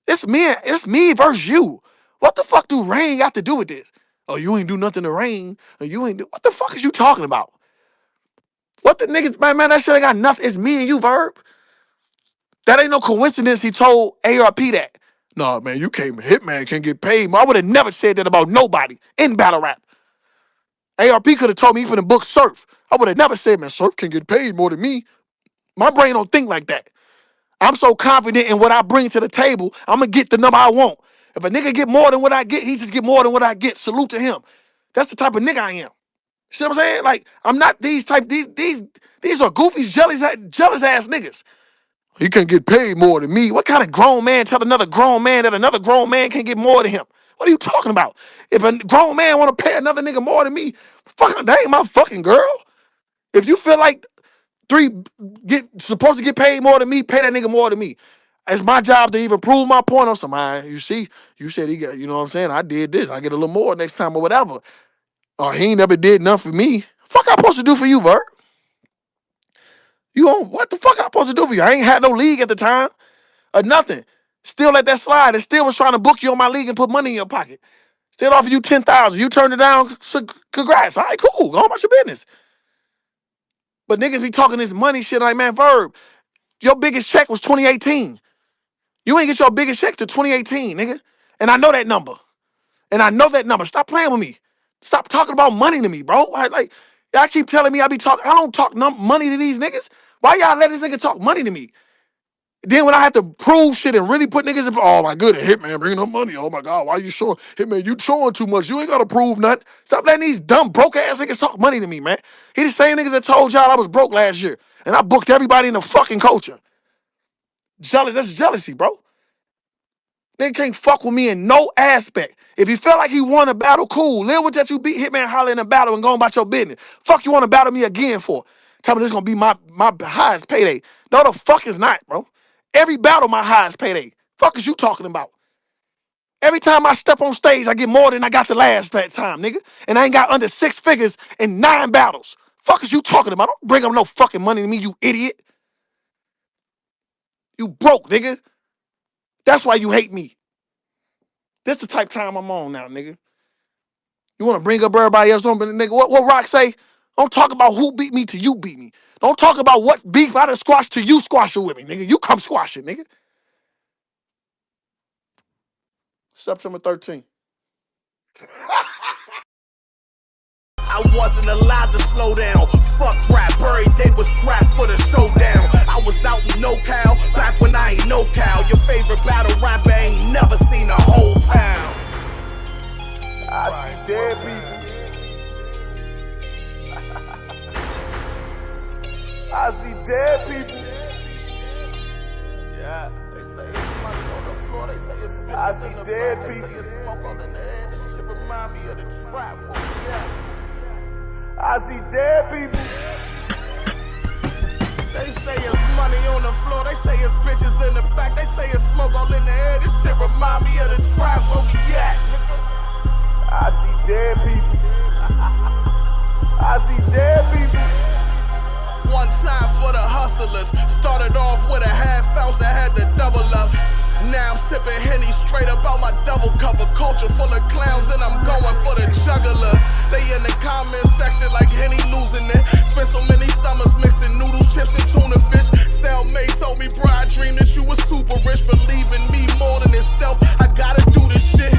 S3: It's me versus you. What the fuck do Rain got to do with this? Oh, you ain't do nothing to Rain. Or you ain't do, what the fuck is you talking about? What the niggas, man, that shit ain't got nothing. It's me and you, Verb. That ain't no coincidence he told ARP that. No, man, you can't, Hitman can't get paid. I would have never said that about nobody in battle rap. ARP could have told me from the book Surf. I would have never said, man, Surf can get paid more than me. My brain don't think like that. I'm so confident in what I bring to the table, I'm going to get the number I want. If a nigga get more than what I get, he just get more than what I get. Salute to him. That's the type of nigga I am. See what I'm saying? Like, I'm not these are goofies, jealous ass niggas. He can't get paid more than me. What kind of grown man tell another grown man that another grown man can't get more than him? What are you talking about? If a grown man want to pay another nigga more than me, fuck, that ain't my fucking girl. If you feel like supposed to get paid more than me, pay that nigga more than me. It's my job to even prove my point on somebody. You see, you said he got, you know what I'm saying? I did this. I get a little more next time or whatever. Or he ain't never did nothing for me. Fuck I supposed to do for you, Vert? You on what the fuck I supposed to do for you? I ain't had no league at the time or nothing. Still let that slide and still was trying to book you on my league and put money in your pocket. Still offer you 10,000. You turned it down. Congrats. All right, cool. Go on about your business. But niggas be talking this money shit like, man, Verb, your biggest check was 2018. You ain't get your biggest check to 2018, nigga. And I know that number. Stop playing with me. Stop talking about money to me, bro. Like, y'all keep telling me I be talking. I don't talk money to these niggas. Why y'all let this nigga talk money to me? Then when I have to prove shit and really put niggas in, oh my goodness, Hitman bringing up money. Oh my God, why you showing? Hitman, you showing too much. You ain't gotta prove nothing. Stop letting these dumb broke ass niggas talk money to me, man. He the same niggas that told y'all I was broke last year. And I booked everybody in the fucking culture. Jealous, that's jealousy, bro. Nigga can't fuck with me in no aspect. If you feel like he won a battle, cool. Live with that you beat Hitman Holler in a battle and go about your business. Fuck you want to battle me again for? Tell me this gonna be my highest payday. No, the fuck is not, bro. Every battle my highest payday. Fuck is you talking about? Every time I step on stage, I get more than I got the last that time, nigga. And I ain't got under 6 figures in 9 battles. Fuck is you talking about? Don't bring up no fucking money to me, you idiot. You broke, nigga. That's why you hate me. This the type of time I'm on now, nigga. You want to bring up everybody else on, but nigga, what Rock say? Don't talk about who beat me till you beat me. Don't talk about what beef I done squashed till you squash it with me, nigga. You come squash it, nigga. September 13th.
S1: I wasn't allowed to slow down. Fuck rap, every day was strapped for the showdown. I was out in NoCal, back when I ain't no cow. Your favorite battle rapper ain't never seen a whole pound. I see dead people. I see dead people. Yeah, they say it's money on the floor. They say it's bitches. I see dead people. They say it's smoke on the air. This shit remind me of the trap. Yeah. I see dead people. They say it's money on the floor. They say it's bitches in the back. They say it's smoke all in the air. This shit remind me of the trap. Where we at? I see dead people. I see dead people. One time for the hustlers. Started off with a half ounce, I had to double up. Now I'm sipping Henny straight up out my double cup. A culture full of clowns and I'm going for the juggler. They in the comment section like Henny losing it. Spent so many summers mixing noodles, chips, and tuna fish. Cellmate told me, bro, I dreamed that you was super rich. Believe in me more than itself, I gotta do this shit.